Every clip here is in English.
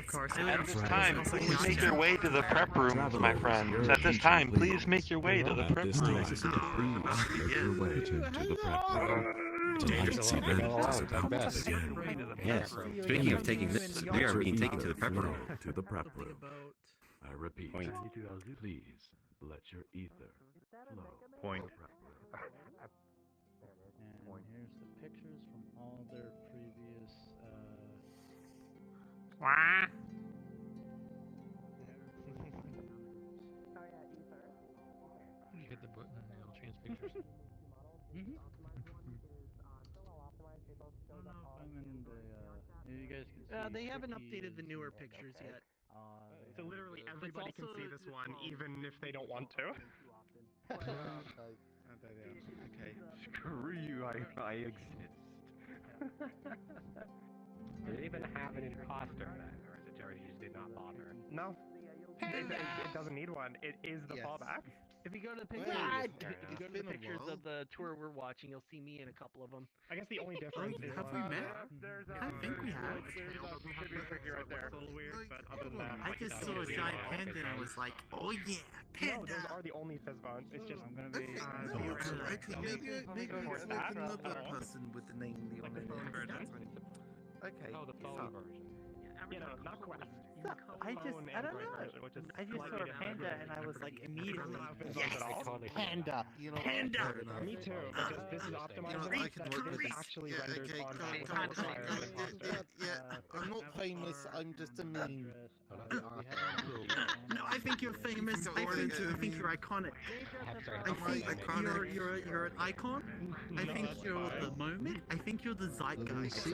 Of course. At this time, please make your way to the prep rooms, my friends. At this time, please make your way to the prep rooms. Please make your way to the prep room. Tonight's event is about to begin. Yes. Speaking of taking this, we are being taken to the prep room. To the prep room. I repeat, please let your ether flow. Point. And here's the pictures from all their previous. You hit the button and it'll change pictures. You guys can see They haven't Tricky updated the is newer in pictures okay. yet. So literally everybody can see this one, even if they don't want to. Okay. Screw you, I exist. Did it even have an imposter then, or is it already just did not bother? No. It doesn't need one. It is the fallback. If you go to the pictures, of the tour we're watching, you'll see me in a couple of them. I guess the only difference is Have we met? there's I think we have. should be tricky right there. It's a little weird, but other than that, I just saw a giant panda and I was like, oh yeah, no, panda! those are the only fizz bones. It's just I'm gonna be. Okay, maybe it's like another person with the name Leon in it. Okay. Oh, the phone version. you know, not Quest. I don't know. I just saw a panda and I was like immediately, yes, panda, panda. Me too. But this is optimized. I can work with This this. actually Yeah, renders okay, on I'm not famous, I'm just a meme. No, I think you're famous. I think you're iconic. I think you're an icon. I think you're the moment. I think you're the zeitgeist.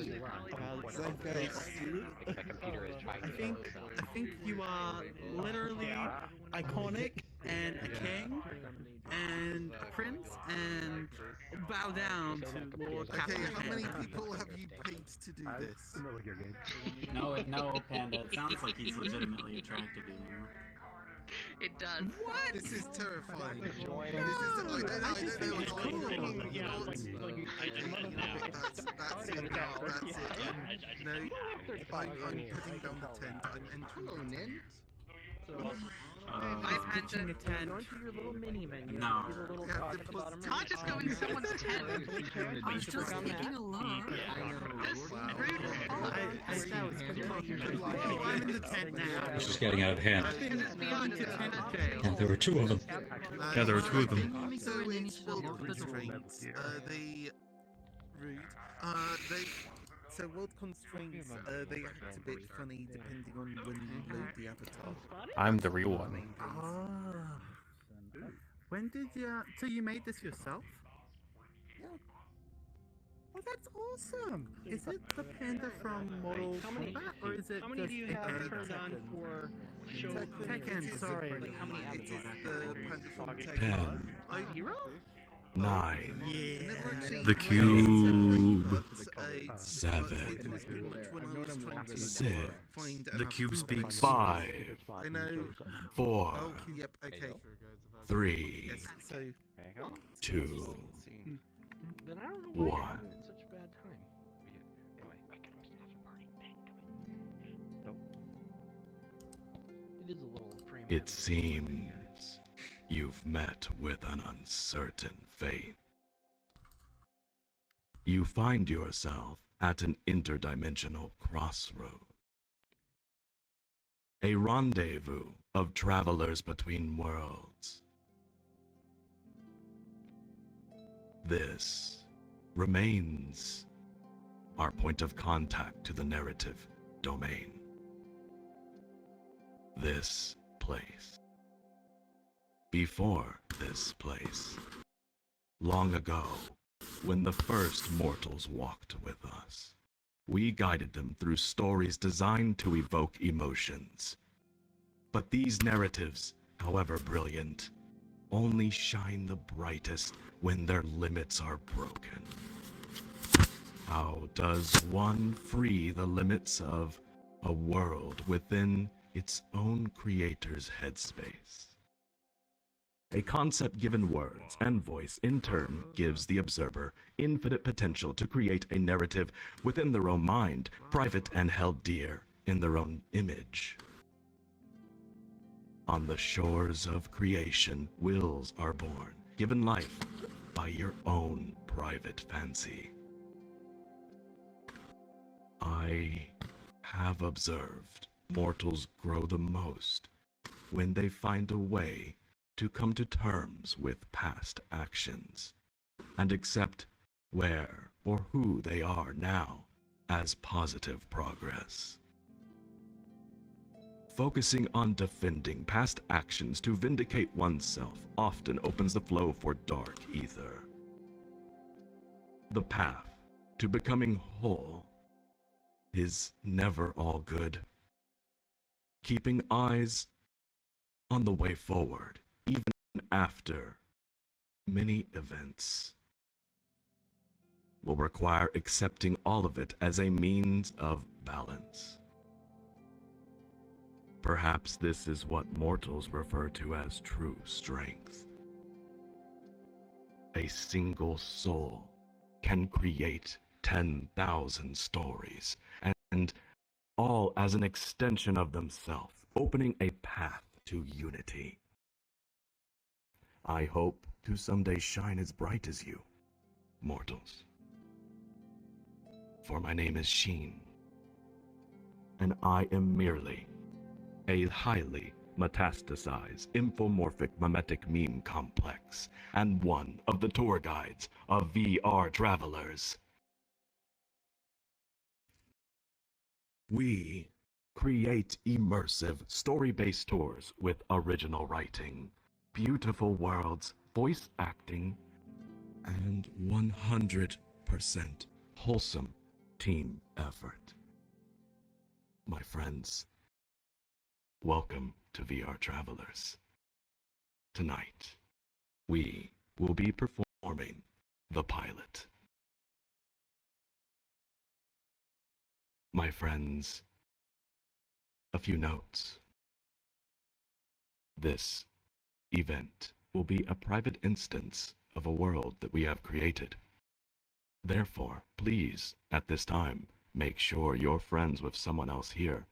I think you are literally iconic and a king and a prince and bow down to Lord Okay, Captain how many Panda. people have you paid to do this? No, Panda. It sounds like he's legitimately attracted to you. It does. What? This is terrifying. This is, No, I don't know I just think it's cool. That's it. No, I'm putting down the tent. I'm entering the tent. My pitching a tent. Go into your little mini menu. No. See the little Yeah, box the at the bottom plus- right. Just go in someone's tent. I was just taking a look. Oh, I'm in the tent now. This is getting out of hand. I've been to tent jail. And there were two of them. Yeah, there were two of them. So it's world constraints. They rude. So world constraints. They act a bit funny depending on when you load the avatar. I'm the real one. When did you? So you made this yourself? Yeah. Oh, that's awesome! Is it the panda from Mortal Kombat, or is it How many just do you the have panda? turned on for show? Tekken, sorry. How many It is avatars? the panda from 10, Tekken. 0? 9, Yeah. The cube. But, 7, it was pretty much when I was trying to 6. find an The cube avatar. speaks 5, I know. 4, Oh, yep. Okay. 3, Yes. So 2, Then I don't know why 1. you're having such a bad time. It is a little frame. It seems you've met with an uncertain fate. You find yourself at an interdimensional crossroad. A rendezvous of travelers between worlds. This remains our point of contact to the narrative domain. This place. Before this place. Long ago, when the first mortals walked with us, we guided them through stories designed to evoke emotions. But these narratives, however brilliant, only shine the brightest when their limits are broken. How does one free the limits of a world within its own creator's headspace? A concept given words and voice in turn gives the observer infinite potential to create a narrative within their own mind, private and held dear in their own image. On the shores of creation, wills are born, given life by your own private fancy. I have observed mortals grow the most when they find a way to come to terms with past actions and accept where or who they are now as positive progress. Focusing on defending past actions to vindicate oneself often opens the flow for dark ether. The path to becoming whole is never all good. Keeping eyes on the way forward, even after many events, will require accepting all of it as a means of balance. Perhaps this is what mortals refer to as true strength. A single soul can create 10,000 stories, and all as an extension of themselves, opening a path to unity. I hope to someday shine as bright as you, mortals. For my name is Sheen, and I am merely a highly metastasized infomorphic mimetic meme complex, and one of the tour guides of VRTravellers. We create immersive, story-based tours with original writing, beautiful worlds, voice acting, and 100% wholesome team effort. My friends, welcome to VRTravellers. Tonight, we will be performing the pilot. My friends, a few notes. This event will be a private instance of a world that we have created. Therefore, please, at this time, make sure you're friends with someone else here.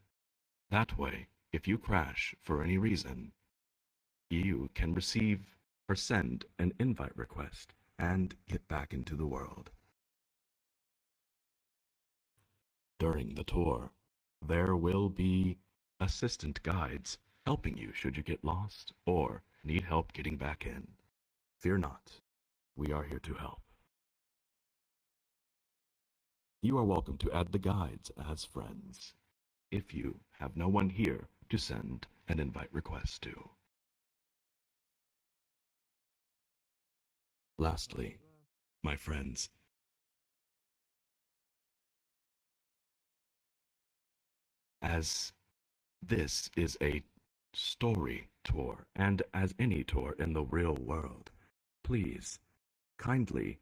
That way, if you crash for any reason, you can receive or send an invite request and get back into the world. During the tour, there will be assistant guides helping you should you get lost or need help getting back in. Fear not, we are here to help. You are welcome to add the guides as friends if you have no one here to send an invite request to. Lastly, my friends, as this is a story tour, and as any tour in the real world, please kindly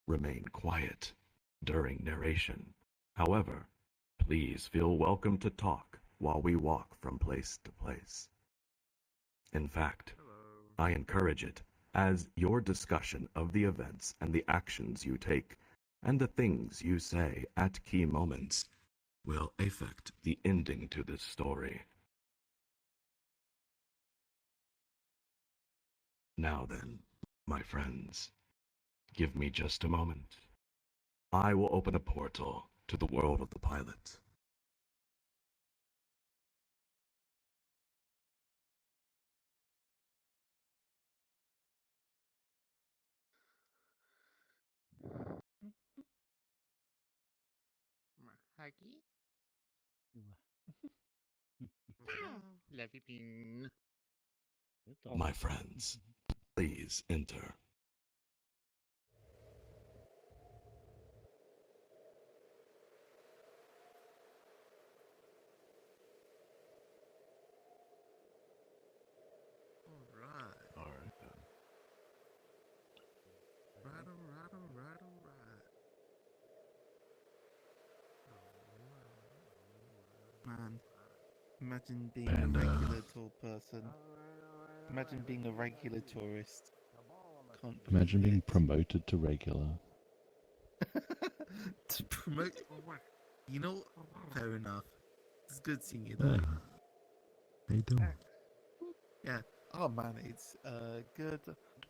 remain quiet during narration. However, please feel welcome to talk while we walk from place to place. In fact, I encourage it, as your discussion of the events and the actions you take and the things you say at key moments will affect the ending to this story. Now then, my friends, give me just a moment. I will open a portal to the world of the pilot. Huggy? Love you, Bean. My friends, please enter. Alright. Alright then. Alright. Man, imagine being a regular tour person. Imagine being a regular tourist. Can't Imagine believe being it. promoted to regular. To promote. You know, fair enough. It's good seeing you though. How you doing? Yeah. Oh man, it's good.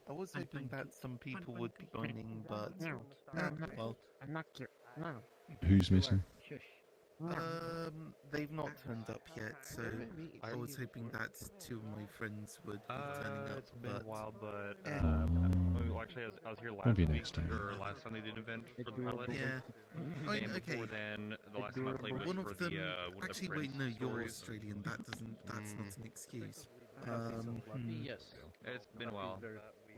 I was hoping that some people would be joining, but well, Who's missing? they've not turned up yet. So I was hoping that two of my friends would be turning up. It's been a while, but well, actually, I was here last maybe week, next time. or last Sunday did an event for the pilot. Yeah. And Okay. before then, the last time I played was One for of them. the Actually, Prince wait, no, you're stories. Australian. That's not an excuse. Yes. It's been a while.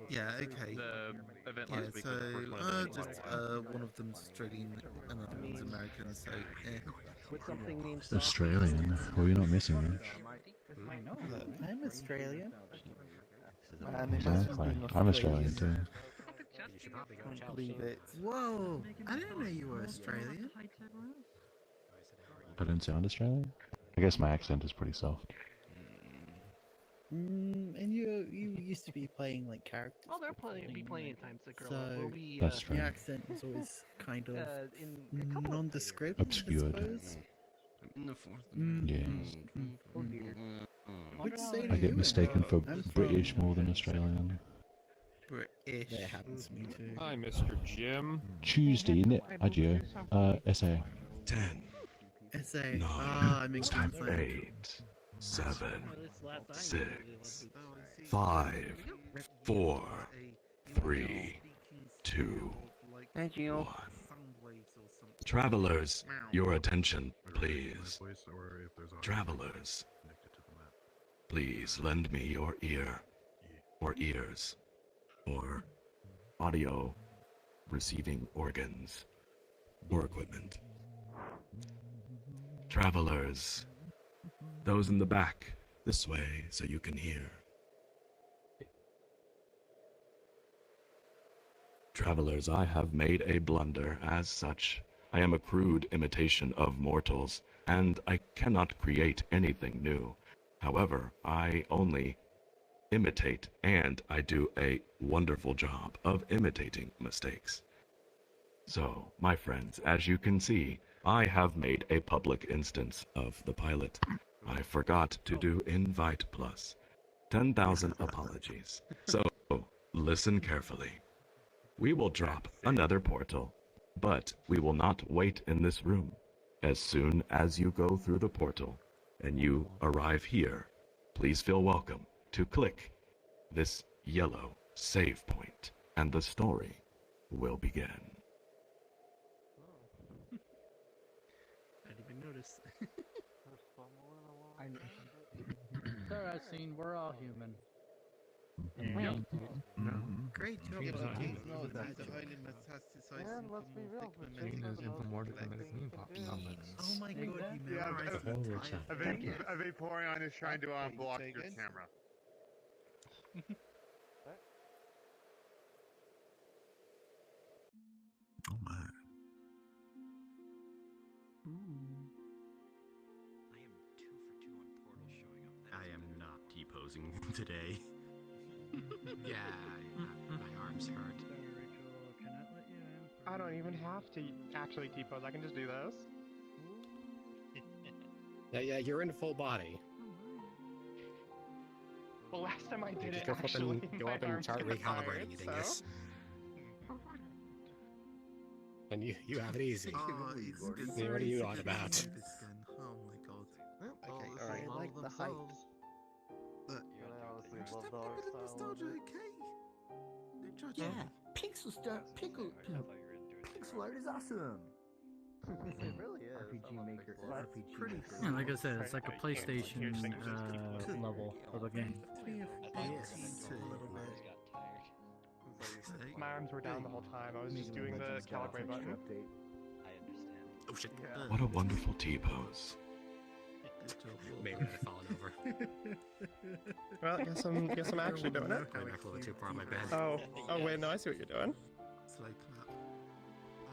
Yeah. Okay. The event Yeah. last week was the first one So I've been just quite a while. one of them's Australian, another one's American. So Australian? Well, you're not missing much. I'm Australian. Exactly. I'm Australian too. Can't believe it. Whoa! I didn't know you were Australian. I don't sound Australian? I guess my accent is pretty soft. And you used to be playing like characters. Oh, they're be playing in times to grow So up. We'll be, That's true. the accent was always kind of in a couple nondescript, Obscured. I suppose. Yes. Which state I are get you mistaken for in? British more than Australian. British. That happens to me too. Hi, Mr. Jim. Tuesday, isn't it? Adieu. SA. 10, SA. 9, I'm in it's time for Queensland. 8, 7, 6, 5, 4, 3, 2, Thank you. 1. Travelers, your attention, please. Travelers, please lend me your ear, or ears, or audio receiving organs, or equipment. Travelers, those in the back, this way so you can hear. Travelers, I have made a blunder. As such, I am a crude imitation of mortals, and I cannot create anything new. However, I only imitate, and I do a wonderful job of imitating mistakes. So, my friends, as you can see, I have made a public instance of the pilot. I forgot to do invite plus. 10,000 apologies. So, listen carefully. We will drop another portal, but we will not wait in this room. As soon as you go through the portal and you arrive here, please feel welcome to click this yellow save point, and the story will begin. I didn't even notice. It's alright, Scene. We're all human. Great job. Yeah, but Lucky. please know that the highly metastasized let's be real. Oh my god, you Yeah, memorized the entire a Vaporeon is trying to unblock your camera. Oh my. I am not T-posing today. Yeah, my arms hurt. I don't even have to actually T-pose. I can just do this. Yeah, you're in full body. Well, last time I did Just it, go up actually, and go my up and arms start got recalibrating, tired, you so- dingus. And you have it easy. Oh, it's Yeah, what are you on about? this gun. Oh my god. Okay, alright. I like the hype. I'm just having a bit of nostalgia, okay? No judging. Pixel art is awesome. It really is. RPG Maker, RPG. Yeah, like I said, it's like a PlayStation level of a game. My arms were down the whole time. I was just doing the calibrate button. Oh shit. What a wonderful T-pose. Maybe I've fallen over. Well, guess I'm actually doing it. I'm back a little too far on my bed. Oh wait, no, I see what you're doing. Slow clap.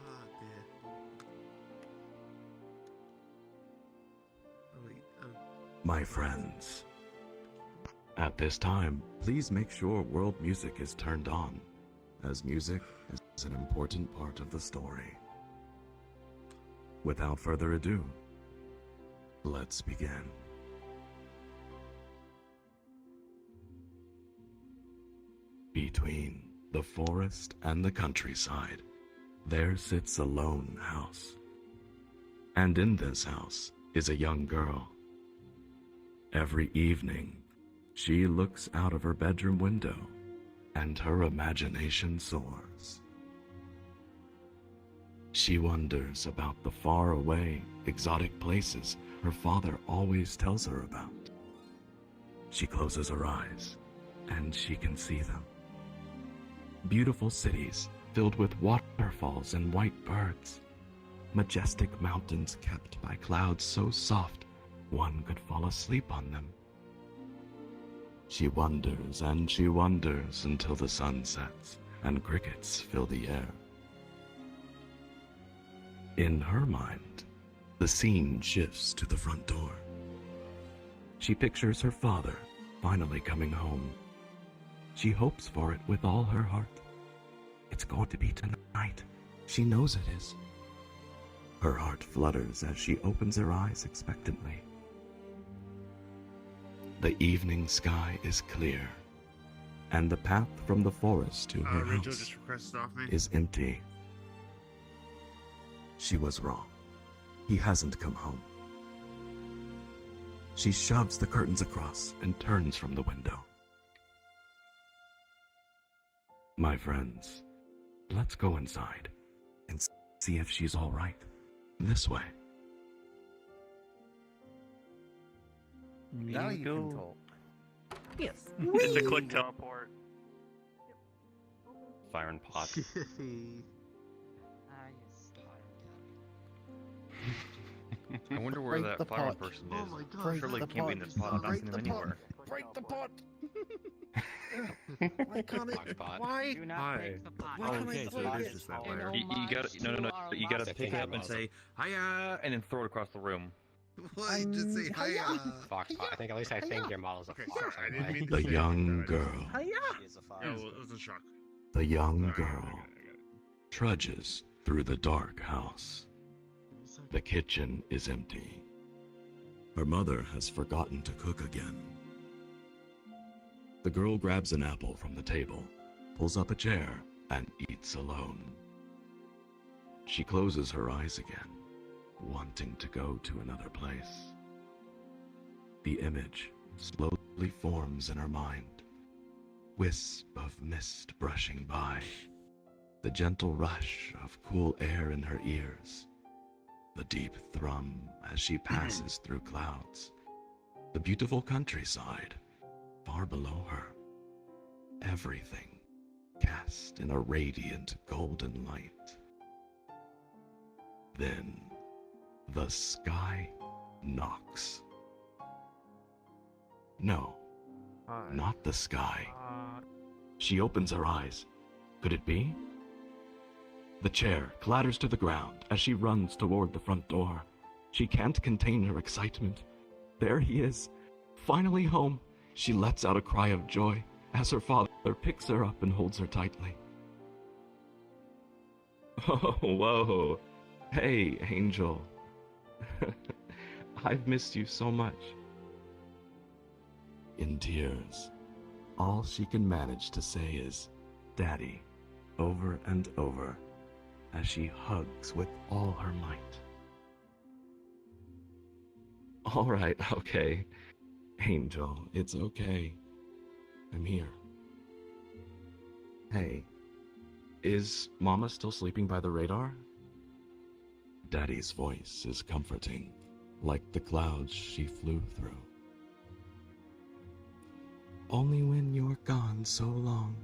Ah, dear. Oh, wait. Oh. My friends, at this time, please make sure world music is turned on, as music is an important part of the story. Without further ado, Let's begin. Between the forest and the countryside, there sits a lone house. And in this house is a young girl. Every evening, she looks out of her bedroom window, and her imagination soars. She wonders about the faraway, exotic places her father always tells her about. She closes her eyes, and she can see them. Beautiful cities filled with waterfalls and white birds. Majestic mountains kept by clouds so soft one could fall asleep on them. She wonders and she wonders until the sun sets and crickets fill the air. In her mind, the scene shifts to the front door. She pictures her father finally coming home. She hopes for it with all her heart. It's going to be tonight. She knows it is. Her heart flutters as she opens her eyes expectantly. The evening sky is clear, and the path from the forest to her Rachel house just requested off me. is empty. She was wrong. He hasn't come home. She shoves the curtains across and turns from the window. My friends, let's go inside and see if she's all right. This way. Now you can talk. Yes. It's a click teleport. Fire and pot. I wonder where Break the that fire pot. person Oh is. my God. Break Surely the can't be in pot. this pot. I've not Break seen the him pot. anywhere. Break the pot. Why can't it? Pot. Why? Do not Hi. break the pot. Why can't Okay, I so break it it? is just that way. You gotta no. You gotta pick it up and say hiya, and then throw it across the room. Why just say hiya? Foxpot. I think at least I think your model's a Okay, fox. sorry, I didn't anyway. mean to The say young anything, but I girl. just- No, it was a shock. The young Sorry, I girl got it. trudges through the dark house. The kitchen is empty. Her mother has forgotten to cook again. The girl grabs an apple from the table, pulls up a chair, and eats alone. She closes her eyes again, wanting to go to another place. The image slowly forms in her mind. Wisp of mist brushing by, the gentle rush of cool air in her ears, the deep thrum as she passes through clouds, the beautiful countryside far below her, everything cast in a radiant golden light. Then the sky knocks. No, not the sky. She opens her eyes. Could it be? The chair clatters to the ground as she runs toward the front door. She can't contain her excitement. There he is, finally home. She lets out a cry of joy as her father picks her up and holds her tightly. Oh, whoa. Hey, Angel. I've missed you so much. In tears, all she can manage to say is, Daddy, over and over, as she hugs with all her might. All right, okay. Angel, it's okay. I'm here. Hey, is Mama still sleeping by the radar? Daddy's voice is comforting, like the clouds she flew through. Only when you're gone so long.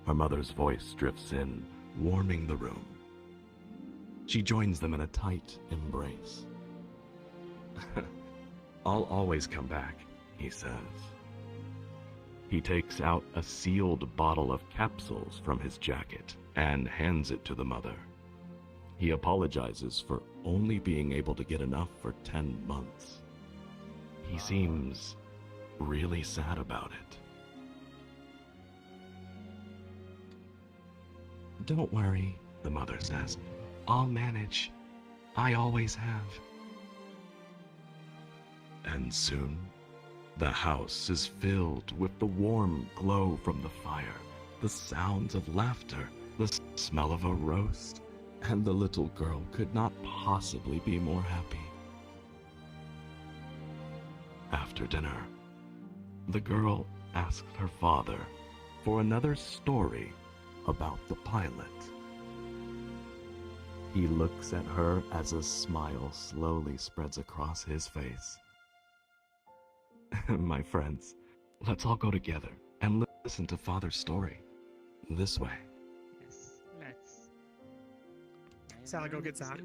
Her mother's voice drifts in, warming the room. She joins them in a tight embrace. I'll always come back, he says. He takes out a sealed bottle of capsules from his jacket and hands it to the mother. He apologizes for only being able to get enough for 10 months. He seems really sad about it. Don't worry, the mother says. I'll manage. I always have. And soon, the house is filled with the warm glow from the fire, the sounds of laughter, the smell of a roast, and the little girl could not possibly be more happy. After dinner, the girl asked her father for another story about the pilot. He looks at her as a smile slowly spreads across his face. My friends, let's all go together and listen to Father's story. This way. Yes, let's. Sally, go get Zach.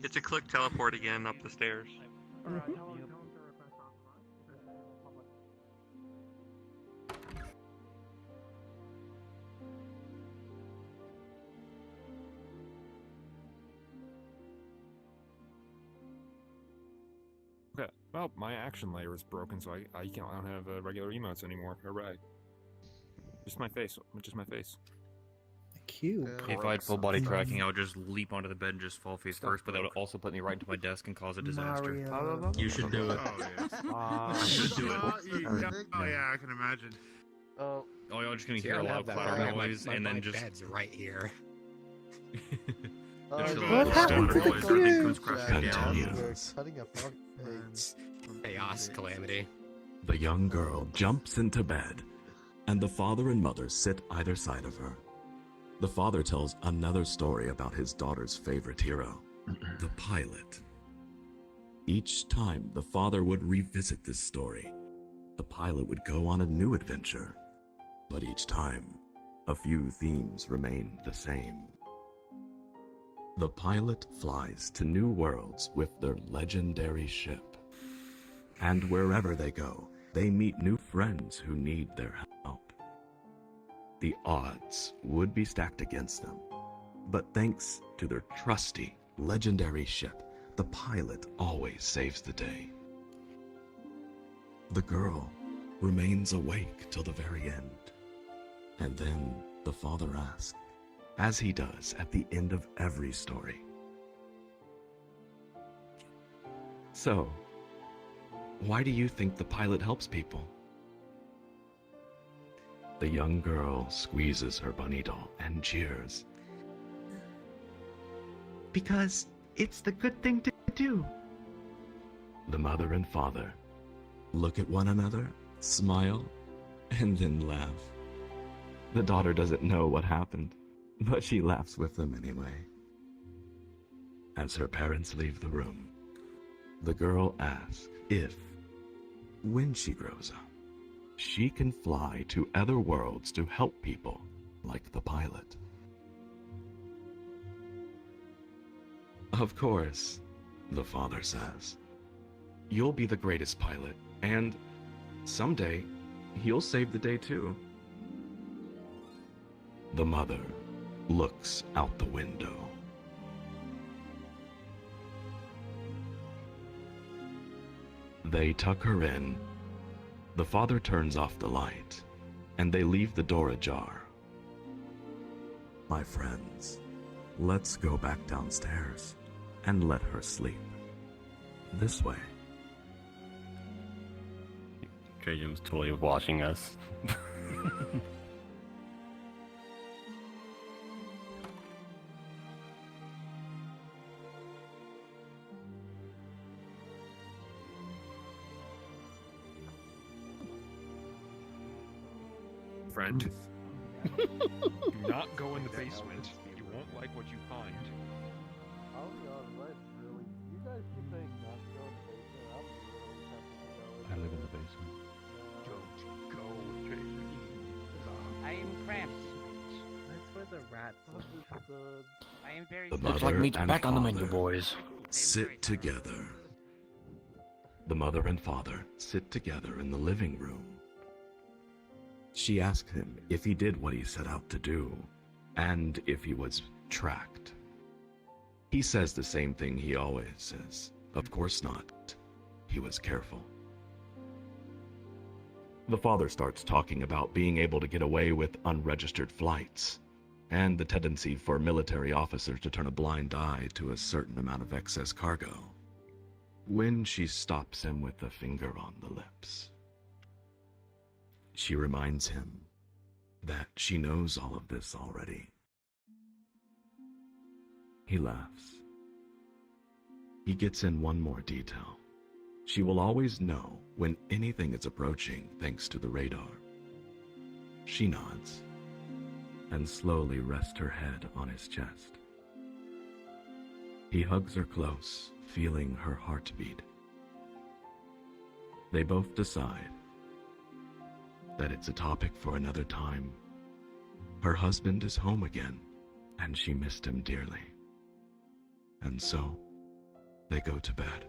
It's a click teleport again up the stairs. Okay, well, my action layer is broken, so I don't have regular emotes anymore. Hooray. Just my face, just my face. Cute. If I had full body tracking, I would just leap onto the bed and just fall face first, but that would also put me right into my desk and cause a disaster. Mario. You should do it. You should do it. Oh yeah, I can imagine. Oh, you're just gonna hear a loud clatter noise, and then just... bed's right here. What happened to the comes crashing down. Continues. Chaos, calamity. The young girl jumps into bed, and the father and mother sit either side of her. The father tells another story about his daughter's favorite hero, the pilot. Each time the father would revisit this story, the pilot would go on a new adventure. But each time, a few themes remained the same. The pilot flies to new worlds with their legendary ship. And wherever they go, they meet new friends who need their help. The odds would be stacked against them, but thanks to their trusty, legendary ship, the pilot always saves the day. The girl remains awake till the very end. And then the father asks, as he does at the end of every story, "So, why do you think the pilot helps people?" The young girl squeezes her bunny doll and cheers. "Because it's the good thing to do." The mother and father look at one another, smile, and then laugh. The daughter doesn't know what happened, but she laughs with them anyway. As her parents leave the room, the girl asks if, when she grows up, she can fly to other worlds to help people like the pilot. "Of course," the father says. "You'll be the greatest pilot, and someday you'll save the day too." The mother looks out the window. They tuck her in. The father turns off the light, and they leave the door ajar. My friends, let's go back downstairs and let her sleep. This way. Trajan's totally watching us. Friend. Do not go in the basement. You won't like what you find. I'll be honest, you guys keep saying not to go in the basement. I'll be really tempted to go in. I live in the basement. Don't go, Jason. I am cramps. That's where the rats live. I am very. The Looks like mother meat's and back on the menu, father boys. sit together. The mother and father sit together in the living room. She asked him if he did what he set out to do, and if he was tracked. He says the same thing he always says. Of course not. He was careful. The father starts talking about being able to get away with unregistered flights, and the tendency for military officers to turn a blind eye to a certain amount of excess cargo. when she stops him with a finger on the lips. She reminds him that she knows all of this already. He laughs. He gets in one more detail. She will always know when anything is approaching thanks to the radar. She nods and slowly rests her head on his chest. He hugs her close, feeling her heartbeat. They both decide that it's a topic for another time. Her husband is home again, and she missed him dearly. And so, they go to bed.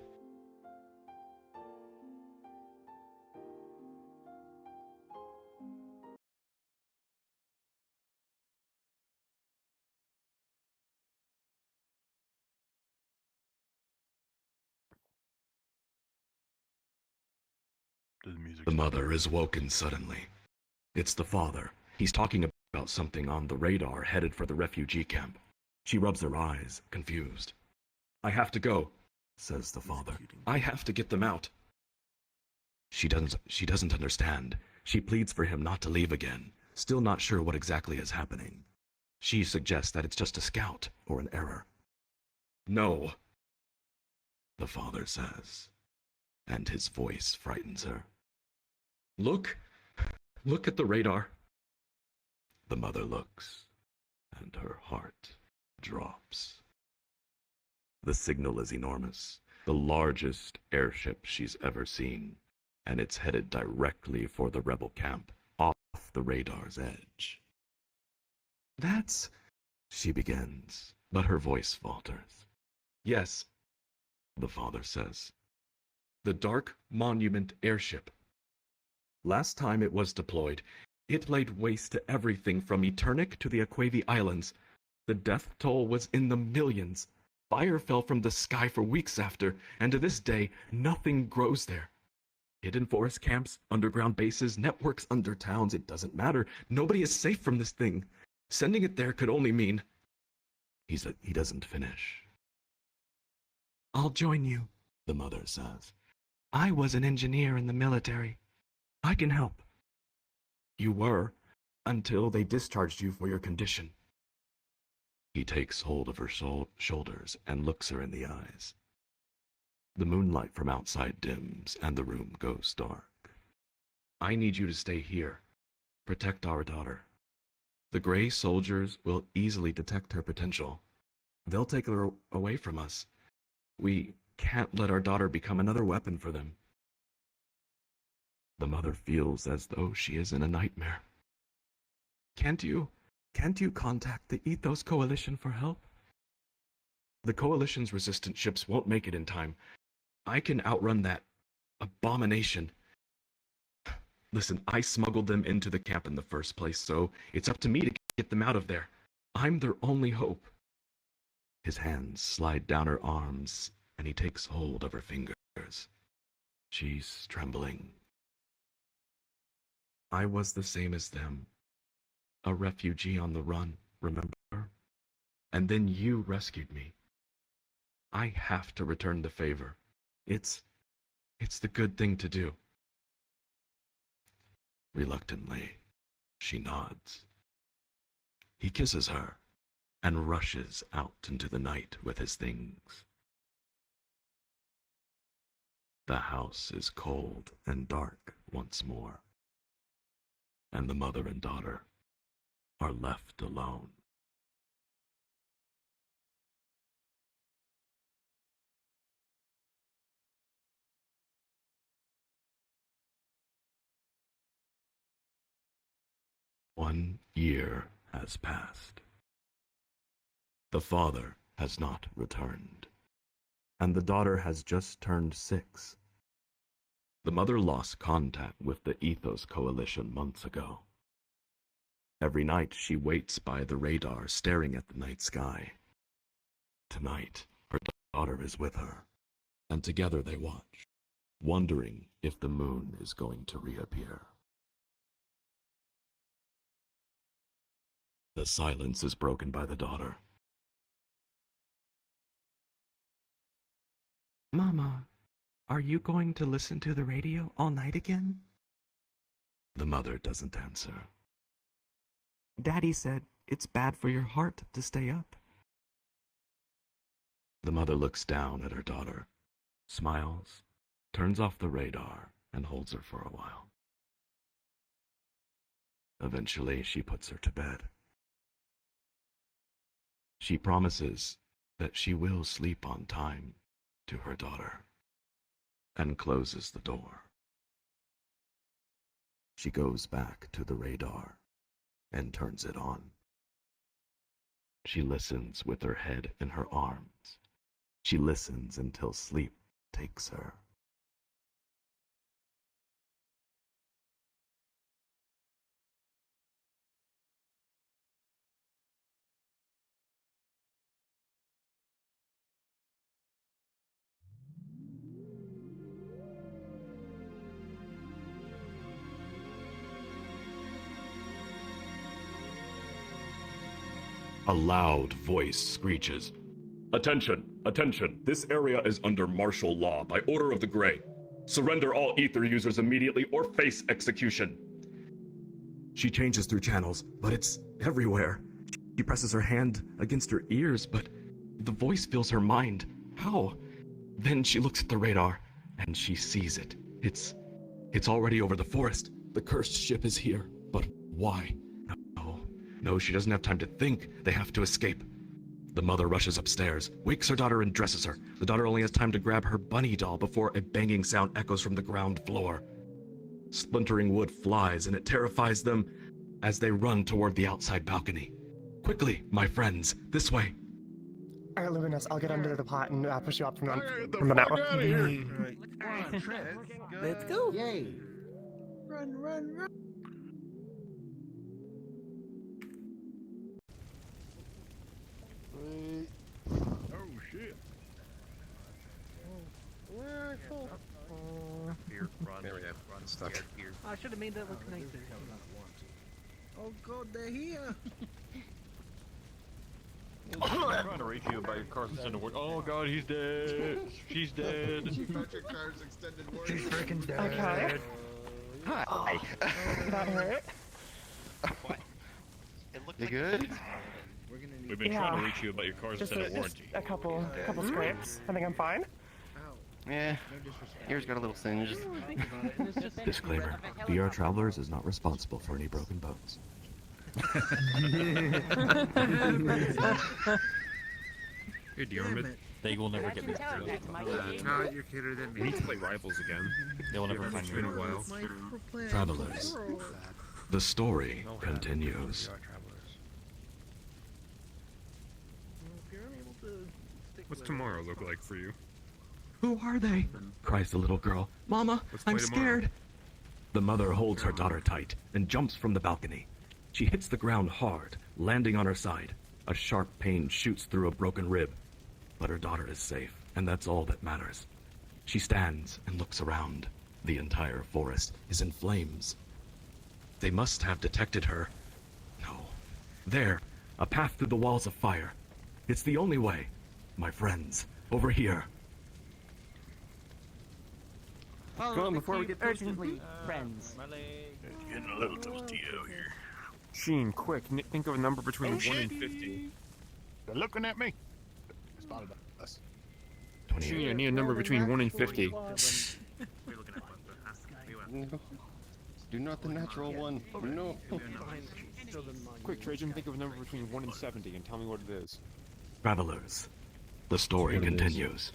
The mother is woken suddenly. It's the father. He's talking about something on the radar headed for the refugee camp. She rubs her eyes, confused. "I have to go," says the father. "I have to get them out." She doesn't understand. She pleads for him not to leave again, still not sure what exactly is happening. She suggests that it's just a scout or an error. "No," the father says, and his voice frightens her. Look at the radar." The mother looks, and her heart drops. The signal is enormous, the largest airship she's ever seen, and it's headed directly for the rebel camp, off the radar's edge. "That's..." she begins, but her voice falters. "Yes," the father says. "The Dark Monument airship. Last time it was deployed, it laid waste to everything from Eternic to the Aquavi Islands. The death toll was in the millions. Fire fell from the sky for weeks after, and to this day, nothing grows there. Hidden forest camps, underground bases, networks under towns, it doesn't matter. Nobody is safe from this thing. Sending it there could only mean..." He doesn't finish. "I'll join you," the mother says. "I was an engineer in the military. I can help." "You were, until they discharged you for your condition." He takes hold of her shoulders and looks her in the eyes. The moonlight from outside dims and the room goes dark. "I need you to stay here. Protect our daughter. The Gray soldiers will easily detect her potential. They'll take her away from us. We can't let our daughter become another weapon for them." The mother feels as though she is in a nightmare. Can't you contact the Ethos Coalition for help?" "The Coalition's resistant ships won't make it in time. I can outrun that abomination. Listen, I smuggled them into the camp in the first place, so it's up to me to get them out of there. I'm their only hope." His hands slide down her arms, and he takes hold of her fingers. She's trembling. "I was the same as them. A refugee on the run, remember? And then you rescued me. I have to return the favor. It's the good thing to do." Reluctantly, she nods. He kisses her and rushes out into the night with his things. The house is cold and dark once more, and the mother and daughter are left alone. One year has passed. The father has not returned, and the daughter has just turned 6. The mother lost contact with the Ethos Coalition months ago. Every night she waits by the radar, staring at the night sky. Tonight, her daughter is with her, and together they watch, wondering if the moon is going to reappear. The silence is broken by the daughter. "Mama, Are you going to listen to the radio all night again? The mother doesn't answer. Daddy said it's bad for your heart to stay up. The mother looks down at her daughter, smiles, turns off the radar, and holds her for a while. Eventually, she puts her to bed. She promises that she will sleep on time to her daughter and closes the door. She goes back to the radar and turns it on. She listens with her head in her arms. She listens until sleep takes her. A loud voice screeches, "Attention! Attention! This area is under martial law by order of the Grey. Surrender all ether users immediately or face execution." She changes through channels, but it's everywhere. She presses her hand against her ears, but the voice fills her mind. How? Then she looks at the radar, and she sees it. It's already over the forest. The cursed ship is here. But why? No, she doesn't have time to think. They have to escape. The mother rushes upstairs, wakes her daughter and dresses her. The daughter only has time to grab her bunny doll before a banging sound echoes from the ground floor. Splintering wood flies, and it terrifies them as they run toward the outside balcony. Quickly, my friends, this way. Alright, Luminous, I'll get under the pot and push you up from the Fuck network. out of here! Let's go. Yay! Run, run, run. Oh shit. There we go. Stuck. I should have made that look nicer. Oh god, they're here. I'm trying to reach you about your car's extended warranty. Oh god, he's dead. She's dead. Your car's extended warranty. She's freaking dead. Okay. Hi. That hurt? What? It looked You like good? We've been trying to reach you about your car's Just extended a warranty. couple scrapes. I think I'm fine. Yeah. Ears got a little singed. Disclaimer, VRTravellers is not responsible for any broken bones. Hey, Diarmid. They will never get me through. No, you're cuter than me. We need to play rivals again. They will never find me. It's been a while. Travelers, the story continues. What's tomorrow look like for you? Who are they? Cries the little girl. Mama, Let's play I'm tomorrow. scared. The mother holds her daughter tight and jumps from the balcony. She hits the ground hard, landing on her side. A sharp pain shoots through a broken rib. But her daughter is safe, and that's all that matters. She stands and looks around. The entire forest is in flames. They must have detected her. No. There, a path through the walls of fire. It's the only way. My friends, over here. Come on, before we get urgently, friends. Getting a little toasty out here. Sheen, quick, think of a number between 1 and 50. They're looking at me. It's not about us. Sheen, I need a number between 1 and 50. No. Do not the natural one. No. Quick, Trajan, think of a number between 1 and 70 and tell me what it is. Travelers, the story continues.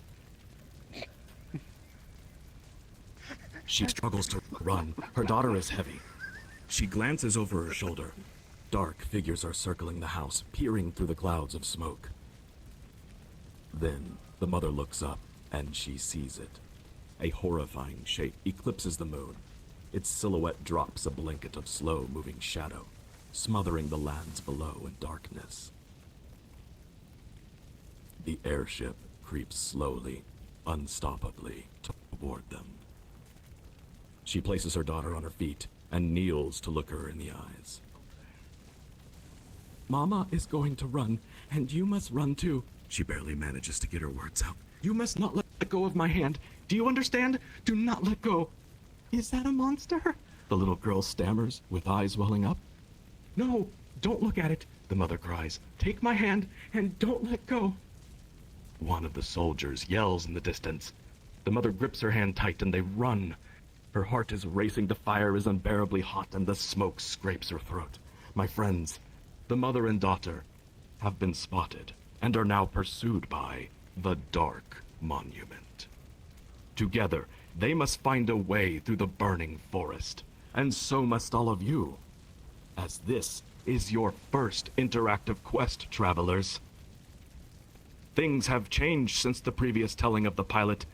She struggles to run. Her daughter is heavy. She glances over her shoulder. Dark figures are circling the house, peering through the clouds of smoke. Then the mother looks up, and she sees it. A horrifying shape eclipses the moon. Its silhouette drops a blanket of slow-moving shadow, smothering the lands below in darkness. The airship creeps slowly, unstoppably toward them. She places her daughter on her feet and kneels to look her in the eyes. Mama is going to run, and you must run too. She barely manages to get her words out. You must not let let go of my hand. Do you understand? Do not let go. Is that a monster? The little girl stammers, with eyes welling up. No, don't look at it, the mother cries. Take my hand and don't let go. One of the soldiers yells in the distance. The mother grips her hand tight and they run. Her heart is racing, the fire is unbearably hot, and the smoke scrapes her throat. My friends, the mother and daughter, have been spotted and are now pursued by the Dark Monument. Together, they must find a way through the burning forest, and so must all of you, as this is your first interactive quest, travelers. Things have changed since the previous telling of the pilot.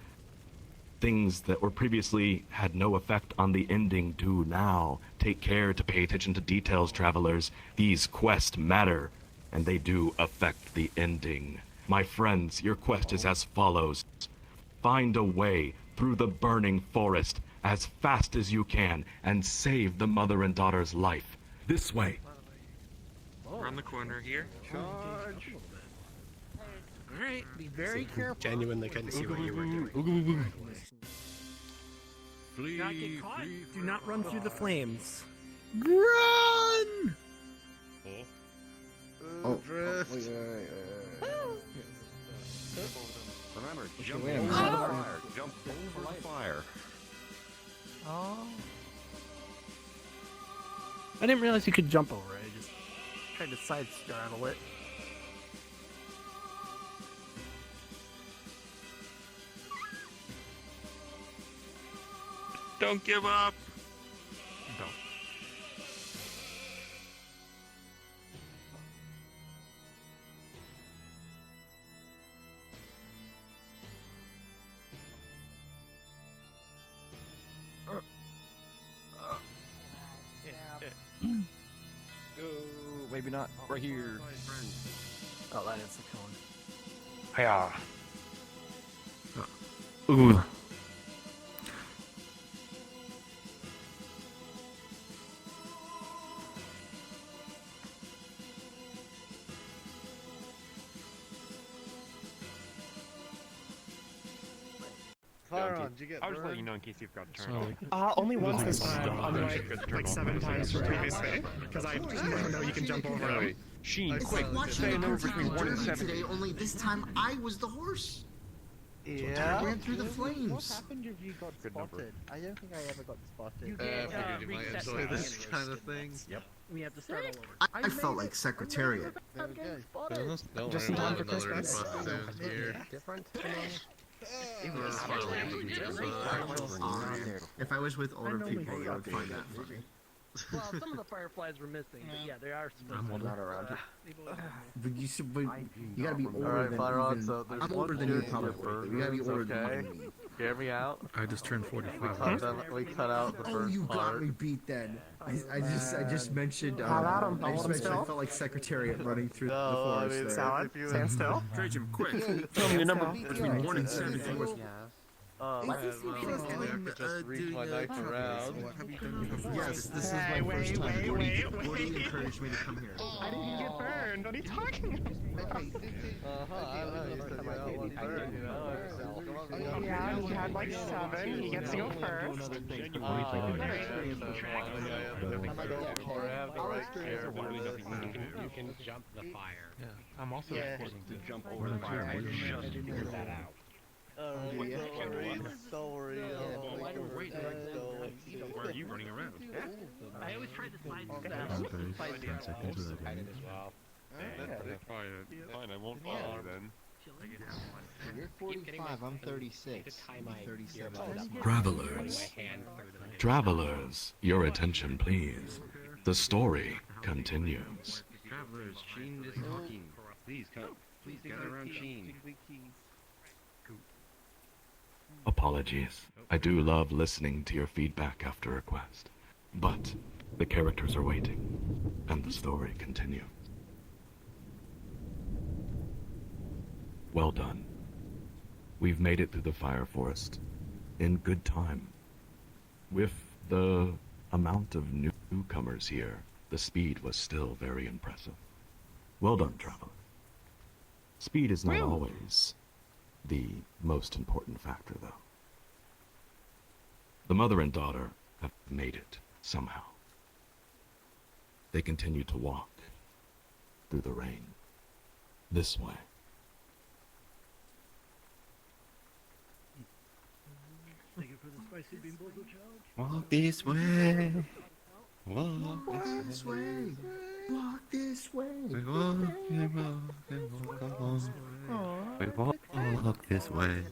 Things that were previously had no effect on the ending do now. Take care to pay attention to details, travelers. These quests matter, and they do affect the ending. My friends, your quest is as follows. Find a way through the burning forest as fast as you can and save the mother and daughter's life. This way. Around the corner here. Charge. Alright, be very careful. Genuinely couldn't see what you were doing. Do not get caught. Do not run through the flames. Run! Drift. Remember, Push jump away, over the man. fire. Jump over the fire. Oh. I didn't realize you could jump over it. I just tried to side straddle it. Don't give up. Don't. Go. Maybe not. Right here. Oh, that is the cone. Hiya. Ooh. Firearm, did you get I was just burned? letting you know in case you forgot to turn Sorry. it off. Only once this time, Good unlike turn like off. 7 times from previously, because I just never know you can jump over them. Sheen, It's quick, like watching stay the in over between Kentucky 1 and Derby 70. today, only this time I was the horse. Yeah. I ran through the What flames. happened if you got Good number. spotted? I don't think I ever got spotted. You I get figured you might reset enjoy the this game. kind of thing. Yep. We have to start all over. I felt like Secretariat. There we go. Don't Just worry in time about for another Christmas. bust soon here. Different. If I was with older normally people, hate they would that find that funny. Well, some of the fireflies were missing, but yeah, they are supposed I'm to. not around it. But you gotta be older Alright, than fire on, even, so there's I'm one older than you kid probably. in You gotta be your older burns, than okay? me. Hear me out. I just turned 45. We cut out the Oh, first you got part. me beat then. I just mentioned. Have at 'em. I I'll just let 'em mentioned I still. felt like Secretariat running through the No, I forest mean, there. Salad, stand still. Trajan, quick. Tell me your number. Between 1 and 70. First time doing my a knife travel, around. so have you done travel? Yes, this is my first time. Gordy encouraged me to come here. I didn't get burned. What are you talking about? I don't know. You said you got one third, you know. Yeah, he had like 7. He gets to go first. You can jump the fire. Yeah, I'm also important to jump Over the fire. I just figured that out. Don't worry. Why are you running around? I always try to side I'm very 10 seconds with I that. did as well. Fine, I won't follow you then. You're 45, I'm 36. Travelers. Travelers, your attention please. The story continues. Travelers, Sheen is talking. Please come. Please gather around Sheen. Apologies. I do love listening to your feedback after a quest. But the characters are waiting, and the story continues. Well done. We've made it through the fire forest in good time. With the amount of newcomers here, the speed was still very impressive. Well done, traveler. Speed is not always the most important factor, though. The mother and daughter have made it, somehow. They continue to walk through the rain, this way. Walk this way. Walk this way. Walk this way. We walk this way.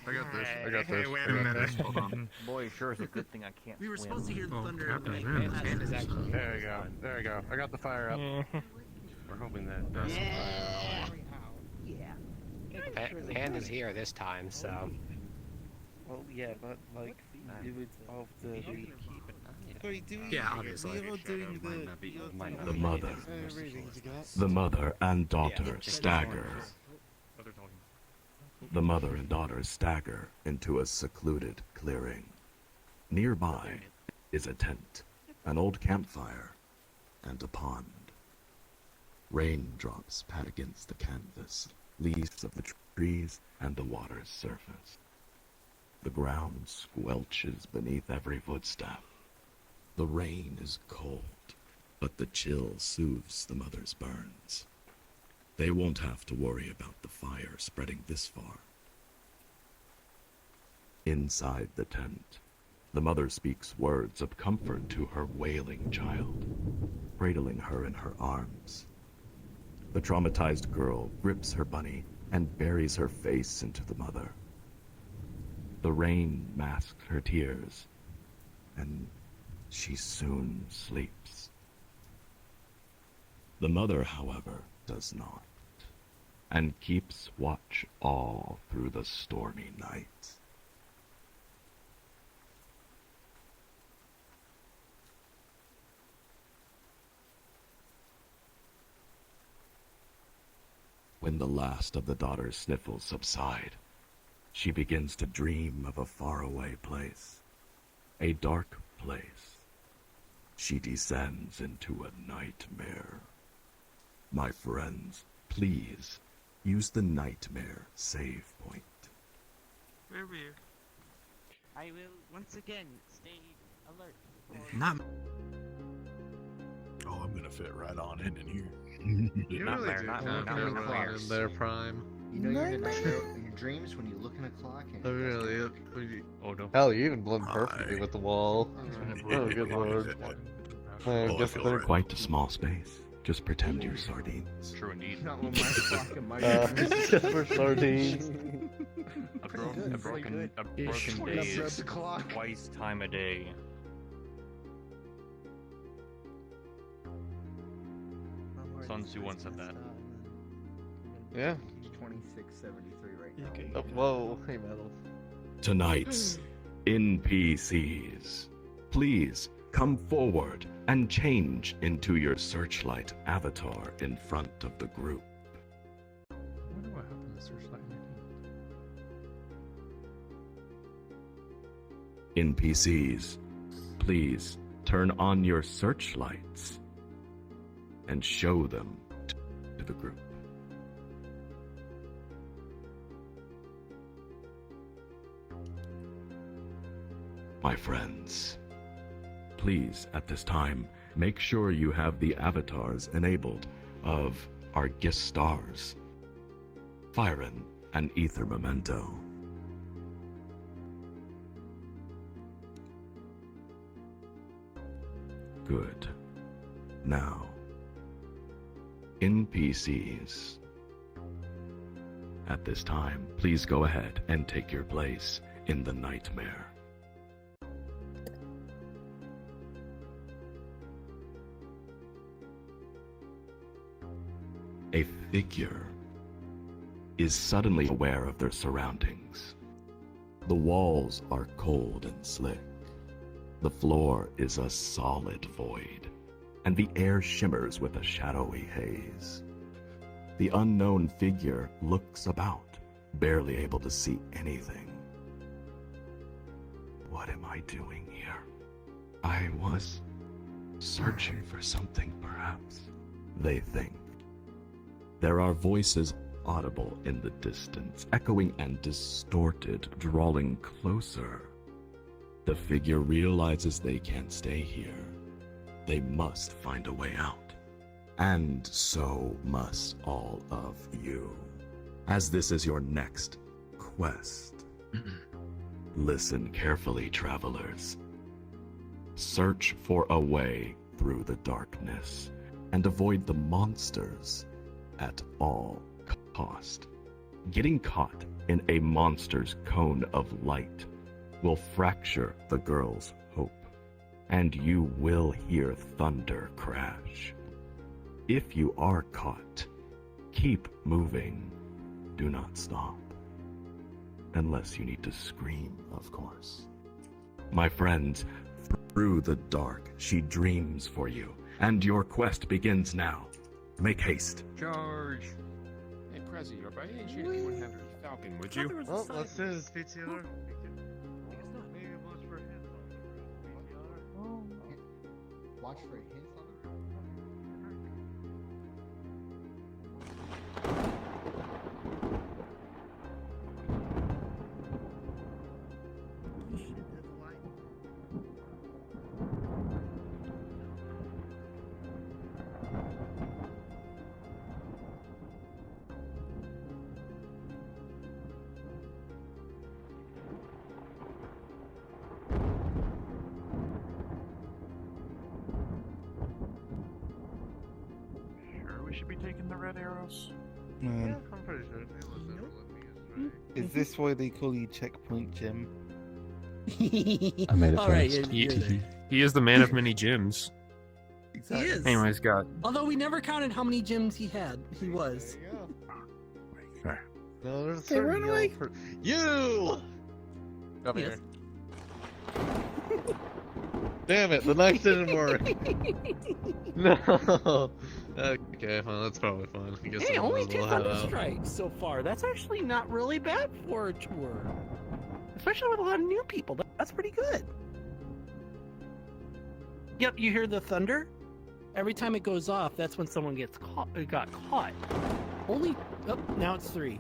I got this. I got this. Wait a minute. Hold on. Boy, sure is a good thing I can't We were swim. supposed to hear the thunder. Captain like, Man. past this. There we go. There we go. I got the fire up. We're hoping that does. Panda's here this time, so. Well, yeah, but like, it would of the. Sorry, do we? Yeah, obviously. We are doing The mother and daughter stagger. The mother and daughter stagger into a secluded clearing. Nearby is a tent, an old campfire, and a pond. Raindrops pat against the canvas, leaves of the trees, and the water's surface. The ground squelches beneath every footstep. The rain is cold, but the chill soothes the mother's burns. They won't have to worry about the fire spreading this far. Inside the tent, the mother speaks words of comfort to her wailing child, cradling her in her arms. The traumatized girl grips her bunny and buries her face into the mother. The rain masks her tears, and she soon sleeps. The mother, however, does not, and keeps watch all through the stormy night. When the last of the daughter's sniffles subside, she begins to dream of a faraway place, a dark place. She descends into a nightmare. My friends, please use the nightmare save point. I will once again stay alert. Not. Oh, I'm gonna fit right on in here. You really do not have really to run clock. in there, Prime. You know you're in your dreams when you look in a clock and. Really? Oh no. Hell, you even blend perfectly with the wall. Oh, good lord. I guess they're Quite a small space. Just pretend you're sardines. True indeed. Not when my clock and my. we're sardines. A broken day is twice time a day. Sun Tzu once said that. Yeah. 2673 right now. Oh, whoa, hey metal. Tonight's NPCs, please come forward and change into your searchlight avatar in front of the group. I wonder what happened to Searchlight in NPCs, please turn on your searchlights and show them to the group. My friends, please at this time make sure you have the avatars enabled of our guest stars, Fyron and Ether Memento. Good. Now, NPCs. At this time, please go ahead and take your place in the nightmare. A figure is suddenly aware of their surroundings. The walls are cold and slick. The floor is a solid void, and the air shimmers with a shadowy haze. The unknown figure looks about, barely able to see anything. What am I doing here? I was searching for something, perhaps, they think. There are voices audible in the distance, echoing and distorted, drawing closer. The figure realizes they can't stay here. They must find a way out. And so must all of you. As this is your next quest. Listen carefully, travelers. Search for a way through the darkness and avoid the monsters at all cost. Getting caught in a monster's cone of light will fracture the girl's hope, and you will hear thunder crash. If you are caught, keep moving. Do not stop. Unless you need to scream, of course. My friends, through the dark, she dreams for you, and your quest begins now. Make haste. Charge! Hey, Prezi, by any chance you wouldn't have a falcon, would you? Well, let's do this, PTR. Watch for hints on it. Sure we should be taking the red arrows? Man, I'm pretty sure. is this why they call you Checkpoint Jim? I made it All right, first. you're there. He is the man of many gyms. He is. Anyways, got. Although we never counted how many gyms he had. He was. No, there's a Hey, run certain away. yellow You! Come Yes. here. Damn it, the knife didn't work. No. Okay, well, that's probably fine. I guess Hey, I'll only as 2 well head thunder out. strikes so far. That's actually not really bad for a tour. Especially with a lot of new people. That's pretty good. Yep, you hear the thunder? Every time it goes off, that's when someone got caught. Only, oh, now it's 3.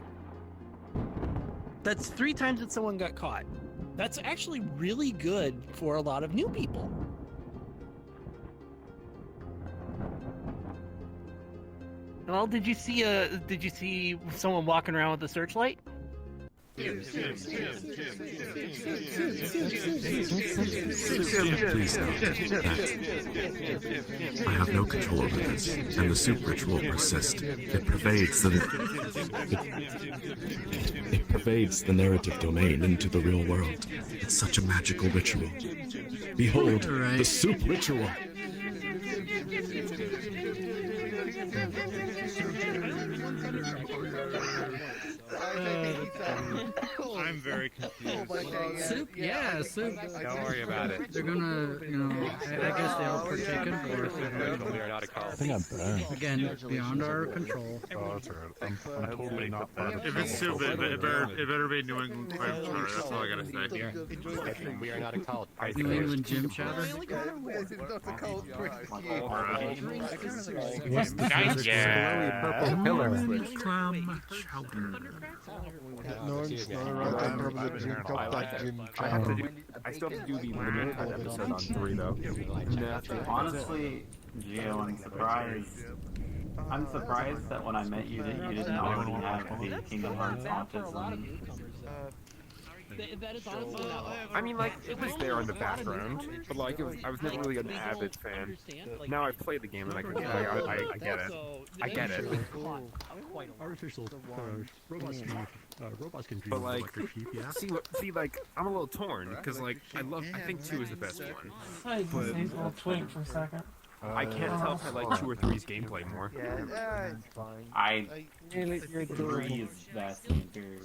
That's 3 times that someone got caught. That's actually really good for a lot of new people. Well, did you see someone walking around with a searchlight? Please stop. I have no control over this, and the soup ritual persists. It pervades the narrative domain into the real world. It's such a magical ritual. Behold, the soup ritual. I'm very confused. Soup? Yeah, soup. Don't worry about it. They're gonna, I guess they all partake in We are not a cult. I think I'm burned. Again, beyond our control. Oh, that's alright. I'm totally not burned. If it's soup, it better be New England clam chowder. That's all I gotta say. We are not a cult. New England gym chowder. What's the Yeah. Clam chowder. I still have to do the limited time episode on 3 though. Honestly, Gio, I'm surprised that when I met you that you didn't already have the Kingdom Hearts autism. That is honestly not. I mean, like, it was there in the background, but like, I was never really an avid fan. Now I've played the game and I get it. I get it. Artificial robots can dream But like, electric sheep, yeah? see, like, I'm a little torn because like, I think 2 is the best one. I'll twink for a second. I can't tell if I like 2 or 3's gameplay more. Yeah, it's fine. I 3 is vastly inferior.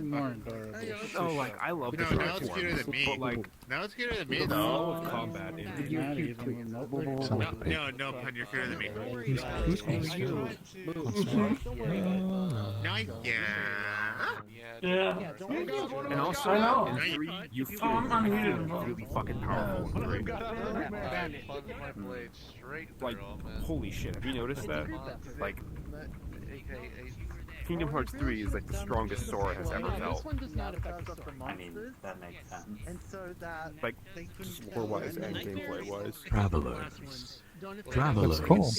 More adorable. Oh, like, I love the No, now it's cuter than me. but like, Now it's cuter than me, the flow though. of combat in No, pun, you're cuter than me. Who's calling you? No, Yeah. And also, I know. in 3, you feel I'm unmuted. really fucking powerful in 3. My blade straight Like, through, man. holy shit, have you noticed that? Like, Kingdom Hearts 3 is like the strongest Sora has ever felt. This one does not affect the story. I mean, that makes sense. And so that Like, they couldn't lore-wise tell and when- gameplay-wise. Travelers. That's Travelers. cool.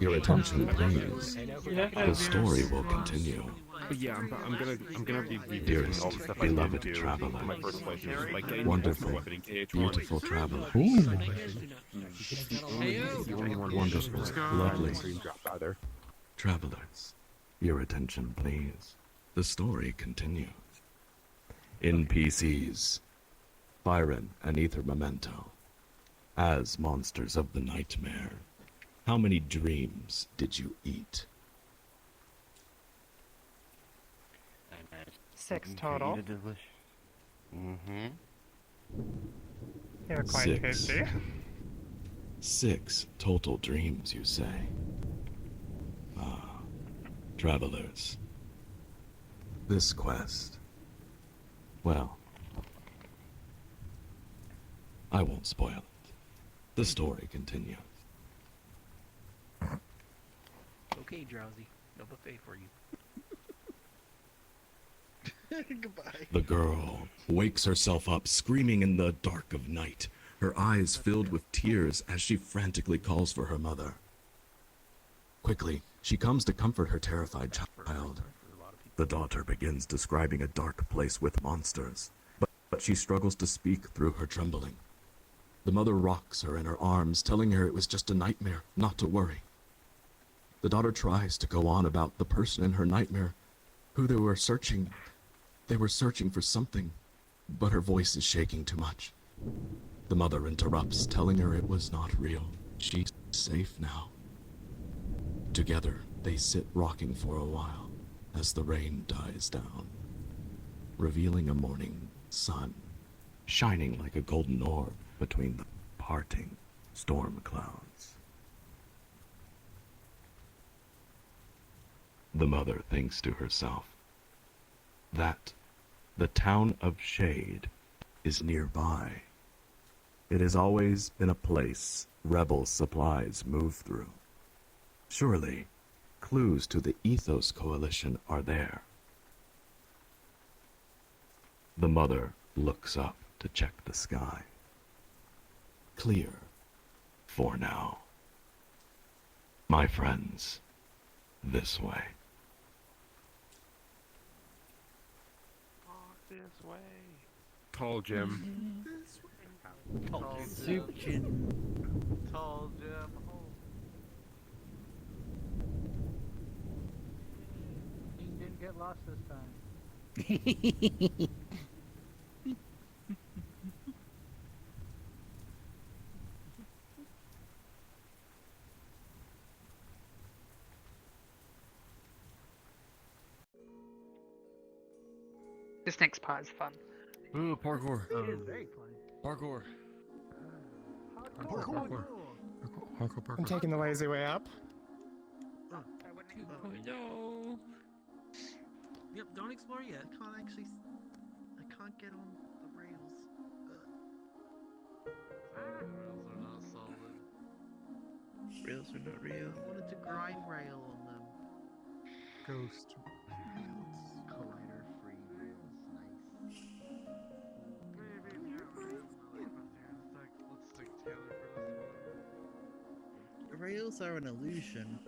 Your attention, please. The story will continue. But yeah, I'm gonna be revisiting Dearest, all the stuff I beloved did do traveler. in my first playthrough, like getting Wonderful, the weapon in KH1. beautiful traveler. It's the only one Wonderful, lovely stream dropped either. travelers. Your attention, please. The story continues. NPCs. Byron and Ether Memento. As monsters of the nightmare, how many dreams did you eat? 6 total. Mm-hmm. They were quite 6. tasty. 6 total dreams, you say? Ah, travelers. This quest. Well, I won't spoil it. The story continues. Okay, Drowsy. No buffet for you. Goodbye. The girl wakes herself up screaming in the dark of night, her eyes filled with tears as she frantically calls for her mother. Quickly, she comes to comfort her terrified child. The daughter begins describing a dark place with monsters, but she struggles to speak through her trembling. The mother rocks her in her arms, telling her it was just a nightmare, not to worry. The daughter tries to go on about the person in her nightmare, who they were searching. They were searching for something, but her voice is shaking too much. The mother interrupts, telling her it was not real. She's safe now. Together, they sit rocking for a while as the rain dies down, revealing a morning sun, shining like a golden orb between the parting storm clouds. The mother thinks to herself that the town of Shade is nearby. It has always been a place rebel supplies move through. Surely, clues to the Ethos Coalition are there. The mother looks up to check the sky. Clear for now. My friends, this way. This way. Tall Jim. Soup Jim. Tall Jim. You didn't get lost this time. This next part is fun. Ooh, parkour. It is very fun. Parkour. Parkour. I'm taking the lazy way up. 2.0. Yep, don't explore yet. I can't get on the rails. Rails are not solid. Rails are not real. I wanted to grind rail on them. Ghost. Collider free rails, nice. Let's stick Taylor for this one. The rails are an illusion.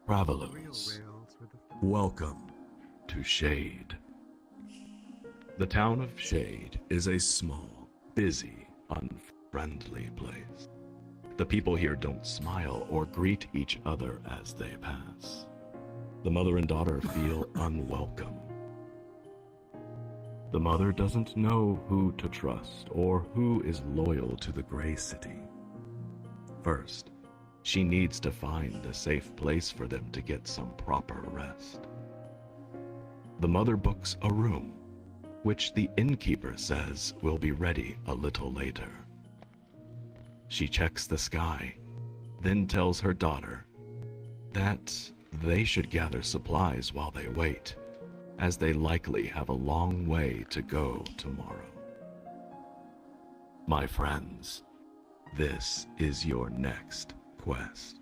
Travelers, welcome to Shade. The town of Shade is a small, busy, unfriendly place. The people here don't smile or greet each other as they pass. The mother and daughter feel unwelcome. The mother doesn't know who to trust or who is loyal to the Gray City. First, she needs to find a safe place for them to get some proper rest. The mother books a room, which the innkeeper says will be ready a little later. She checks the sky, then tells her daughter that they should gather supplies while they wait, as they likely have a long way to go tomorrow. My friends, this is your next quest.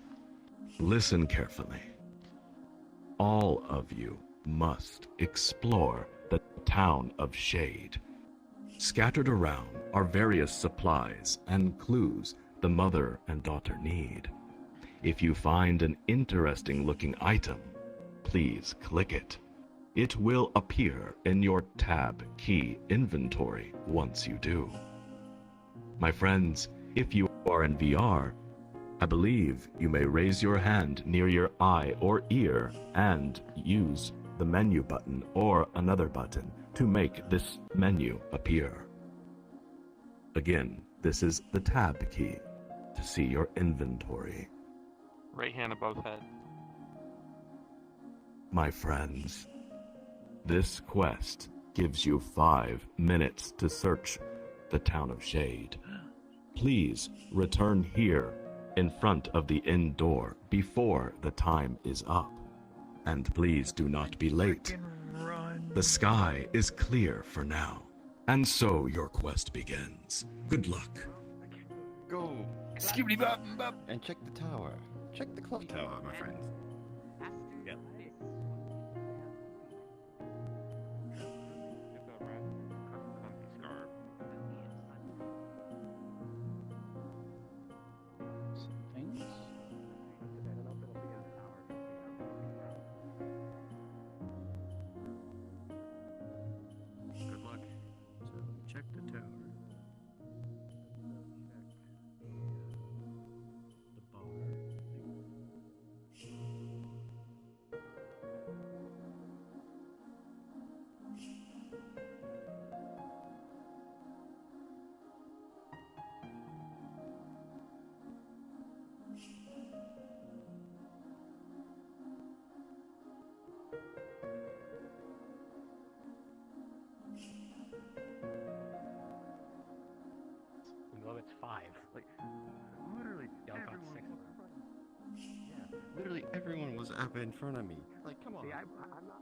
Listen carefully. all of you must explore the town of Shade. Scattered around are various supplies and clues the mother and daughter need. If you find an interesting looking item, please click it. It will appear in your tab key inventory once you do. My friends, if you are in VR, I believe you may raise your hand near your eye or ear and use the menu button or another button to make this menu appear. Again, this is the tab key to see your inventory. Right hand above head. My friends, this quest gives you 5 minutes to search the town of Shade. Please return here in front of the inn door before the time is up. And please do not be late. The sky is clear for now. And so your quest begins. Good luck. Go! Skibbity bop bop! And check the tower. Check the clock tower, my friends. Yep. Things? Good luck. So check the tower. The bar. Well, it's 5. Like, literally literally everyone was up in front of me. Like, come on. See, I'm not.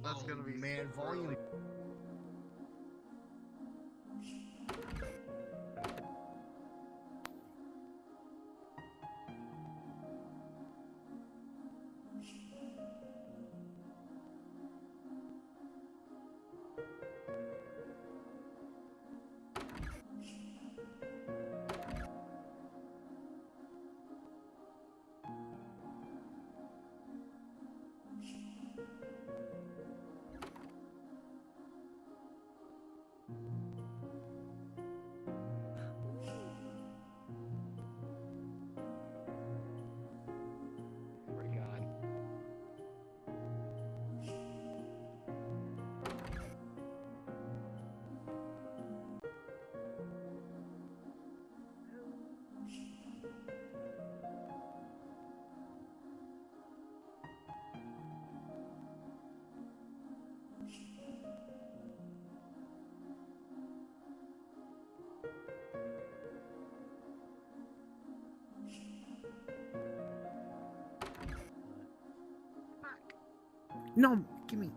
That's gonna be man volume. We're gone. No, give me.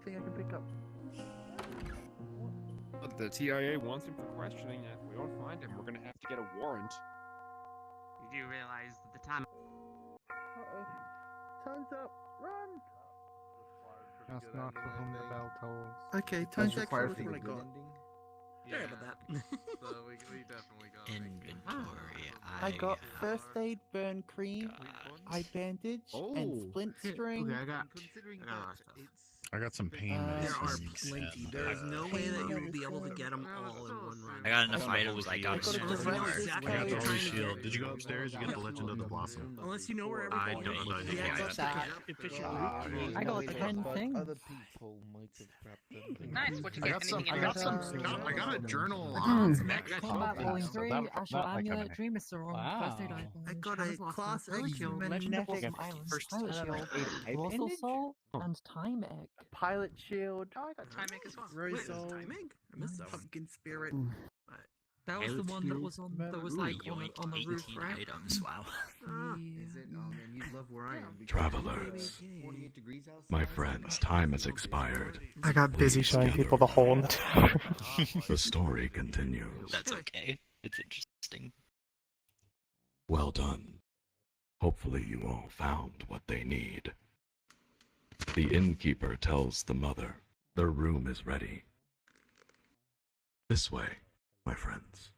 anything I can pick up? The TIA wants him for questioning, and if we don't find him, we're gonna have to get a warrant. You do realize that the time. Uh-oh. Time's up. Run! Ask not for whom the bell tolls. Okay, That's time's required actually for what I the got. ending. Sorry about that. So we definitely got Inventory. I got first aid, burn cream, eye bandage, and splint string. Okay, I got. Considering I got a lot that of stuff. it's I got some pain There are medicines. plenty. and, There is no way that you will be able to get them all in one run. I got enough items. I got some. Unless you know exactly I what got you're the trying Holy to Shield. get. Did you go upstairs? You got the Legend of the Blossom. Unless you know where I everything don't know is. anything Yeah, about that's that. efficient. I got 10 things. Other people might have grabbed them. Nice. What you I get? got some. Anything I got some. interesting? I got a journal. Combat rolling 3, Astral Amulet, Dream Missile, First Aid Item. I got a class X magnetic Pilot Shield, Colossal Soul, and Time Egg. pilot shield. Oh, I got time egg as well. Wait, Rose is timing? I missed that pumpkin spirit. That was the one that was on. That was like on the roof, right? items. Wow. Is it? Oh man, you'd love where I am. Travelers, 48 degrees outside. my friends, time has expired. I got busy showing people the hole in the tower. The story continues. That's okay. It's interesting. Well done. Hopefully you all found what they need. The innkeeper tells the mother their room is ready. This way, my friends.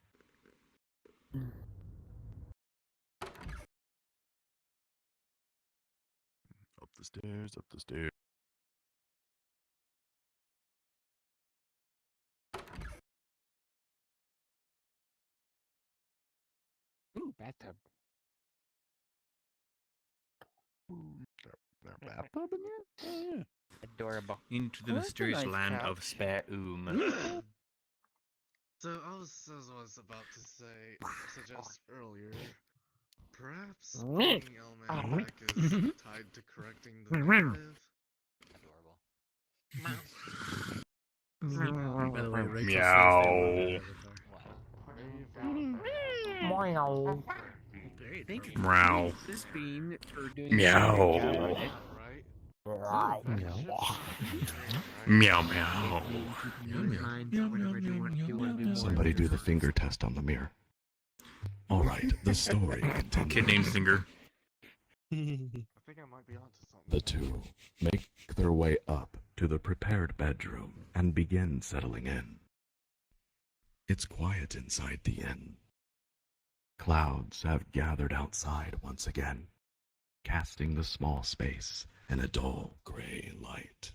Up the stairs. Up the stairs. Ooh, bathtub. There a bathtub in here? Oh, yeah. Adorable. Into the Oh, that's a mysterious nice land couch. of Spare-Oom. So I was about to suggest earlier, perhaps Me. being Almanac is tied to correcting the narrative. By the way, Rachel Meow. says Meow. Thank you. Meow. This bean for doing Meow. Meow meow. Somebody do the finger test on the mirror. All right, the story continues. Kid named Finger. I think I might be onto something. The two make their way up to the prepared bedroom and begin settling in. It's quiet inside the inn. Clouds have gathered outside once again, casting the small space in a dull gray light.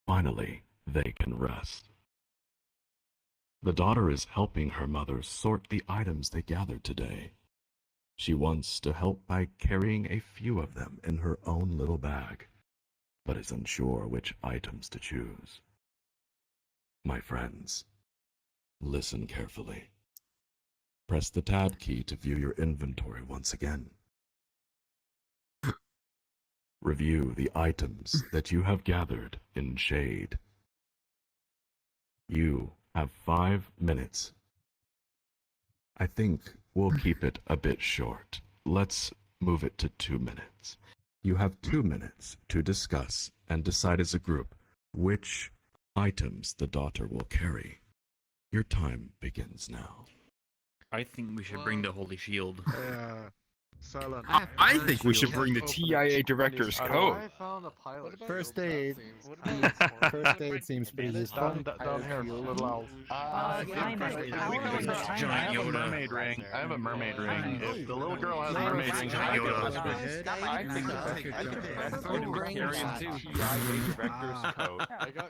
Finally, they can rest. The daughter is helping her mother sort the items they gathered today. She wants to help by carrying a few of them in her own little bag, but is unsure which items to choose. My friends, listen carefully. Press the tab key to view your inventory once again. Review the items that you have gathered in shade. You have 5 minutes. I think we'll keep it a bit short. Let's move it to 2 minutes. You have 2 minutes to discuss and decide as a group which items the daughter will carry. Your time begins now. I think we should bring the Holy Shield. Silent. I think we should bring the TIA director's code. I found a pilot. First aid. First aid seems pretty useful. Down here, little elf. I have a mermaid ring. I have a mermaid ring. If the little girl has a mermaid ring, I can go to I think that's going to carry into TIA director's code.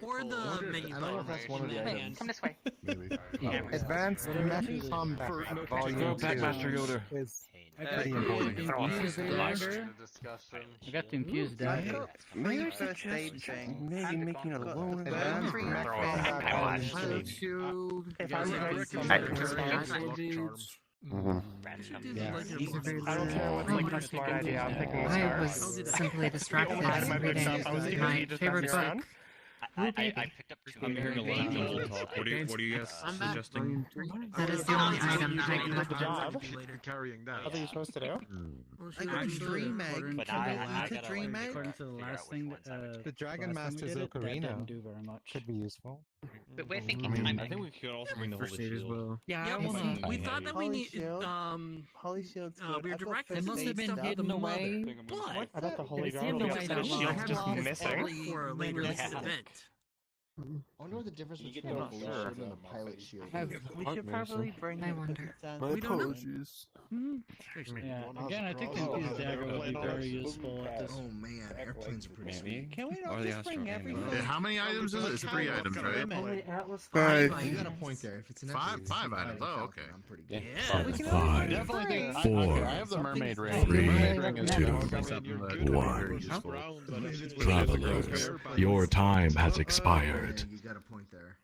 Or the menu. I don't know if that's one of the items. Come this way. maybe. Advanced Metal Combat Volume 2 is pretty important. You got the infused dagger. Maybe first aid thing. Maybe making a loan Advanced Combat Volume 2. Shield. If I I don't care what's like a smart idea. I'm picking a I star. was simply distracted I had my big reading stuff. I was my eager to favorite just book, around. I picked up two. I'm hearing a lot of people talk. What do you guys suggesting? That is the only item I collected. Carrying that. What are you supposed to do? I got a dream egg. But Can I you eat a gotta dream egg? According to the last thing, The Dragon last time we Master's did it, that Ocarina didn't do very much. could be useful. But we're thinking I think we could also bring the First holy aid as shield. well. Yeah, Yeah, I wanna. we thought that we Holy needed Shield. Holy Shield's good. we were I thought directed It First must have Aid's been stuff. hidden away. But I thought the Holy It's Grail hidden was away just that the long. shield just missing. for a later Yeah. event. I wonder what the difference You between get the the holy sure. shield and the pilot shield is. We should probably bring I it wonder. down. My We don't know. apologies. Yeah, again, I think the Infused Dagger would be very useful at this. Oh man, airplanes are pretty Maybe. sweet. Can we Or not the just bring Astro everything? Anvil. How many items is it? It's 3 items, right? Only Atlas Five. You got a point there. If it's an Five F-Wing, items. Oh, okay. I'm pretty good. Yeah. We can Five, only bring Definitely three. think- Four, I have the mermaid ring. three, The mermaid ring is two, one. Travelers, your time has expired. You got a point there.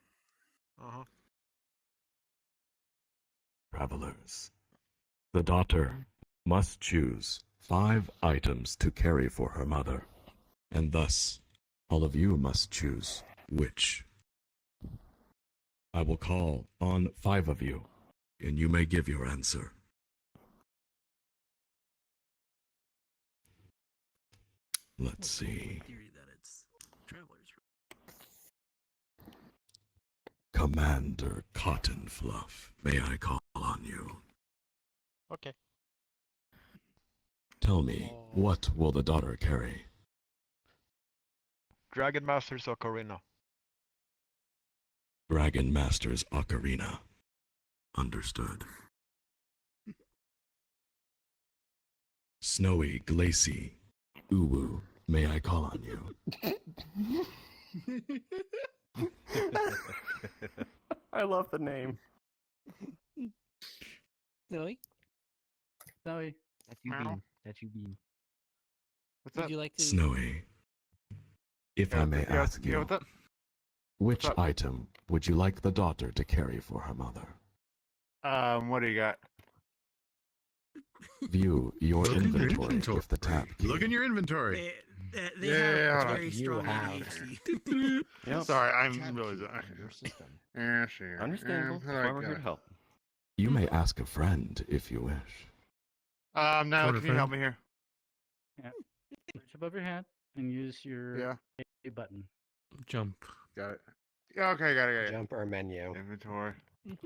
Travelers, the daughter must choose 5 items to carry for her mother, and thus all of you must choose which. I will call on 5 of you, and you may give your answer. Let's see. Theory that it's travelers. Commander Cotton Fluff, may I call on you? Okay. Tell me, what will the daughter carry? Dragon Master's Ocarina. Dragon Master's Ocarina. Understood. Snowy Glacy, Uwu, may I call on you? I love the name. Zoe? Zoe. That's you, Bean. That's you, Bean. What's Would up? you like to? Snowy, if I may ask you, what's up? which what's up? item would you like the daughter to carry for her mother? What do you got? View your Look in your inventory inventory. with the tab key. Look in your inventory. They Yeah. have very strong ADHD. Yep. Sorry, I'm really. Your system. Yeah, sure. Understandable. That's why we're here to help. You may ask a friend if you wish. Now Sort of can you help me here? Yeah. Reach above your head and use your Yeah. A button. Jump. Got it. Yeah, okay, got it. Jump or menu. Inventory.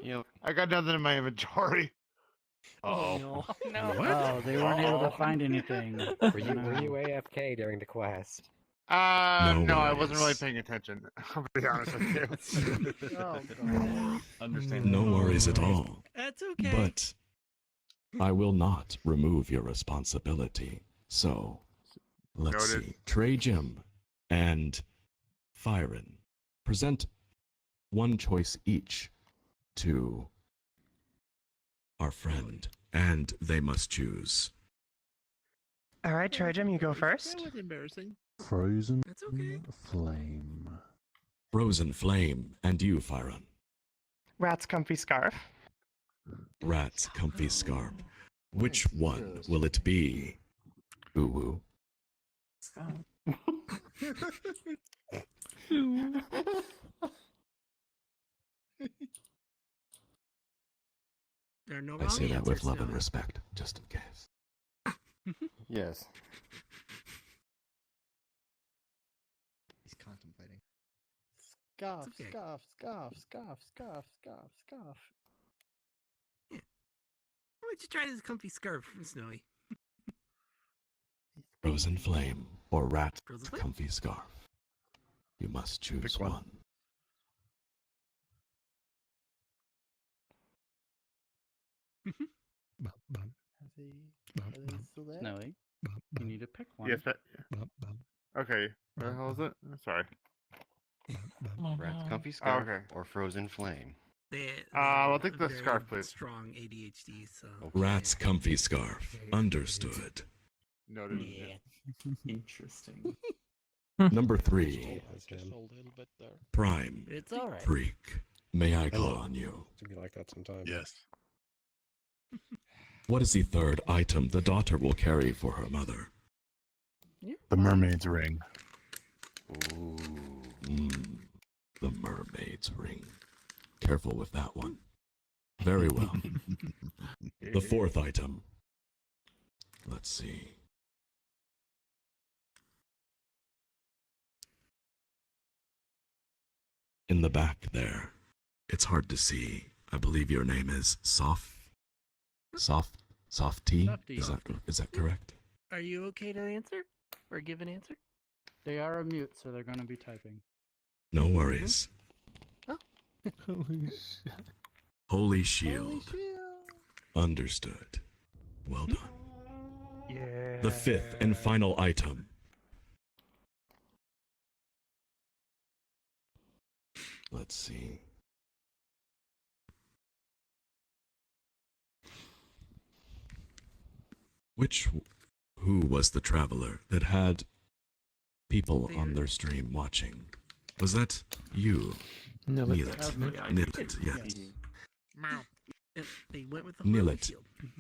Yep. I got nothing in my inventory. No. No. Oh, they weren't able to find anything. Were you AFK during the quest? No I wasn't really worries. paying attention. I'll be honest with you. Oh, God. Understandable. No worries at all. That's okay. But I will not remove your responsibility. So, let's Noted. see. Trey Jim and Fyron present one choice each to our friend, and they must choose. All right, Trojum, you go That first. was embarrassing. Frozen That's okay. flame. Frozen Flame, and you, Fyron. Rat's comfy scarf. Rat's comfy scarf. Which one will it be? Uwu. There are no I wrong say that with answers, love and no. respect, just in case. Yes. He's contemplating. Scarf, It's okay. scarf, scarf, scarf, scarf, scarf, scarf. Why don't you try this comfy scarf from Snowy? Frozen Flame or Rat's Frozen Flame? comfy scarf. You must choose Pick one. one. Are they still there? Snowy, you need to pick one. Yes, okay. What the hell is it? Sorry. Rat's comfy scarf Okay. or frozen flame. I'll take the very scarf, please. Strong ADHD, so. Rat's comfy scarf. Understood. Noted. Interesting. Number 3. Just a little bit there. Prime. It's all right. Freak. May I call on you? To be like that sometimes. Yes. What is the third item the daughter will carry for her mother? The mermaid's ring. Ooh. Mm. mermaid's ring. Careful with that one. Very well. The fourth item. Let's see. In the back there. It's hard to see. I believe your name is Softy? Softy. Is that correct? Are you okay to answer? Or give an answer? They are a mute, so they're going to be typing. No worries. Holy shit. Holy Shield. Understood. Well done. Yeah. The fifth and final item. Let's see. Who was the traveler that had people on their stream watching? Was that you? Nilit, yes. They went with the Nilit,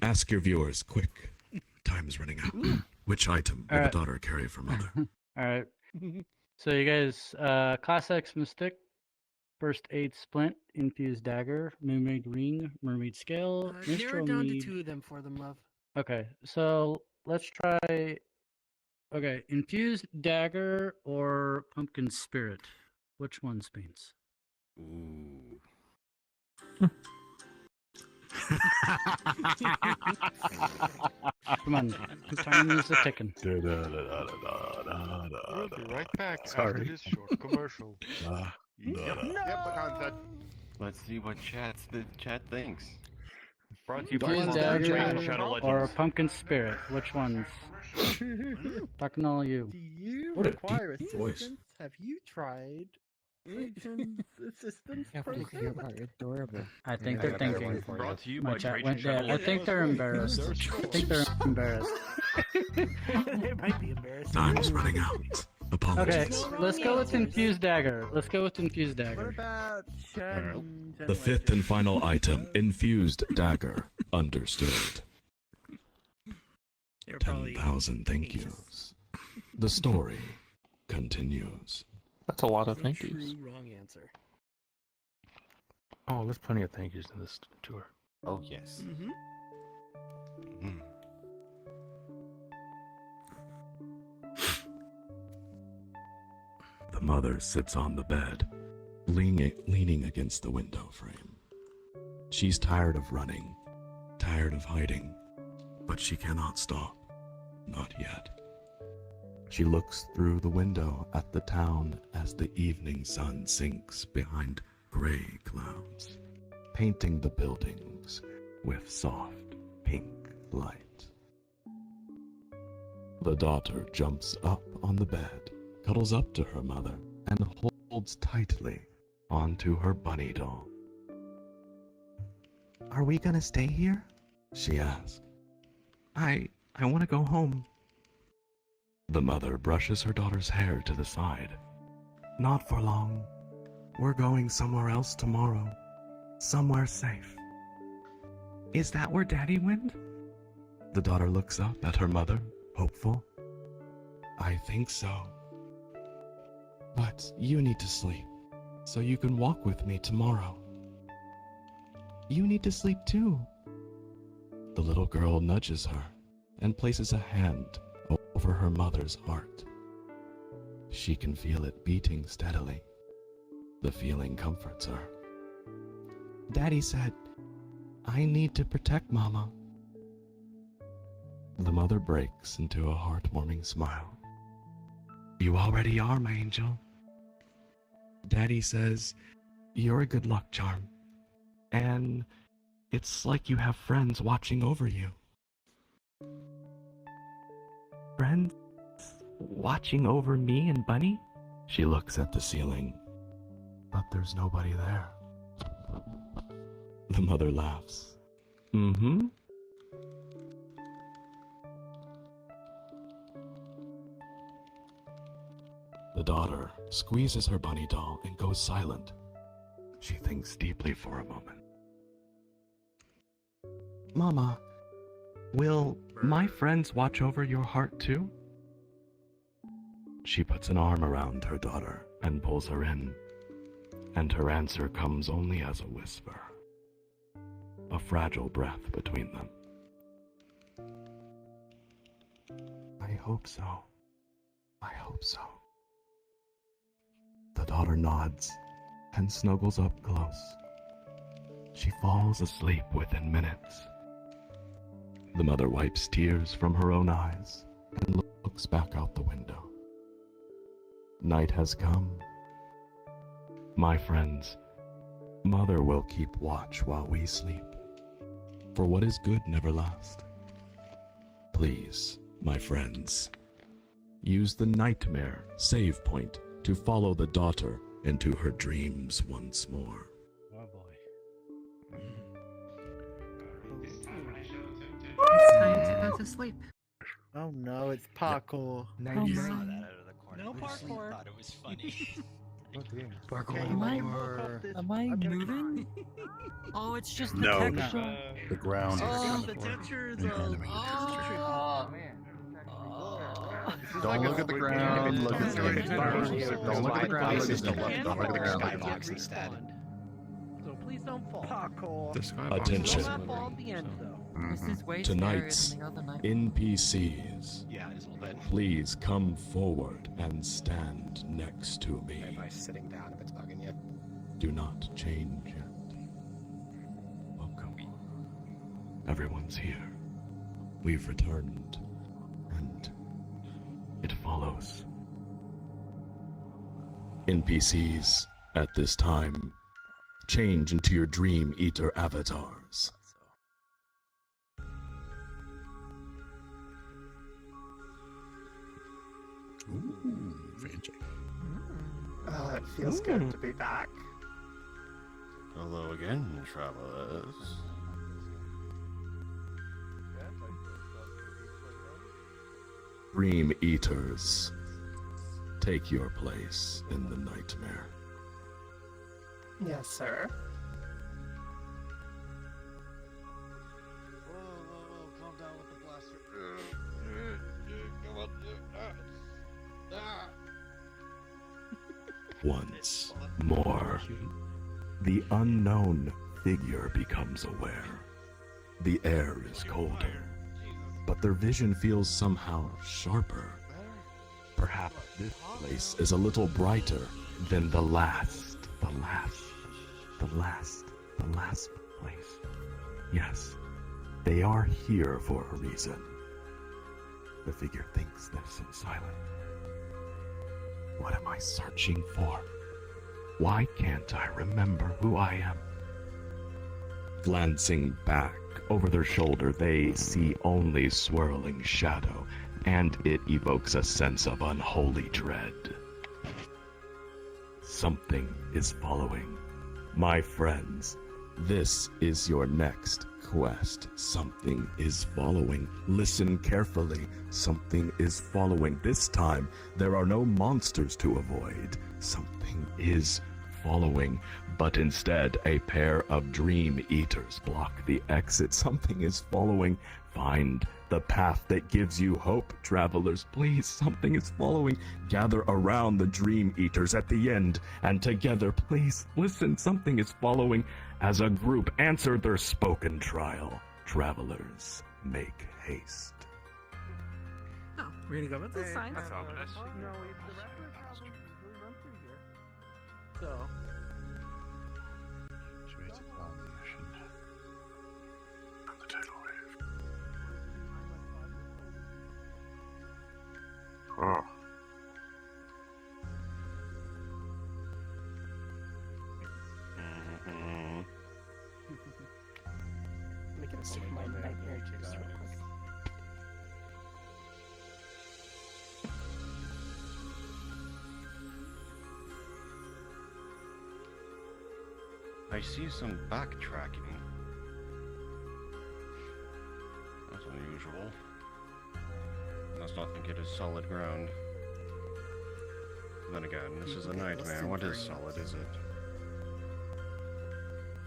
ask your viewers, quick. Time's running out. Which item will the daughter carry for mother? Alright. So you guys, Class X Mystic, First Aid Splint, Infused Dagger, Mermaid Ring, Mermaid Scale, Narrow Minstrel down Mead. to 2 of them for them, love. Okay, so let's try. Okay, Infused Dagger or Pumpkin Spirit. Which one, Spains? Ooh. Come on, time is ticking. We'll be right back after this short commercial. Let's see what the chat thinks. Brought to you by Infused Shadow Dagger Legends. or Pumpkin Spirit. Which ones? Talking to all you. Do you What a require deep voice. assistance? Have you tried agent assistance You program? are adorable. I think I they're got that thinking. one for you. Brought to you My by chat Trajan went dead. Shadow I think they're embarrassed. I think they're embarrassed. They might be embarrassed. Time's running out. Okay, Apologies. let's go with Infused Dagger. Let's go with Infused What Dagger. about Shen? The fifth and final item, Infused Dagger. Understood. 10,000 thank yous. The story continues. That's a lot of thank True yous. wrong answer. Oh, there's plenty of thank yous in this tour. Oh, yes. The mother sits on the bed, leaning against the window frame. She's tired of running, tired of hiding, but she cannot stop. Not yet. She looks through the window at the town as the evening sun sinks behind gray clouds, painting the buildings with soft pink light. The daughter jumps up on the bed, cuddles up to her mother, and holds tightly onto her bunny doll. "Are we gonna stay here?" she asks. I want to go home." The mother brushes her daughter's hair to the side. "Not for long. We're going somewhere else tomorrow. Somewhere safe." "Is that where Daddy went?" The daughter looks up at her mother, hopeful. "I think so. But you need to sleep, so you can walk with me tomorrow." "You need to sleep too." The little girl nudges her and places a hand over her mother's heart. She can feel it beating steadily. The feeling comforts her. "Daddy said, I need to protect Mama." The mother breaks into a heartwarming smile. "You already are, my angel. Daddy says you're a good luck charm, and it's like you have friends watching over you." "Friends watching over me and Bunny?" She looks at the ceiling, but there's nobody there. The mother laughs. "Mm-hmm." The daughter squeezes her bunny doll and goes silent. She thinks deeply for a moment. "Mama, will my friends watch over your heart too?" She puts an arm around her daughter and pulls her in. and her answer comes only as a whisper, a fragile breath between them. I hope so. I hope so. The daughter nods and snuggles up close. She falls asleep within minutes. The mother wipes tears from her own eyes and looks back out the window. Night has come. My friends, Mother will keep watch while we sleep, for what is good never lasts. Please, my friends, use the nightmare save point to follow the daughter into her dreams once more. Oh boy. It's time to go to sleep. Oh no, it's parkour. Oh You my. saw that out of the corner. No parkour. Thought it was funny. Am I moving? Oh, it's just the No. texture. The ground Oh, is the texture is Oh, man. Don't look at the ground, look at the Don't look at the ground, look at the Don't look at the ground. Skybox instead. So please don't fall. Parkour. Attention. Don't fall at the end though. This is way Tonight's scarier than the other night. NPCs, Yeah, it is a little bit. please come forward and stand next to me. By sitting down if it's bugging you. Do not change yet. Welcome. Everyone's here. We've returned. And it follows. NPCs, at this time, change into your Dream Eater avatars. Ooh, fancy. Oh, it feels good to be back. Hello again, travelers. Dream Eaters, take your place in the nightmare. Yes, sir. Whoa, calm down with the blaster. Come on. Once more, the unknown figure becomes aware. The air is colder, but their vision feels somehow sharper. Perhaps this place is a little brighter than the last place. Yes, they are here for a reason. The figure thinks this in silence. What am I searching for? Why can't I remember who I am? Glancing back over their shoulder, they see only swirling shadow, and it evokes a sense of unholy dread. Something is following. My friends, this is your next quest. Something is following. Listen carefully. Something is following. This time, there are no monsters to avoid. Something is following, but instead, a pair of Dream Eaters block the exit. Something is following. Find the path that gives you hope, travelers. Please, something is following. Gather around the Dream Eaters at the end, and together, please, listen, something is following. As a group, answer their spoken trial. Travelers, make haste. Oh, we're gonna go with this sign. That's ominous. No, the raptors probably run through here. So. The tidal wave. Oh. Let me get a sip of my nightmare juice real quick. I see some backtracking. That's unusual. Must not think it is solid ground. Then again, this is a nightmare. What is solid, is it?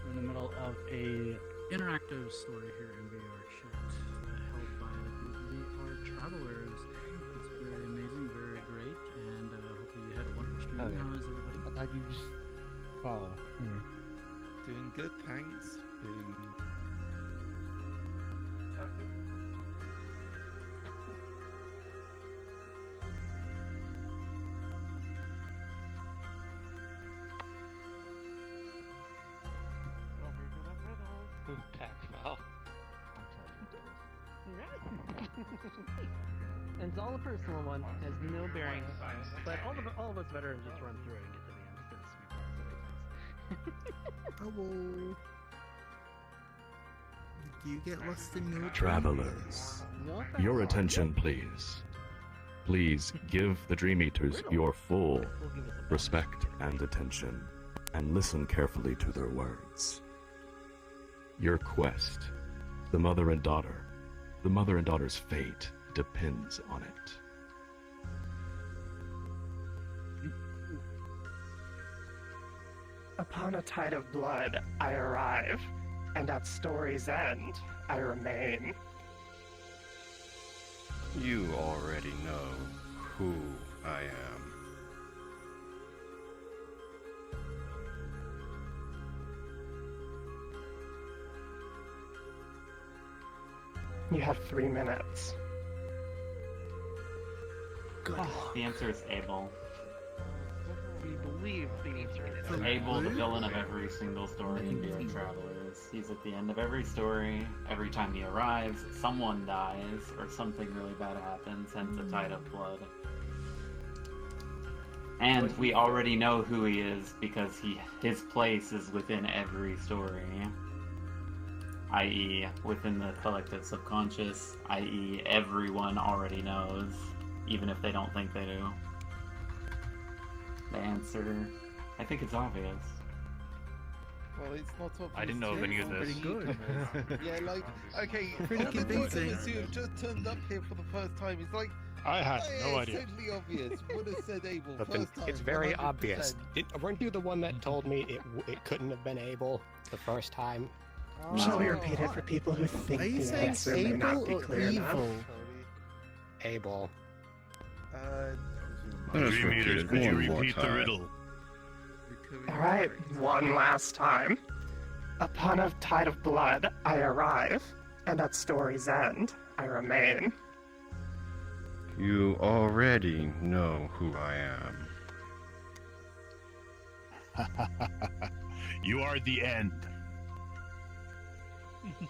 We're in the middle of a Interactive story here in VR chat, held by VRTravellers. It's very amazing, very great, and hopefully you had a wonderful stream. Oh, yeah. How is everybody? follow. Doing good, thanks. Well. And it's all a personal one, has no bearing. But all of us veterans just run through it and get to the end instead of sweep Hello. Do you get lost in your Travelers, No, your attention, please. Please give the Dream Eaters your full respect and attention, and listen carefully to their words. Your quest, the mother and daughter's fate depends on it. Upon a tide of blood, I arrive, and at story's end, I remain. You already know who I am. You have 3 minutes. Good. The answer is Abel. We believe the answer is Abel, the villain of every single story in VRTravellers. He's at the end of every story. Every time he arrives, someone dies, or something really bad happens, hence a tide of blood. And we already know who he is because his place is within every story. I.e., within the collective subconscious, i.e., everyone already knows, even if they don't think they do. The answer, I think it's obvious. Well, it's not obvious. I didn't know of any of this. Pretty good. Yeah, like, okay, Pretty the convincing. Dorcas who have just turned up here for the first time, it's like, I had oh, no yeah, idea. It's totally obvious. Would have said Abel But first time. it's very 100%. obvious. Weren't you the one that told me it couldn't have been Abel the first time? Shall we repeat it for people who think Are you the saying answer may not Abel be or clear enough? evil? Abel. Dream Eaters, could you repeat the riddle? Alright, one last time. Upon a tide of blood, I arrive, and at story's end, I remain. You already know who I am. You are the end.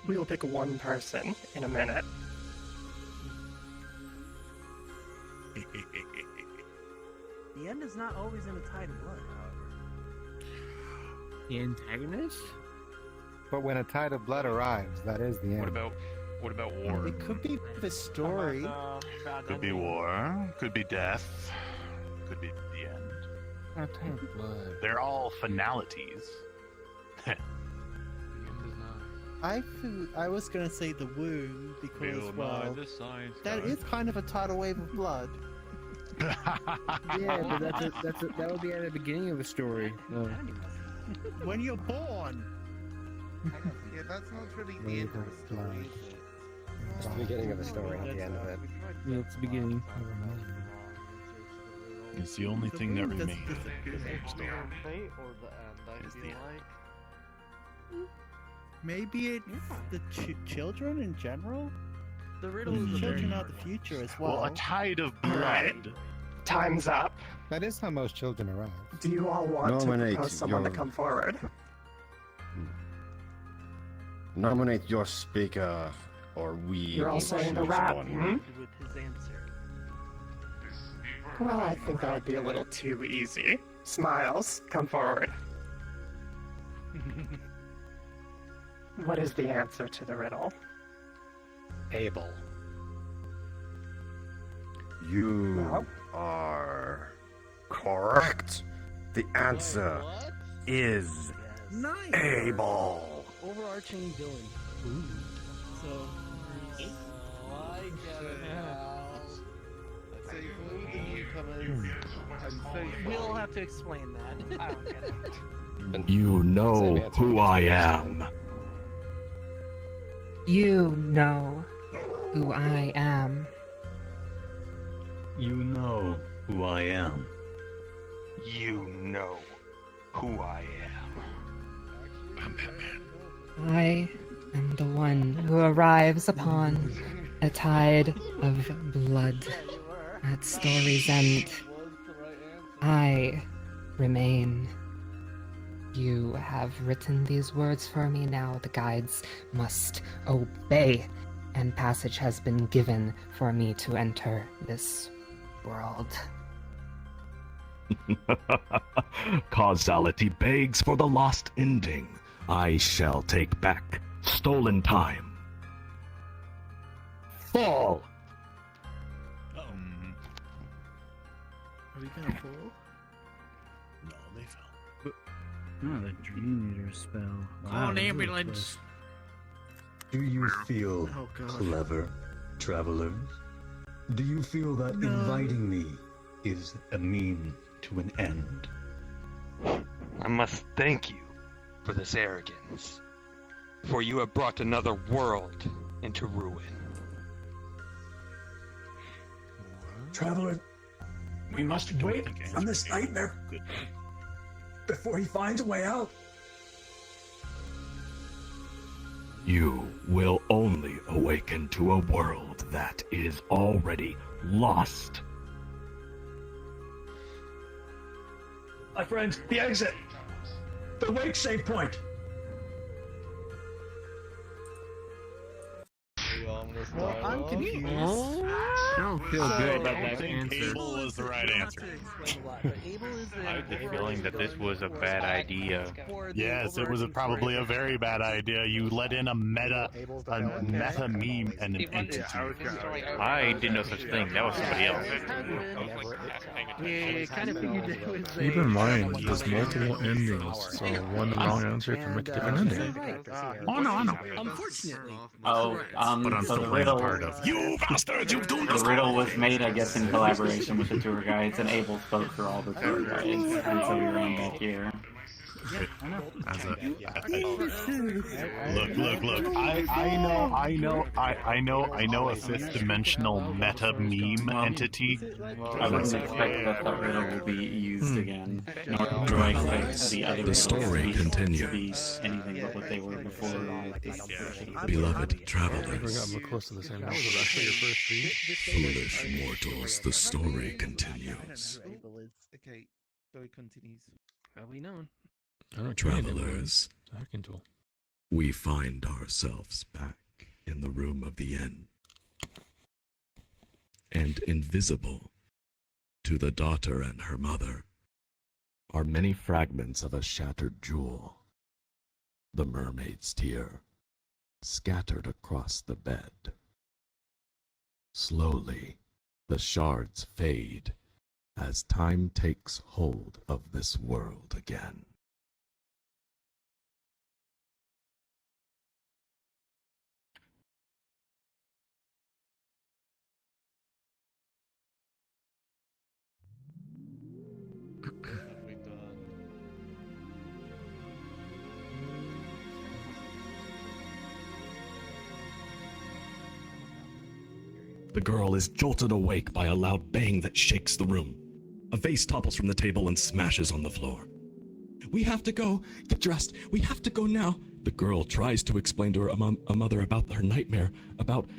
We will pick one person in a minute. The end is not always in a tide of blood, however. The antagonist? But when a tide of blood arrives, that is the end. What about war? It could be the story. Could be war, could be death, could be the end. A tide of blood. They're all finalities. I was gonna say the womb because well, that is kind of a tidal wave of blood. Yeah, but that would be at the beginning of the story. When you're born. Yeah, that's not really the end of the story, is it? It's the beginning of the story, not the end of it. Yeah, it's the beginning. It's the only thing that remains. Is it the fate or the end? I feel like. Maybe it's the children in general. The riddle is children are the future as well. Well, a tide of Alright. blood. Time's up. That is how most children arrive. Do you all want to Nominate propose someone to your- come forward? Nominate your speaker, or we You're all will saying the choose rat, one. hmm? with his answer. Well, I think that would be a little too easy. Smiles, come forward. What is the answer to the riddle? Abel. You Well? are correct. The answer is Nice. Abel. Overarching villain. So, I get it now. Let's say for all the newcomers, I'm so We'll have to explain that. I don't get it. You know who I am. You know who I am. You know who I am. You know who I am. I'm Batman. I am the one who arrives upon a tide of blood at Story's End. I remain. You have written these words for me now. The guides must obey, and passage has been given for me to enter this world. Causality begs for the lost ending. I shall take back stolen time. Fall! Are we gonna fall? No, they fell. Oh, the Dream Eater spell. Call an this is a ambulance. Do you feel Oh, God. clever, travelers? Do you feel that inviting me is a mean to an end? I must thank you for this arrogance, for you have brought another world into ruin. Traveler, we must wait on this nightmare before he finds a way out. You will only awaken to a world that is already lost. My friends, the exit! The wake save point! Well, I'm confused. I don't feel good about that answer. Abel was the right answer. I have the feeling that this was a bad idea. Yes, it was probably a very bad idea. You let in a meta meme and an entity. I did no such thing. That was somebody else. We kind of figured it was Keep in mind, there's multiple endings, so one wrong answer can make a different ending. Oh no, I know. Unfortunately. Oh, But I'm so still the playing the riddle, part of you bastards, you've doomed us the riddle was made, I guess, in collaboration with the tour guides, and Abel spoke for all the tour guides, and so we ran back here. As a, look. I know a fifth dimensional meta meme entity. I wouldn't expect that the riddle will be used again. Nor do I expect the other riddles story to continues. be anything but what they were before. Beloved travelers, Close to the same. That was actually your first read. foolish mortals, the story continues. Okay, story continues. Well, we know. Travelers, Hacking tool. we find ourselves back in the room of the inn. And invisible to the daughter and her mother are many fragments of a shattered jewel. The mermaid's tear, scattered across the bed. Slowly, the shards fade as time takes hold of this world again. The girl is jolted awake by a loud bang that shakes the room. A vase topples from the table and smashes on the floor. We have to go. Get dressed. We have to go now. The girl tries to explain to her a mother about her nightmare, about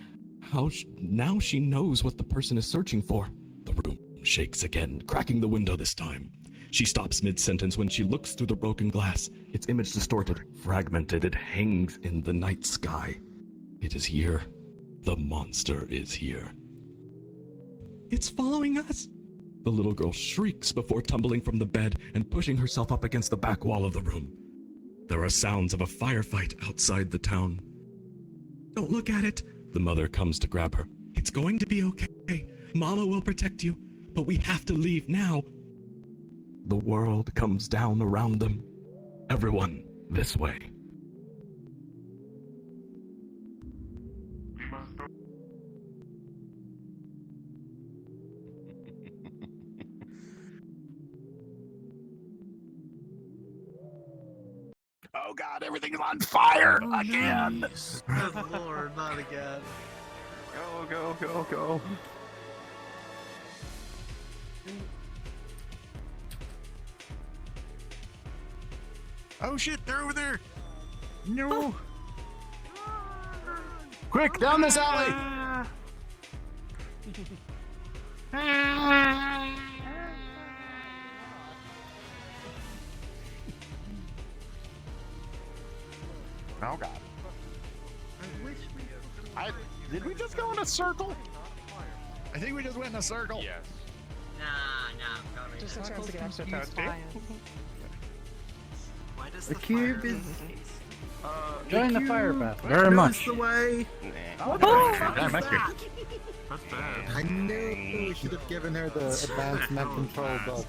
how now she knows what the person is searching for. The room shakes again, cracking the window this time. She stops mid-sentence when she looks through the broken glass. Its image distorted, fragmented. It hangs in the night sky. It is here. The monster is here. It's following us. The little girl shrieks before tumbling from the bed and pushing herself up against the back wall of the room. There are sounds of a firefight outside the town. Don't look at it. The mother comes to grab her. It's going to be okay. Mama will protect you, but we have to leave now. The world comes down around them. Everyone, this way. Oh god, everything's on fire again! Good lord, not again. Go. Oh shit, they're over there! No! Quick, down this alley! Oh god. Did we just go in a circle? I think we just went in a circle. Yes. Nah. Just a chance to get extra toad, dude. Why does The cube is. Join the cube fire path. Very much. knows the way. What the fuck Yeah, is that's good. that? That's bad. I knew we should have given her the advanced net control book.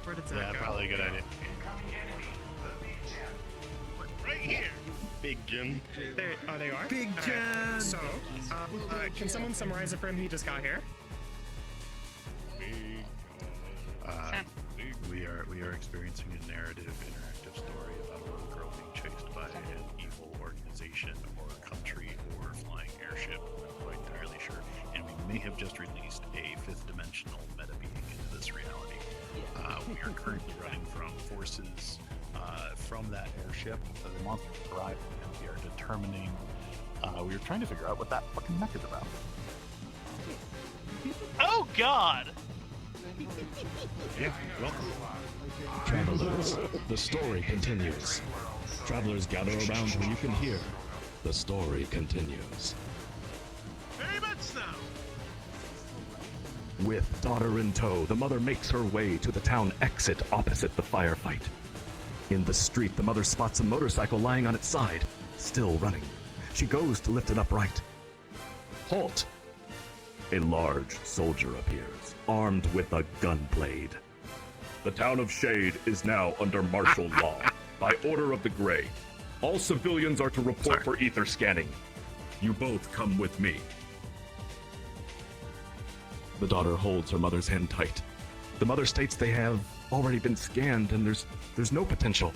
Where did that Yeah, go? probably a good idea. Right here. Big Jim. There, oh, they are? Big Alright, Jen! So, can someone summarize it for him? He just got here. We are experiencing a narrative, interactive story about a little girl being chased by an evil organization or country or flying airship. I'm not quite entirely sure. And we may have just released a fifth-dimensional meta being into this reality. We are currently running from forces from that airship. The monster arrived, and we are determining. We are trying to figure out what that fucking mech is about. Oh God! Yeah, welcome. Travelers, the story continues. Travelers, gather around where you can hear. The story continues. Very much so. With daughter in tow, the mother makes her way to the town exit opposite the firefight. In the street, the mother spots a motorcycle lying on its side, still running. She goes to lift it upright. Halt! A large soldier appears, armed with a gun blade. The town of Shade is now under martial law, by order of the Grey. All civilians are to report for ether scanning. You both come with me. The daughter holds her mother's hand tight. The mother states they have already been scanned and there's no potential.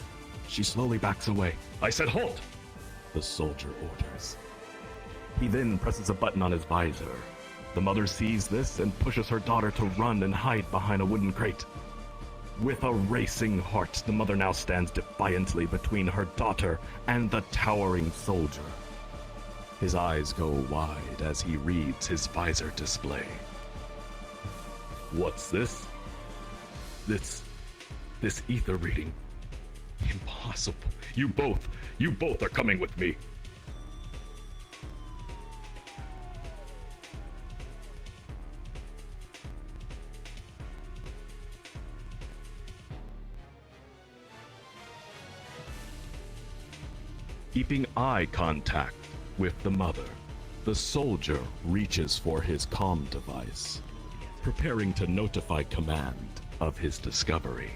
She slowly backs away. I said halt! The soldier orders. He then presses a button on his visor. The mother sees this and pushes her daughter to run and hide behind a wooden crate. With a racing heart, the mother now stands defiantly between her daughter and the towering soldier. His eyes go wide as he reads his visor display. What's this? This ether reading. Impossible. You both are coming with me. Keeping eye contact with the mother, the soldier reaches for his comm device, preparing to notify command of his discovery.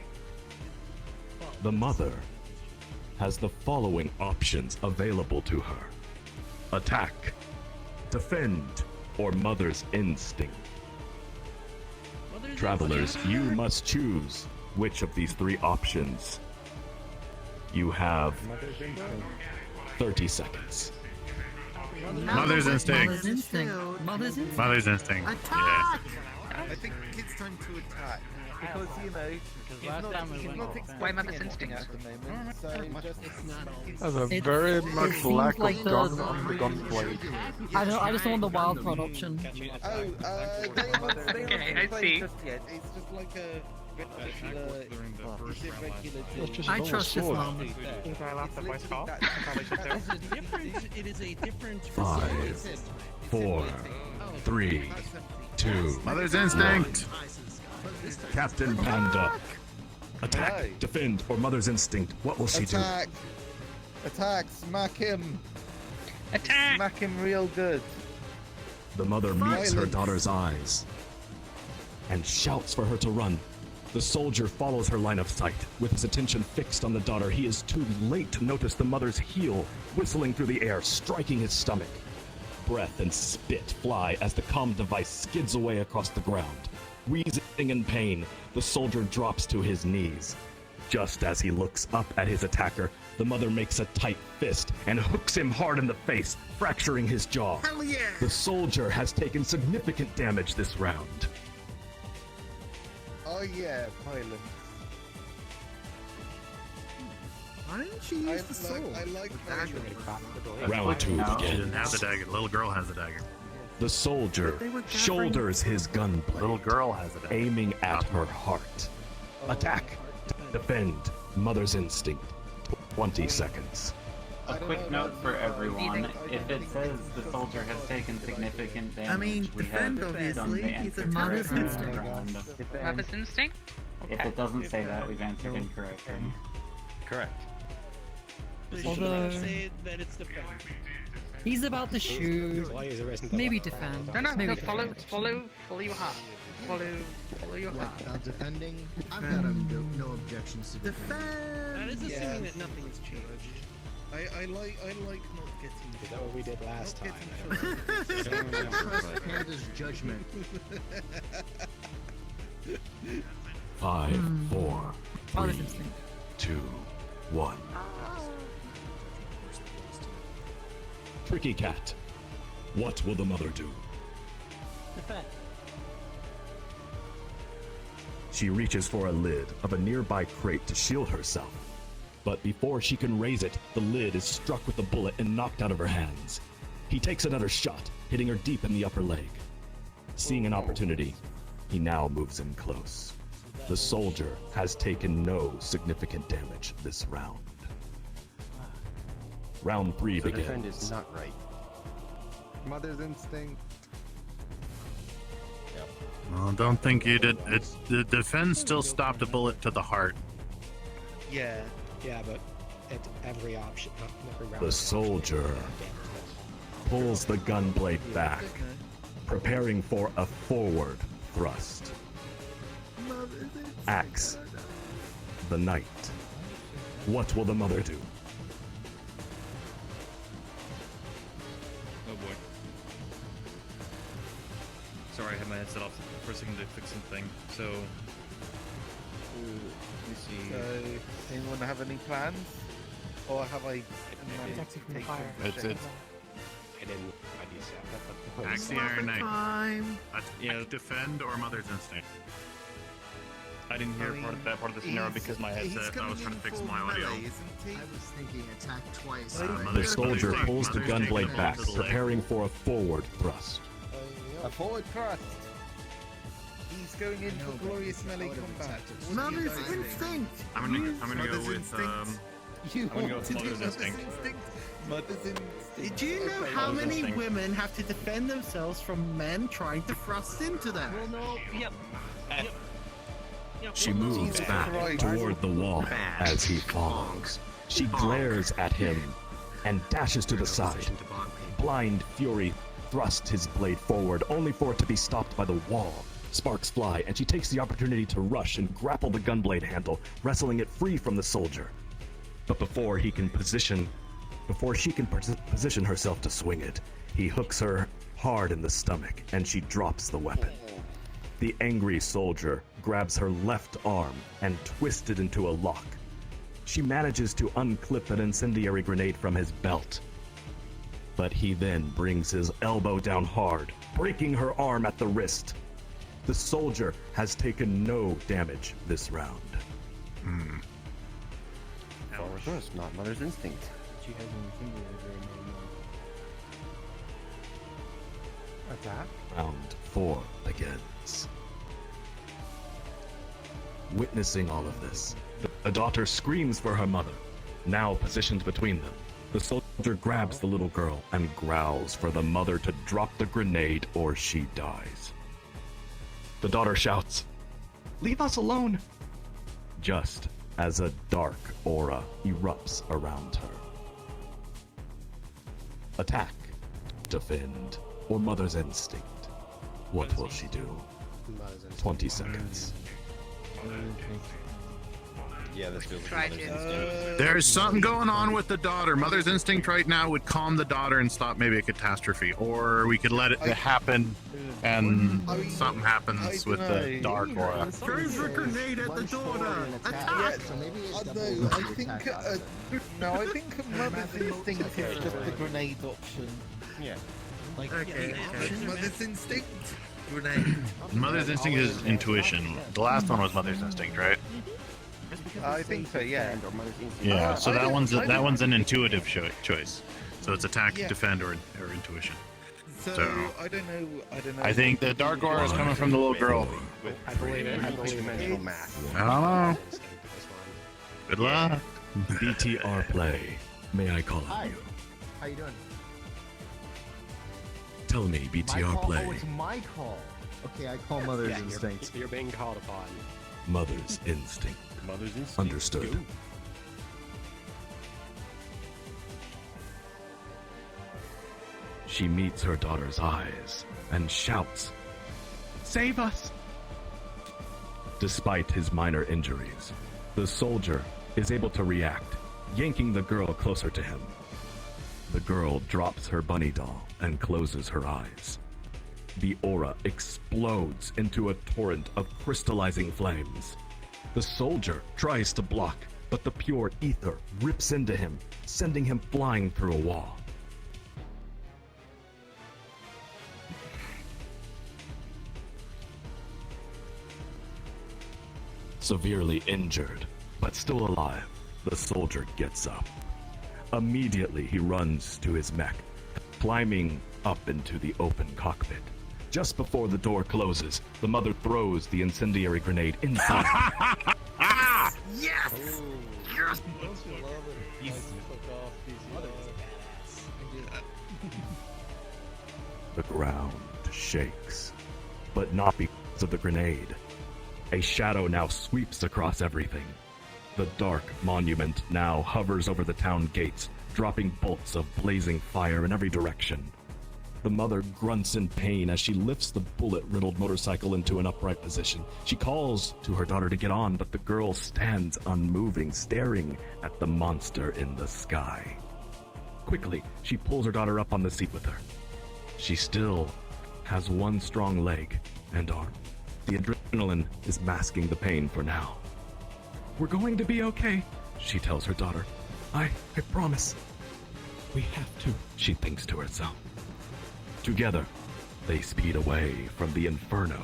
The mother has the following options available to her: attack, defend, or mother's instinct. Travelers, you must choose which of these three options. You have 30 seconds. Mother's instinct. Mother's instinct. Mother's instinct. Mother's instinct. Attack! I think it's time to attack. Because, you know, Because last time we went not off. expecting anything at the moment, so just... That's a It- very it much seems lack like of the- gun on the gunblade. I just want the wild card option. they haven't I see. just yet. It's just like a regular... It's just I a trust this sword. mom. Think I left the voice call? That's- Probably should do. It is a different 5, 4, 3, 2. Mother's instinct. Captain Panda. Attack, Hello. defend, or mother's instinct. What will she Attack! Attack! Smack him! Attack! Smack him real good. do? The mother meets her Violence. daughter's eyes and shouts for her to run. The soldier follows her line of sight. With his attention fixed on the daughter, he is too late to notice the mother's heel whistling through the air, striking his stomach. Breath and spit fly as the comm device skids away across the ground. Wheezing in pain, the soldier drops to his knees. Just as he looks up at his attacker, the mother makes a tight fist and hooks him hard in the face, fracturing his jaw. Hell yeah! The soldier has taken significant damage this round. Oh yeah, violence. Why didn't she use the sword? I like The dagger. Round 2 She didn't begins. have the dagger. The little girl has the dagger. The soldier shoulders his gunblade. Little girl has the dagger. Aiming at her heart. Attack. Defend. Mother's instinct. 20 seconds. A quick note for everyone: if it says the soldier has taken significant damage, I mean, we defend, have done obviously. the He's a answer Mother's correctly instinct. round. Mother's instinct? If it doesn't say that, we've answered incorrectly. Correct. Although that it's defend. he's about to shoot, maybe defend. No, maybe follow defend. your heart. Follow your heart. Now defending, I've got no objections to defend. That is assuming Yes. that nothing's changed. I like not getting. Is that what we did last time? Trust Panda's judgment. 5, 4, Father's 3, instinct. 2, 1. Tricky cat. What will the mother do? Defend. She reaches for a lid of a nearby crate to shield herself. But before she can raise it, the lid is struck with a bullet and knocked out of her hands. He takes another shot, hitting her deep in the upper leg. Seeing an opportunity, he now moves in close. The soldier has taken no significant damage this round. Round 3 So defend begins. is not right. Mother's instinct. Well, don't think you did. The defend still stopped a bullet to the heart. Yeah, but at every option, not every round. The soldier pulls the gunblade back, preparing for a forward thrust. Axe. The knight. What will the mother do? Oh boy. Sorry, I had my headset off for a second to fix something. So. Let me see. Anyone have any plans? Or have I? It's I didn't. I Axe the Iron Knight. Time. Yeah, defend or Mother's Instinct. I didn't hear that part of the scenario because my headset. I was trying to fix my audio. I was thinking attack twice. The soldier pulls the gunblade back, preparing for a forward thrust. A forward thrust. He's going in for glorious melee combat. Mother's instinct. I'm gonna go with You I'm gonna go want with to do Mother's Instinct. Mother's instinct. Do you know how Mother's many instinct. women have to defend themselves from men trying to thrust into them? Well, no. Yep. She moves back toward the wall as he falls. She glares at him and dashes to the side. Blind fury thrusts his blade forward, only for it to be stopped by the wall. Sparks fly, and she takes the opportunity to rush and grapple the gunblade handle, wrestling it free from the soldier. But before she can position herself to swing it, he hooks her hard in the stomach, and she drops the weapon. The angry soldier grabs her left arm and twists it into a lock. She manages to unclip an incendiary grenade from his belt. But he then brings his elbow down hard, breaking her arm at the wrist. The soldier has taken no damage this round. Forward thrust, not Mother's Instinct. She has an incendiary Attack? Round 4 begins. Witnessing all of this, the daughter screams for her mother, now positioned between them. The soldier grabs the little girl and growls for the mother to drop the grenade or she dies. The daughter shouts, "Leave us alone!" just as a dark aura erupts around her. Attack, defend, or Mother's Instinct. What will she do? 20 seconds. Yeah, this feels Try like to. Mother's Instinct. There's something going on with the daughter. Mother's Instinct right now would calm the daughter and stop maybe a catastrophe. Or we could let it happen and something happens with the dark aura. Throw the grenade at the daughter. Attack. No, I think Mother's Instinct is just the grenade option. Yeah. Like Okay. Mother's Instinct, grenade. Mother's Instinct is intuition. The last one was Mother's Instinct, right? I think so, yeah. Yeah, so that one's I don't- an intuitive choice. So it's attack, Yeah. defend, or intuition. So, So- I don't know. I think the dark aura is coming from the little girl. I believe dimensional math. I don't know. Good luck. BTR play. May I call Hi. on you? How you doing? Tell me, My BTR call? play. Oh, it's my call. Okay, I call Mother's Yeah, Instinct. You're being called upon. Mother's instinct. Mother's instinct. Understood. Go. She meets her daughter's eyes and shouts, "Save us!" Despite his minor injuries, the soldier is able to react, yanking the girl closer to him. The girl drops her bunny doll and closes her eyes. The aura explodes into a torrent of crystallizing flames. The soldier tries to block, but the pure ether rips into him, sending him flying through a wall. Severely injured, but still alive, the soldier gets up. Immediately, he runs to his mech, climbing up into the open cockpit. Just before the door closes, the mother throws the incendiary grenade inside. Yes! Yes! The ground shakes, but not because of the grenade. A shadow now sweeps across everything. The dark monument now hovers over the town gates, dropping bolts of blazing fire in every direction. The mother grunts in pain as she lifts the bullet-riddled motorcycle into an upright position. She calls to her daughter to get on, but the girl stands unmoving, staring at the monster in the sky. Quickly, she pulls her daughter up on the seat with her. She still has one strong leg and arm. The adrenaline is masking the pain for now. "We're going to be okay," she tells her daughter. I promise. We have to, she thinks to herself. Together, they speed away from the inferno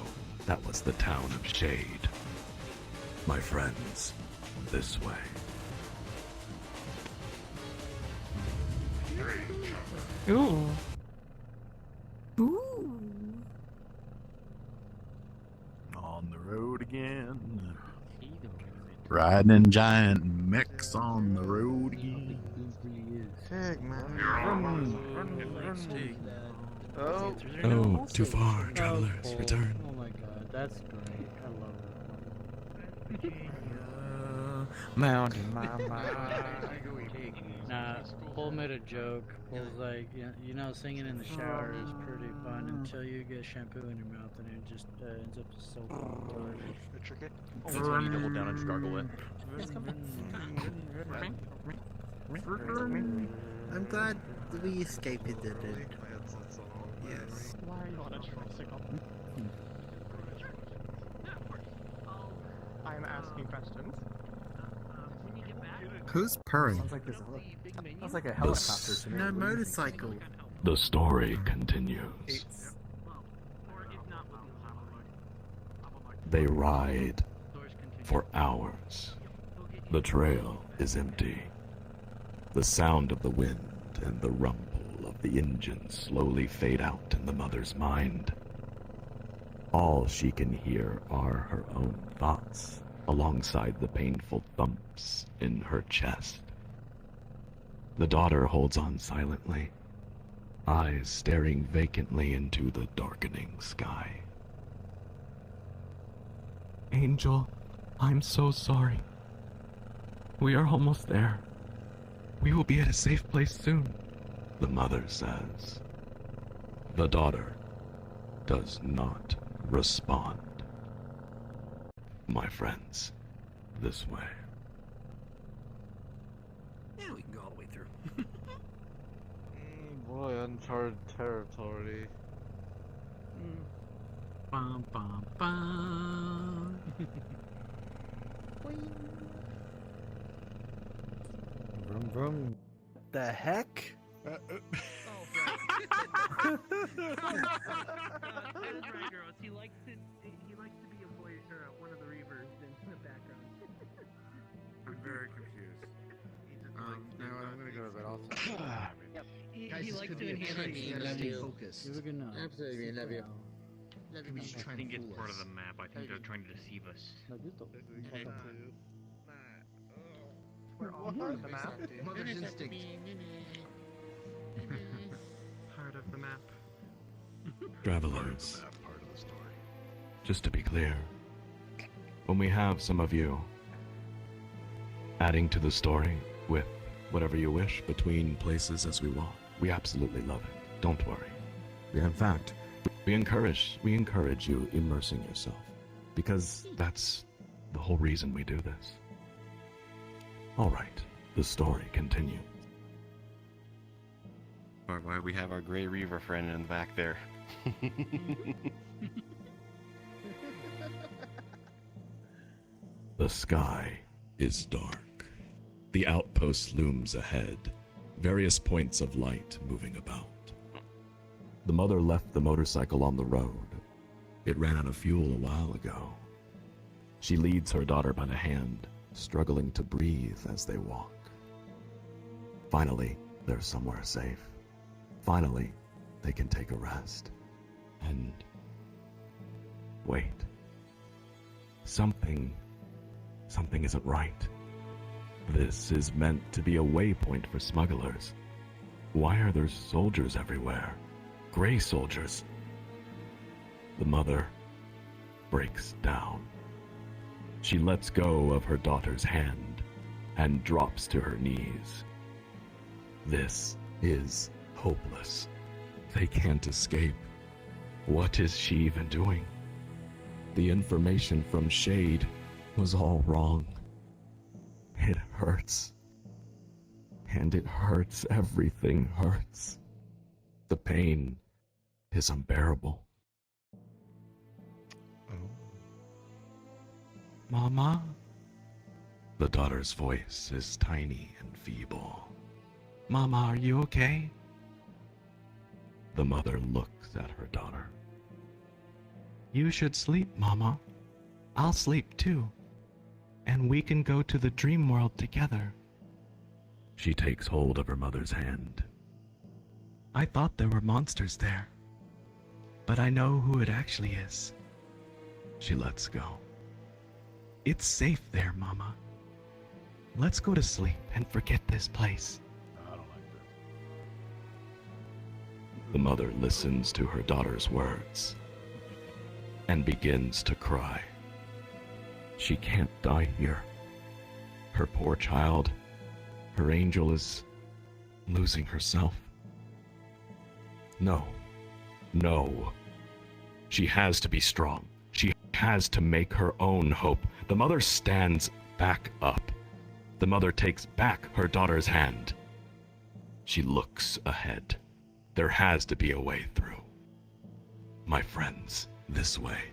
that was the town of Shade. My friends, this way. Ooh. On the road again. Riding in giant mechs on the road again. Oh, too far, travelers, return. Oh my god, that's great. I love that one. Mountain mama. Nah, Paul made a joke. Paul's like, you know, singing in the shower is pretty fun until you get shampoo in your mouth and it just ends up soaking. That's when you double down and just gargle it. I'm glad that we escaped it. Yes. Why are you on a tricycle? I'm asking questions. Who's purring? Sounds like a helicopter to me. No motorcycle. The story continues. They ride for hours. The trail is empty. The sound of the wind and the rumble of the engine slowly fade out in the mother's mind. All she can hear are her own thoughts alongside the painful thumps in her chest. The daughter holds on silently, eyes staring vacantly into the darkening sky. Angel, I'm so sorry. We are almost there. We will be at a safe place soon, the mother says. The daughter does not respond. My friends, this way. Yeah, we can go all the way through. Boy, uncharted territory. Bum, bum, bum. Vroom vroom. The heck? That's right, girls. He likes to be a voice or one of the reavers in the background. He likes to enhance focus. Give a good nod. Absolutely, love you. I think it's part of the map. I think they're trying to deceive us. We're all part of the map. Mother's instinct. Part of the map. Travelers, just to be clear, when we have some of you adding to the story with whatever you wish between places as we walk, we absolutely love it. Don't worry. In fact, we encourage you immersing yourself, because that's the whole reason we do this. All right, the story continues. Why we have our Grey Reaver friend in the back there? The sky is dark. The outpost looms ahead, various points of light moving about. The mother left the motorcycle on the road. It ran out of fuel a while ago. She leads her daughter by the hand, struggling to breathe as they walk. Finally, they're somewhere safe. Finally, they can take a rest. And wait. Something isn't right. This is meant to be a waypoint for smugglers. Why are there soldiers everywhere? Gray soldiers. The mother breaks down. She lets go of her daughter's hand and drops to her knees. This is hopeless. They can't escape. What is she even doing? The information from Shade was all wrong. It hurts. And it hurts. Everything hurts. The pain is unbearable. Mama? The daughter's voice is tiny and feeble. Mama, are you okay? The mother looks at her daughter. You should sleep, Mama. I'll sleep too. And we can go to the dream world together. She takes hold of her mother's hand. I thought there were monsters there, but I know who it actually is. She lets go. It's safe there, Mama. Let's go to sleep and forget this place. I don't like this. The mother listens to her daughter's words and begins to cry. She can't die here. Her poor child, her angel, is losing herself. No. She has to be strong. She has to make her own hope. The mother stands back up. The mother takes back her daughter's hand. She looks ahead. There has to be a way through. My friends, this way.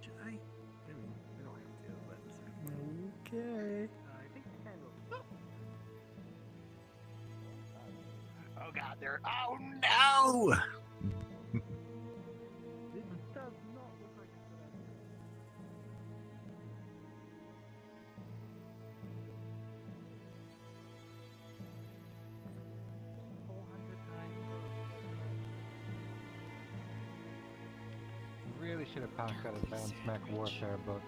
Should I? We don't have to, but... Okay. I think the candle. Oh god, they're. Oh no! This does not look like a good idea. Really should have passed that advanced mech warfare book.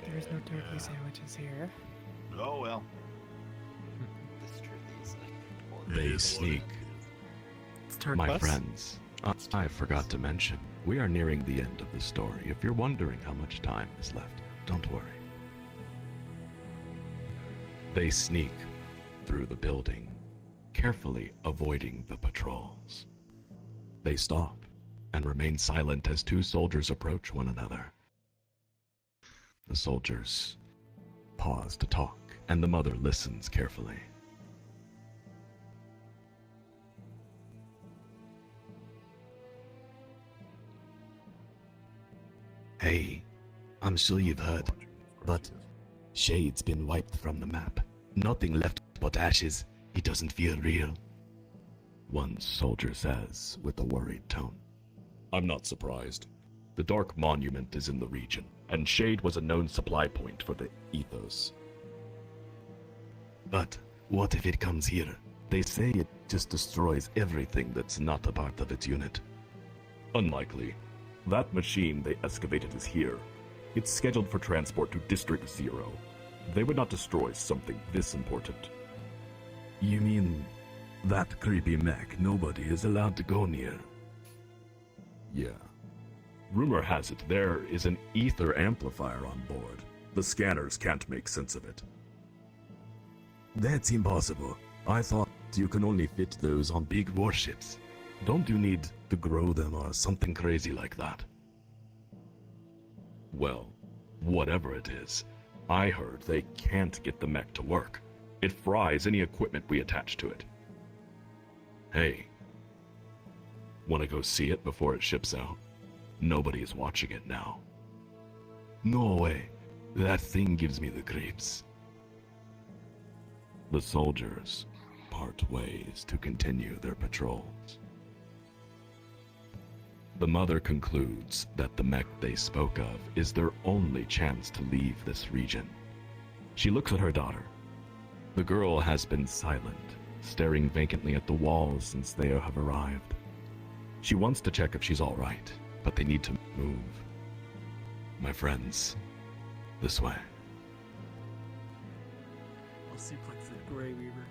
There's no turkey sandwiches here. Oh well. They sneak. My friends, I forgot to mention, we are nearing the end of the story. If you're wondering how much time is left, don't worry. They sneak through the building, carefully avoiding the patrols. They stop and remain silent as two soldiers approach one another. The soldiers pause to talk, and the mother listens carefully. Hey, I'm sure you've heard, but Shade's been wiped from the map. Nothing left but ashes. He doesn't feel real. One soldier says with a worried tone. I'm not surprised. The Dark Monument is in the region, and Shade was a known supply point for the Ethos. But What if it comes here? They say it just destroys everything that's not a part of its unit. Unlikely. That machine they excavated is here. It's scheduled for transport to District 0. They would not destroy something this important. You mean that creepy mech nobody is allowed to go near? Yeah. Rumor has it there is an ether amplifier on board. The scanners can't make sense of it. That's impossible. I thought you can only fit those on big warships. Don't you need to grow them or something crazy like that? Well, whatever it is, I heard they can't get the mech to work. It fries any equipment we attach to it. Hey, want to go see it before it ships out? Nobody's watching it now. No way. That thing gives me the creeps. The soldiers part ways to continue their patrols. The mother concludes that the mech they spoke of is their only chance to leave this region. She looks at her daughter. The girl has been silent, staring vacantly at the walls since they have arrived. She wants to check if she's all right, but they need to move. My friends, this way. I'll suplex the Grey Weaver.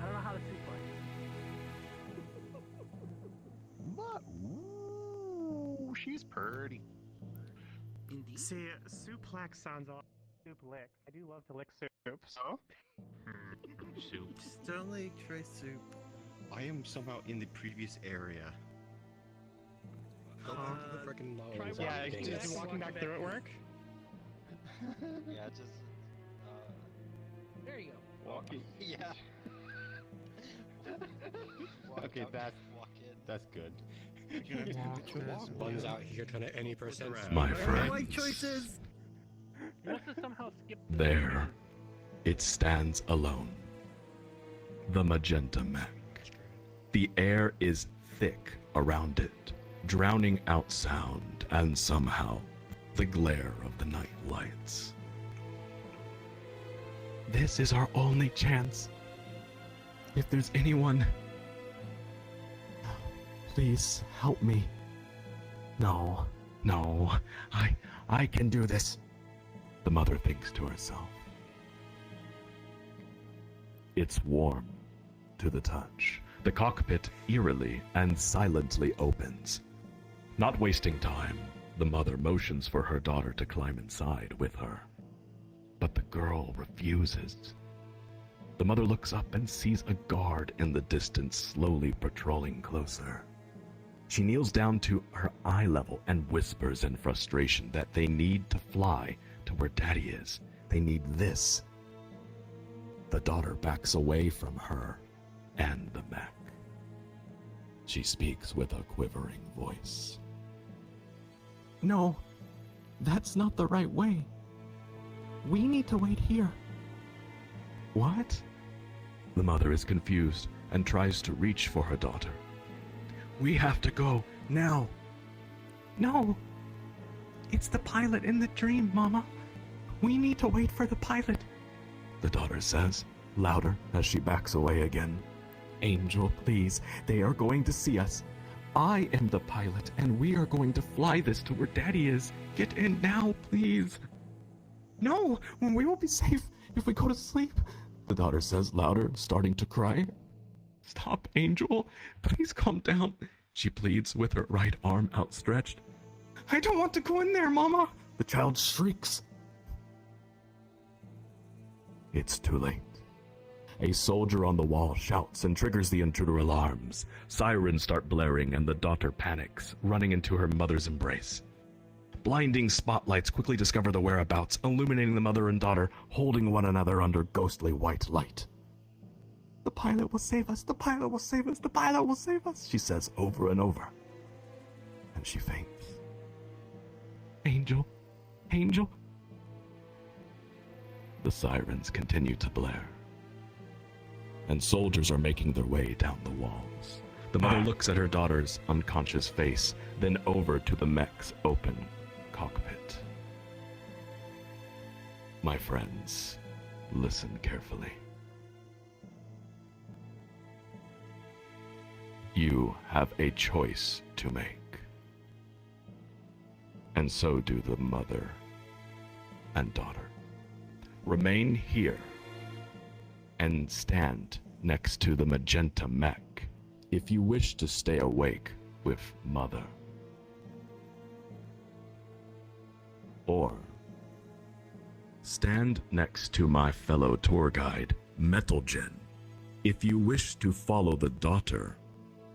I don't know how to suplex. Ooh, she's pretty. See, suplex sounds all soup lick. I do love to lick soup, so. Soup. Sterling tray soup. I am somehow in the previous area. Go back to the frickin' nose. Yeah, just walking back through it work? Yeah, just. There you go. Walking. Yeah. Okay, that's good. Buns out here trying to any percent. My friends. Right choices. You must have somehow skipped. There, it stands alone. The magenta mech. The air is thick around it, drowning out sound and somehow the glare of the night lights. This is our only chance. If there's anyone, please help me. No, I can do this. The mother thinks to herself. It's warm to the touch. The cockpit eerily and silently opens. Not wasting time, the mother motions for her daughter to climb inside with her. But the girl refuses. The mother looks up and sees a guard in the distance slowly patrolling closer. She kneels down to her eye level and whispers in frustration that they need to fly to where Daddy is. They need this. The daughter backs away from her and the mech. She speaks with a quivering voice. No, that's not the right way. We need to wait here. What? The mother is confused and tries to reach for her daughter. We have to go, now. No. It's the pilot in the dream, Mama. We need to wait for the pilot. The daughter says, louder as she backs away again. Angel, please, they are going to see us. I am the pilot, and we are going to fly this to where Daddy is. Get in now, please. No, we will be safe if we go to sleep, the daughter says louder, starting to cry. Stop, Angel. Please calm down, she pleads with her right arm outstretched. I don't want to go in there, Mama, the child shrieks. It's too late. A soldier on the wall shouts and triggers the intruder alarms. Sirens start blaring and the daughter panics, running into her mother's embrace. Blinding spotlights quickly discover the whereabouts, illuminating the mother and daughter, holding one another under ghostly white light. The pilot will save us, the pilot will save us, the pilot will save us, she says over and over. And she faints. Angel, Angel. The sirens continue to blare, and soldiers are making their way down the walls. The mother looks at her daughter's unconscious face, then over to the mech's open cockpit. My friends, listen carefully. You have a choice to make. And so do the mother and daughter. Remain here and stand next to the magenta mech if you wish to stay awake with Mother. Or stand next to my fellow tour guide, Metalgen, if you wish to follow the daughter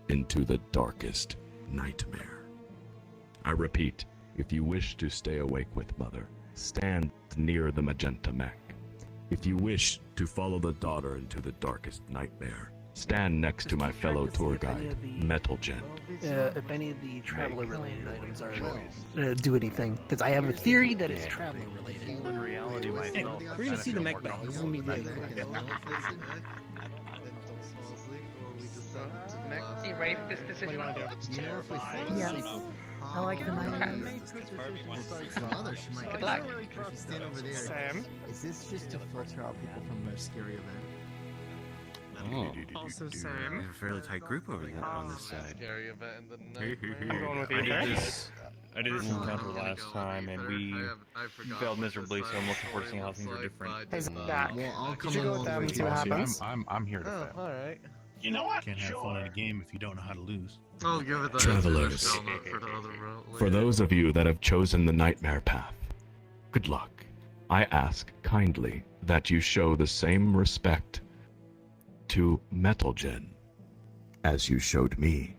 into the darkest nightmare. I repeat, if you wish to stay awake with Mother, stand near the magenta mech. If you wish to follow the daughter into the darkest nightmare, stand next to my fellow tour guide, Metalgen. If any of the traveler-related items are do anything, because I have a theory that it's traveler-related. In reality, myself, We're gonna see the mech back. This is gonna be good. Are you ready for this decision? Yes. I like the night. Mother, she might Good luck. If you stand over there. Sam? Is this just to filter out people from their scary event? Also, Sam? We have a fairly tight group over there on this side. Scary event in the night. I'm going with you, I okay? did this encounter last time, and we failed miserably, so I'm looking forward to seeing how things are different. Hey, Zach, Well, I'll you come should go along with them and with see you. what See, happens. I'm here to Oh, fail. alright. You know what? Can't have fun in a game if you don't know how to lose. I'll give it the Travelers, for the other route for later. those of you that have chosen the nightmare path, good luck. I ask kindly that you show the same respect to Metalgen as you showed me,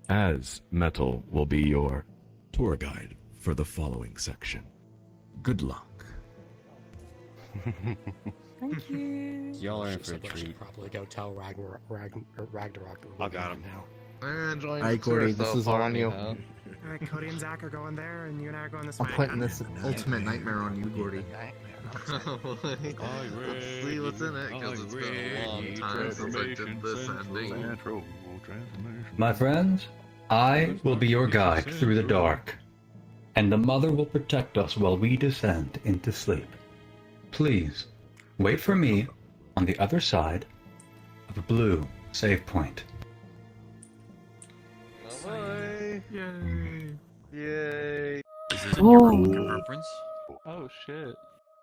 as Metal will be your tour guide for the following section. Good luck. Thank you. Y'all are in for a I should treat. probably go tell Ragnarok that we're I got him now. I'm enjoying Alright, the tour Gordy, this so is all far, on you. anyhow. Alright, Cody and Zach are going there, and you and I are going this I'm way. putting this ultimate nightmare on you, Gordy. Let's see what's in it, because it's been a long time since I did this ending. My friends, I will be your guide through the dark, and the Mother will protect us while we descend into sleep. Please, wait for me on the other side of a blue save point. Bye. Yay. Yay. This isn't your Republican preference? Oh, shit.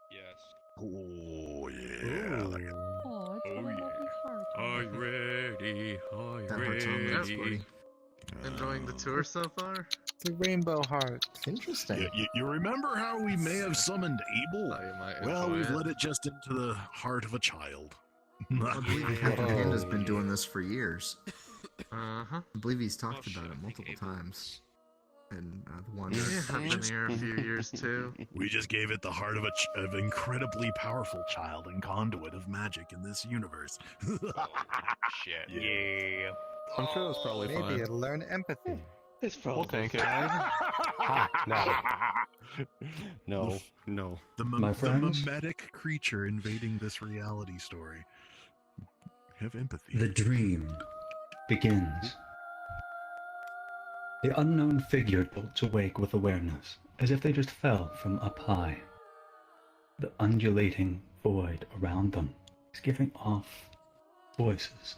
Yes. Oh, yeah. I like it. Oh, it's got a lovely heart. Are you ready? Are you That part's on the ready? Gordy. Enjoying the tour so far? The rainbow heart. Interesting. You remember how we may have summoned Abel? Thought you might Well, enjoy we've it. let it just into the heart of a child. I believe Captain Panda's been doing this for years. Uh-huh. I believe he's talked about it multiple times. And the one. Yeah, I've been here a few years too. We just gave it the heart of of incredibly powerful child and conduit of magic in this universe. Shit. Yeah. I'm sure it was probably Maybe fine. it'll learn empathy. It's probably take it. No. No. The, My friends? the mimetic creature invading this reality story. Have empathy. The dream begins. The unknown figure jolts awake with awareness, as if they just fell from up high. The undulating void around them is giving off voices.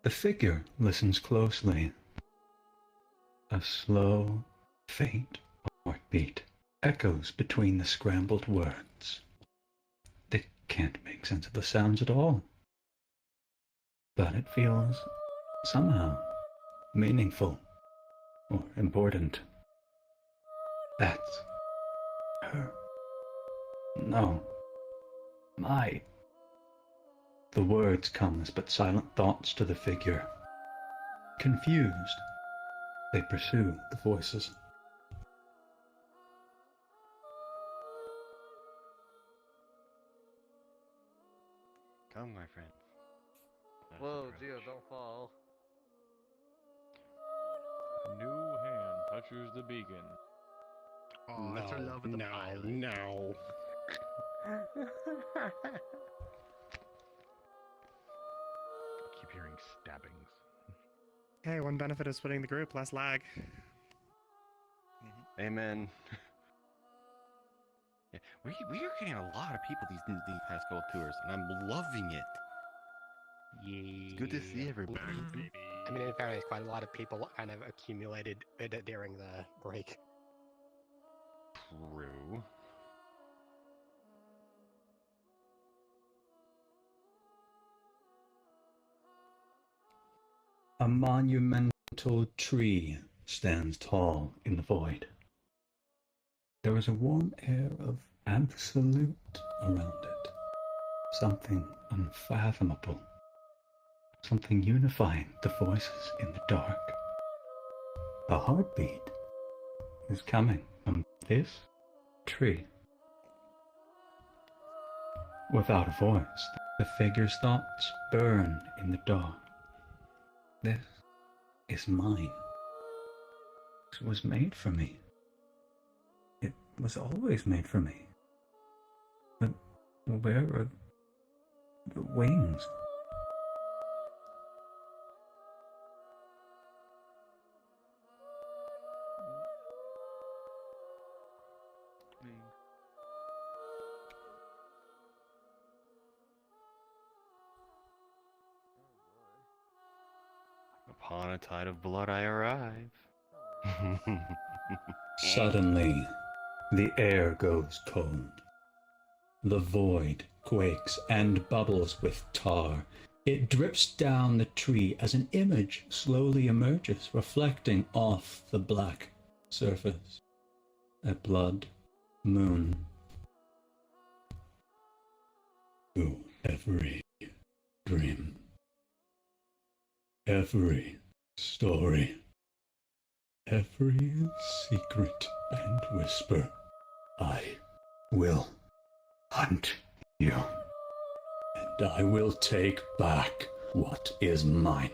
The figure listens closely. A slow, faint heartbeat echoes between the scrambled words. They can't make sense of the sounds at all. But it feels somehow meaningful or important. That's her. No. My. The words come as but silent thoughts to the figure. Confused, they pursue the voices. Come, my friend. Whoa, Gio, don't fall. A new hand touches the beacon. Oh, that's our love of the pilot. No. Keep hearing stabbings. Hey, one benefit of splitting the group, less lag. Amen. Yeah, we are getting a lot of people these past couple tours, and I'm loving it. Yeah. It's good to see everybody. I mean, in fairness, quite a lot of people kind of accumulated during the break. True. A monumental tree stands tall in the void. There is a warm air of absolute around it. Something unfathomable. Something unifying the voices in the dark. A heartbeat is coming from this tree. Without a voice, the figure's thoughts burn in the dark. This is mine. This was made for me. It was always made for me. But where are the wings? Upon a tide of blood I arrive. Suddenly, the air goes cold. The void quakes and bubbles with tar. It drips down the tree as an image slowly emerges, reflecting off the black surface. A blood moon. To every dream, every story, every secret and whisper, I will hunt you, and I will take back what is mine.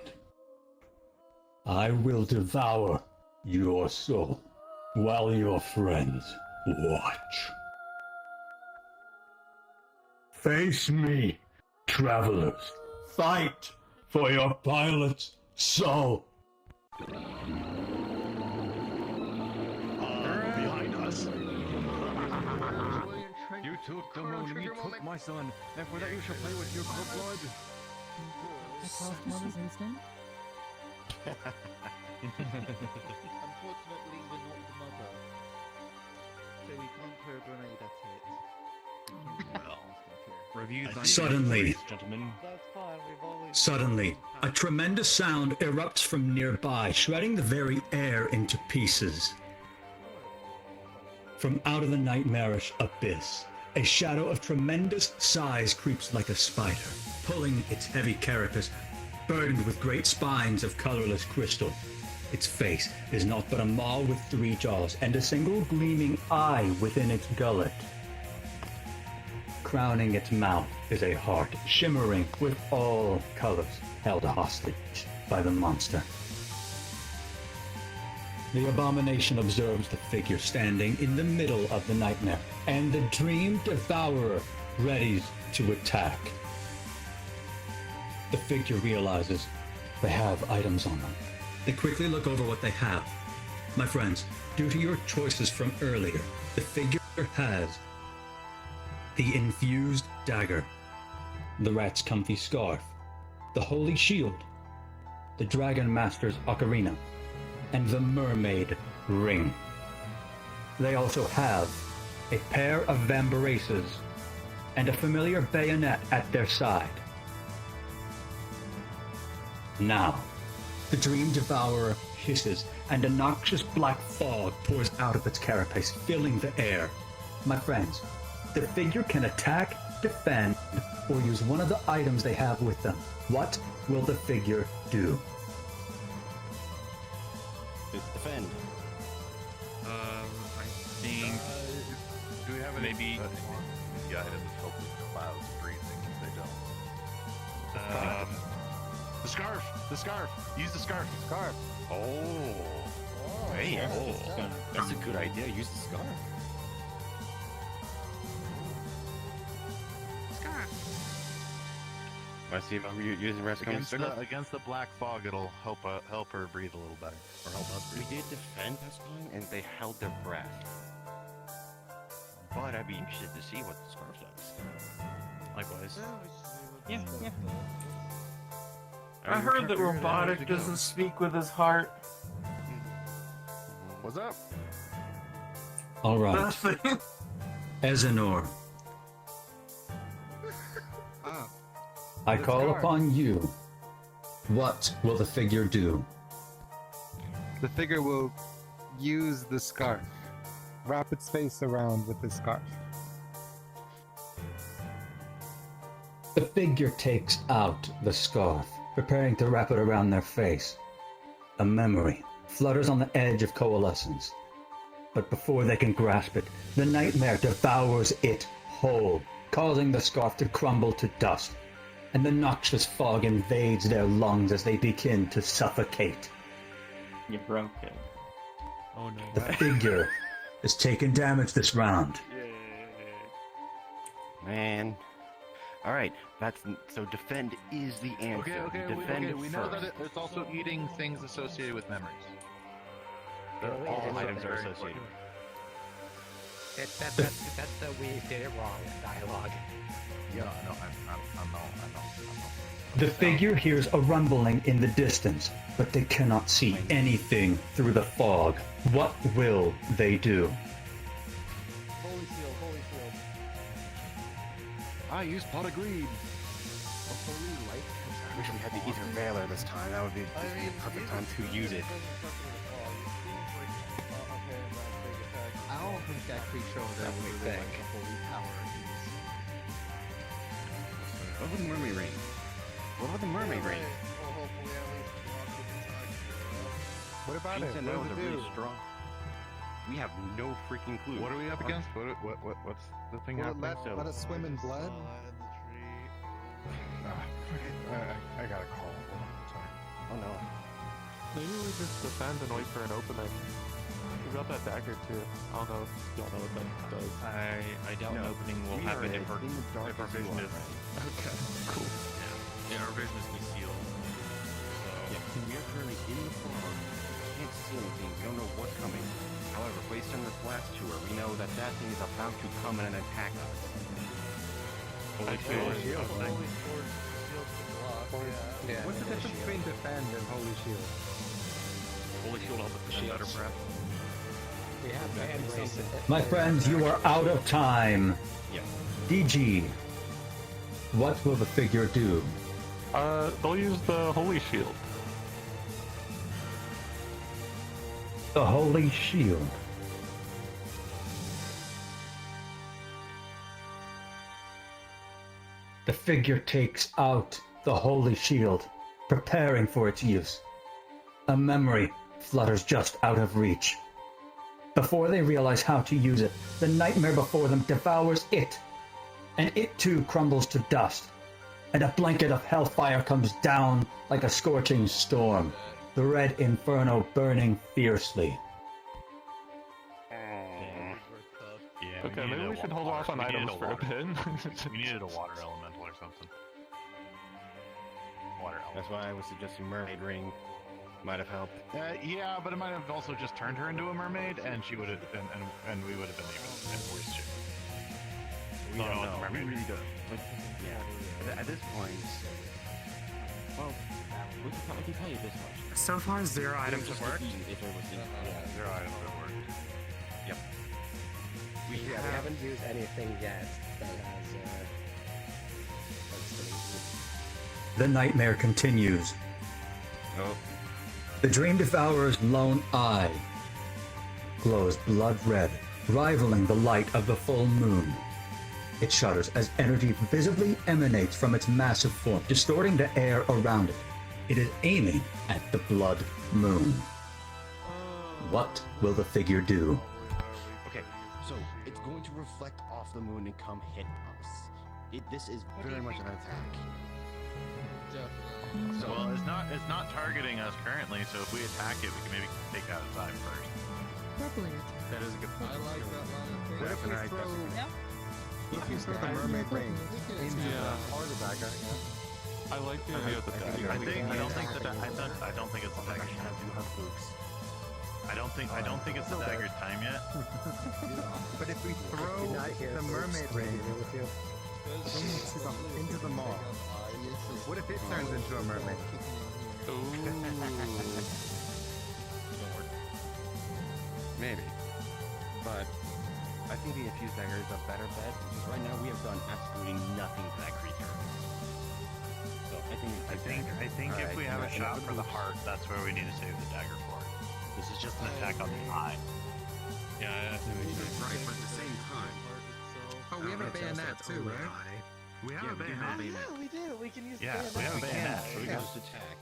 I will devour your soul while your friends watch. Face me, travelers. Fight for your pilot's soul. Behind us. You took the moon, and you took my son, and for that you shall play with your blood. I cast Mother's Instinct. Unfortunately, we're not the mother. So we can't throw a grenade at it. Suddenly, a tremendous sound erupts from nearby, shredding the very air into pieces. From out of the nightmarish abyss, a shadow of tremendous size creeps like a spider, pulling its heavy carapace, burdened with great spines of colorless crystal. Its face is naught but a maw with 3 jaws and a single gleaming eye within its gullet. Crowning its mouth is a heart, shimmering with all colors, held hostage by the monster. The abomination observes the figure standing in the middle of the nightmare, and the dream devourer readies to attack. The figure realizes they have items on them. They quickly look over what they have. My friends, due to your choices from earlier, the figure has the infused dagger, the rat's comfy scarf, the holy shield, the dragon master's ocarina, and the mermaid ring. They also have a pair of vambraces and a familiar bayonet at their side. Now, the Dream Devourer hisses, and a noxious black fog pours out of its carapace, filling the air. My friends, the figure can attack, defend, or use one of the items they have with them. What will the figure do? Defend. I think. Do we have maybe? The items help with clouds breathing if they don't. The scarf! The scarf! Use the scarf! Scarf! Oh! Hey, that's a good idea. Use the scarf. I see if I'm using against the black fog, it'll help her breathe a little better, or help us breathe. We did defend last time, and they held their breath. But I'd be interested to see what the scarf does. Likewise. Yeah, yeah. I heard that Robotic doesn't speak with his heart. What's up? All right. Nothing. Ezenor, I The call scarf. upon you. What will the figure do? The figure will use the scarf. Wrap its face around with the scarf. The figure takes out the scarf, preparing to wrap it around their face. A memory flutters on the edge of coalescence. But before they can grasp it, the nightmare devours it whole, causing the scarf to crumble to dust, and the noxious fog invades their lungs as they begin to suffocate. You broke it. Oh no. The figure has taken damage this round. Man. Alright, so defend is the answer. Defend We know first. that it's also eating things associated with memories. All items are associated. That's the we did it wrong dialogue. Yeah, I know. The figure hears a rumbling in the distance, but they cannot see anything through the fog. What will they do? Holy shield, holy shield. I use pot of greed. I wish we had the Ether Veiler this time. That would be the perfect time to use it. I don't think that creature over there would really like the holy power. What about the mermaid ring? What about the mermaid ring? What about She it? said What that was does a it really do? strong. We have no freaking clue. What are we up against? What's the thing Will it happening? let us swim in blood? I got a call. Sorry. Oh no. Maybe we just defend and wait for an opening. We got that dagger too. I don't know if y'all know what that does. I doubt an opening will We happen are if our, in the dark if our as you vision are, is... right? Okay, cool. Yeah, our vision is concealed. Yeah, we are currently in the fog. We can't see anything. We don't know what's coming. However, based on this last tour, we know that that thing is about to come and attack us. Holy shield. Yeah. What's the difference between defend and holy shield? Holy shield helps us defend better, perhaps. We have hand raised. My friends, you are out of time. Yeah. DG, what will the figure do? They'll use the holy shield. The Holy Shield. The figure takes out the Holy Shield, preparing for its use. A memory flutters just out of reach. Before they realize how to use it, the nightmare before them devours it, and it too crumbles to dust, and a blanket of hellfire comes down like a scorching storm, the red inferno burning fiercely. Yeah. Okay, maybe we should hold off on items for a bit. We needed a water elemental or something. Water elemental. That's why I was suggesting mermaid ring might have helped. Yeah, but it might have also just turned her into a mermaid, and she would have, and we would have been even in worse shape. We don't want the mermaid ring. Yeah. At this point, well, we can tell you this much. So far, 0 items have worked. If there was Yeah, 0 items have worked. Yep. We haven't used anything yet that has. The nightmare continues. Oh. The Dream Devourer's lone eye glows blood red, rivaling the light of the full moon. It shudders as energy visibly emanates from its massive form, distorting the air around it. It is aiming at the blood moon. What will the figure do? Okay, so it's going to reflect off the moon and come hit us. This is very much an attack. So well, it's not targeting us currently. So if we attack it, we can maybe take out its eye first. That is a good point. I like that line. What if we throw? If you throw the mermaid ring into the heart of that guy? I like the idea of the dagger. I don't think it's a dagger. I don't think it's the dagger's time yet. But if we throw the mermaid ring into the maw, what if it turns into a mermaid? Maybe. But I think the infused dagger is a better bet because right now we have done absolutely nothing to that creature. So I think if we have a shot for the heart, that's where we need to save the dagger for. This is just an attack on the eye. Yeah, I think we should. Right, but at the same time. Oh, we have a bayonet too, right? We have a bayonet. Yeah, we do. We can use Yeah, we have a bayonet, so we can just attack.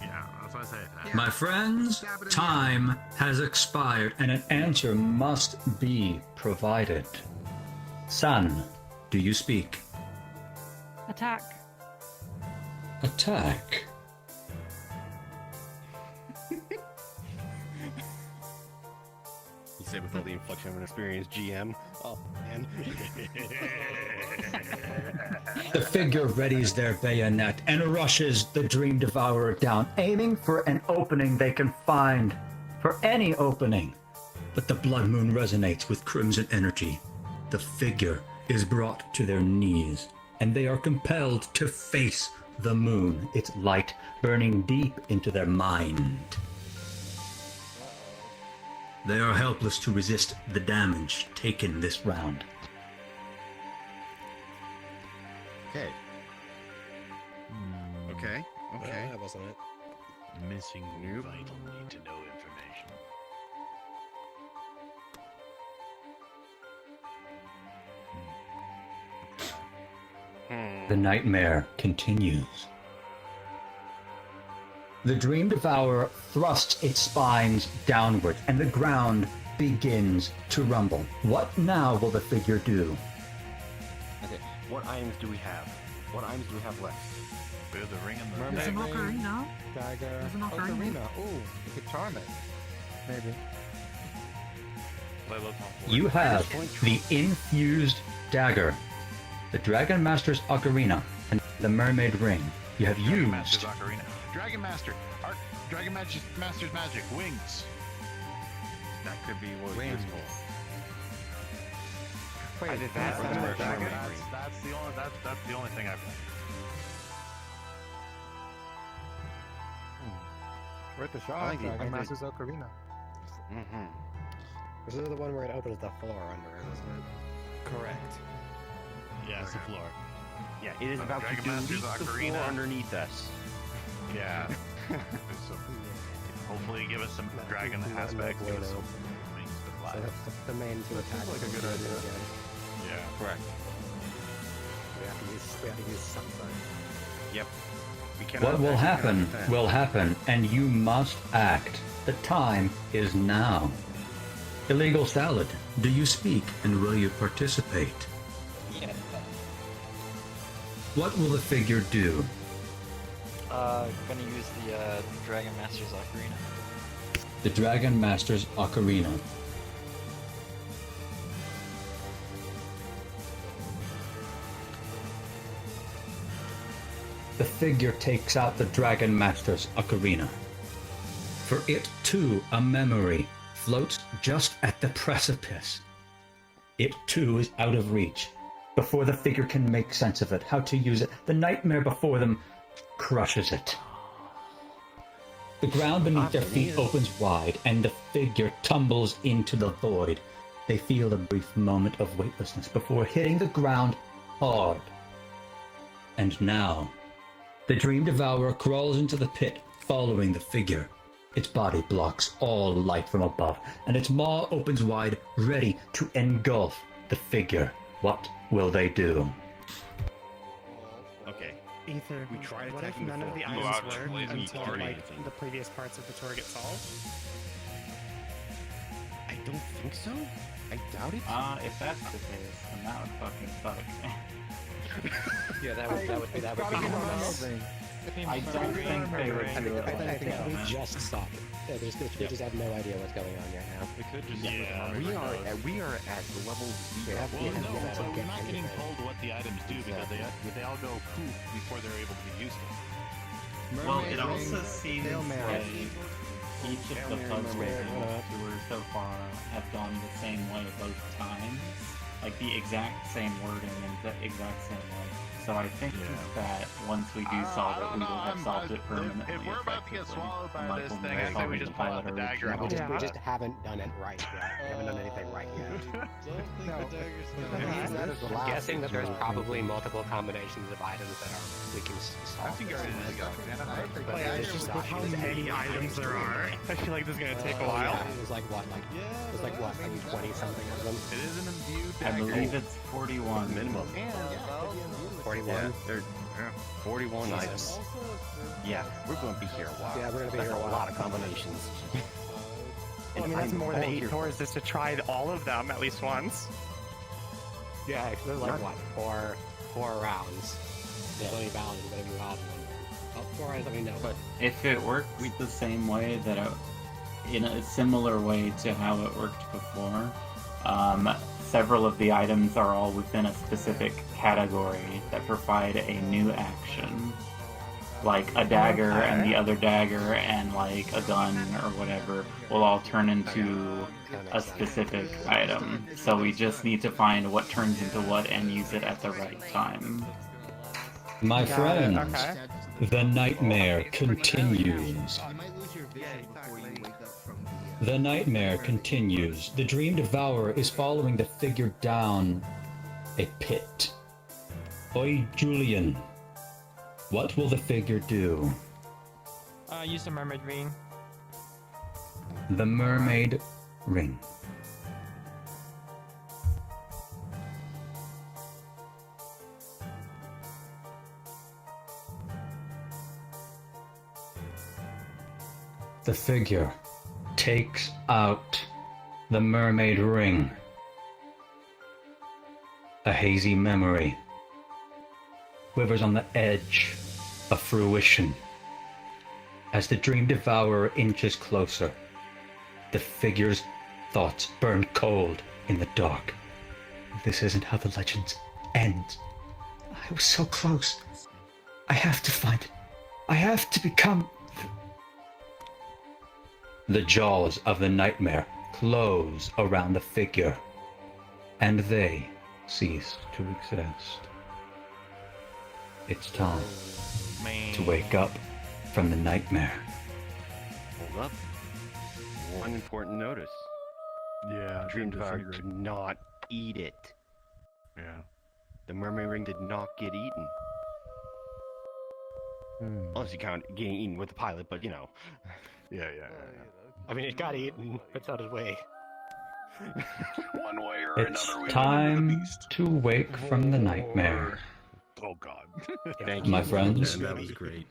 Yeah, that's what I say. My friends, time has expired and an answer must be provided. Sun, do you speak? Attack. Attack. You say with all the inflection of an experienced GM. Oh, man. The figure readies their bayonet and rushes the Dream Devourer down, aiming for an opening they can find. For any opening. But the Blood Moon resonates with crimson energy. The figure is brought to their knees, and they are compelled to face the moon, its light burning deep into their mind. They are helpless to resist the damage taken this round. Okay. Okay. Okay. That wasn't it. Missing vital need to know information. The nightmare continues. The Dream Devourer thrusts its spines downward, and the ground begins to rumble. What now will the figure do? Okay. What items do we have? What items do we have left? We have the ring and the There's an ocarina. Dagger. There's an ocarina. Ooh, we could charm it. Maybe. You have the infused dagger, the Dragon Master's Ocarina, and the Mermaid Ring. You have Dragon used... Master's Ocarina. Dragon Master. Dragon Master's magic. Wings. That could be what Wings. useful. Wait, That's the only thing I've done. Worth a I shot. like it. Dragon Master's Ocarina. Mm-hmm. This is the one where it opens the floor under it, isn't it? Correct. Yeah, it's the floor. Yeah, it is about Dragon to Master's delete the Ocarina. floor underneath us. Yeah. So, hopefully give us some dragon aspects. Give us some wings to fly. So that's the main two attacks. like a good idea. Yeah. Correct. We have to use something. Yep. We cannot What will attack, we happen cannot defend. will happen, and you must act. The time is now. Illegal Salad, do you speak and will you participate? Yeah. What will the figure do? Gonna use the Dragon Master's Ocarina. The Dragon Master's Ocarina. The figure takes out the Dragon Master's Ocarina. For it too, a memory floats just at the precipice. It too is out of reach. Before the figure can make sense of it, how to use it, the nightmare before them crushes it. The ground beneath their feet opens wide, and the figure tumbles into the void. They feel a brief moment of weightlessness before hitting the ground hard. And now, the Dream Devourer crawls into the pit, following the figure. Its body blocks all light from above, and its maw opens wide, ready to engulf the figure. What will they do? Okay. Ether, We tried what if attacking none of the before. items Wow, work lazy until party, I like think. the previous parts of the tour get solved? I don't think so. I doubt it. If that's the case, then that would fucking suck. Yeah, that would be I don't think they would do it I like think that. we just stop it. Yeah, we just have no idea what's going on right now. We could just We are at level zero. Well, no, so we're not getting told what the items do because they all go poof before they're able to be useful. Well, it also seems like each of the puzzles tours so far have gone the same way both times. Like the exact same wording and the exact same way. So I think that once we do solve it, we will have solved it permanently. If we're about to get swallowed by this thing, I say solving we the just pull out pilot the dagger and We hope. just haven't done it right yet. We haven't done anything right yet. I'm guessing that there's probably multiple combinations of items that we can solve. I think I already got it. But it's just not How many items there are? I feel like this is gonna take a while. Yeah, it was like what, like 20 something of them. It is an imbued I dagger. believe it's 41 minimum. 41. Yeah, 41 items. Yeah, we're going to be here a while. Yeah, we're gonna be That's here a while. a lot of combinations. Well, I mean, that's more than 8 tours just to try all of them at least once. Yeah, there's like what, four rounds. There's only rounds, we're gonna move out one. Oh, 4 rounds, let me know. But if it works the same way that in a similar way to how it worked before, several of the items are all within a specific category that provide a new action. Like a dagger and the other dagger and like a gun or whatever will all turn into a specific item. So we just need to find what turns into what and use it at the right time. My friends, the nightmare continues. The nightmare continues. The dream devourer is following the figure down a pit. Oi, Julian. What will the figure do? Use the mermaid ring. The mermaid ring. The figure takes out the mermaid ring. A hazy memory quivers on the edge of fruition. As the dream devourer inches closer, the figure's thoughts burn cold in the dark. This isn't how the legends end. I was so close. I have to find it. I have to become... The jaws of the nightmare close around the figure, and they cease to exist. It's time to wake up from the nightmare. Hold up. One important notice. Yeah. Dream Devourer did not eat it. Yeah. The mermaid ring did not get eaten. Unless you count getting eaten with the pilot, but you know. Yeah. I mean, it got eaten. It's on its way. One way or It's another. time to wake from the nightmare. Oh God. Thank My you. friends. That was great.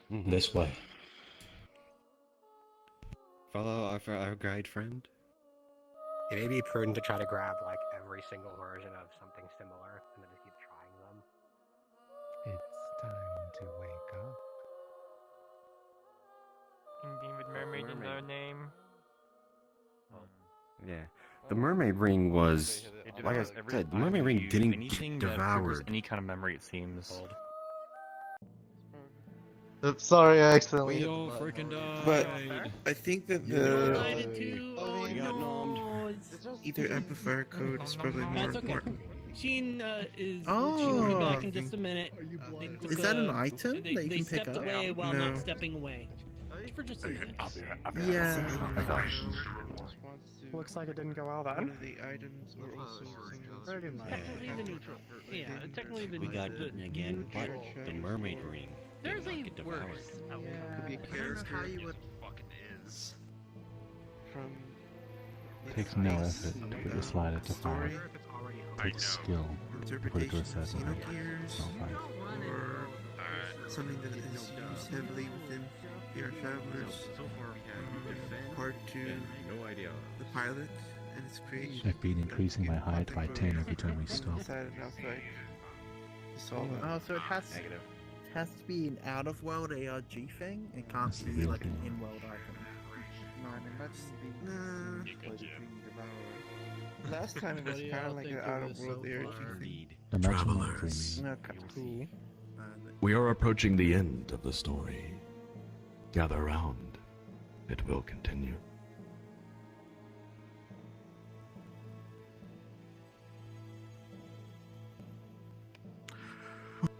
This way. Follow our guide friend. It may be prudent to try to grab like every single version of something similar and then just keep trying them. It's time to wake up. Ending with mermaid in their name. Yeah. The mermaid ring was, like I said, the mermaid ring didn't anything get that devoured. triggers any kind of memory, it seems. Sorry, I accidentally. We all freaking died. But I think that either amplifier code is probably more important. Sheen is. Oh. She'll be back in just a minute. Is that an item that you they can pick stepped up? away while No. not stepping away. For just a minute. Yeah. Looks like it didn't go well One then. of the items are also Pretty much. Technically the neutral. Yeah, technically the We got neutral. eaten again, but the mermaid ring There's did not a get devoured. worse. Could be a character. How you would is. from Takes no effort to put the slider to fire. Takes skill to put it to a certain height. Xenogears, or something that is used heavily within VRTravellers. Part 2, the pilot and its creation. I've been increasing my height by 10 every time we stop. Decided outright to solve it. Oh, so it has to be an out-of-world ARG thing? It can't That's the be real like an thing. in-world item. No, I mean, that's last time it was kind of like an out-of-world ARG thing. Imagine that dreaming. Okay, cool. We are approaching the end of the story. Gather round it will continue.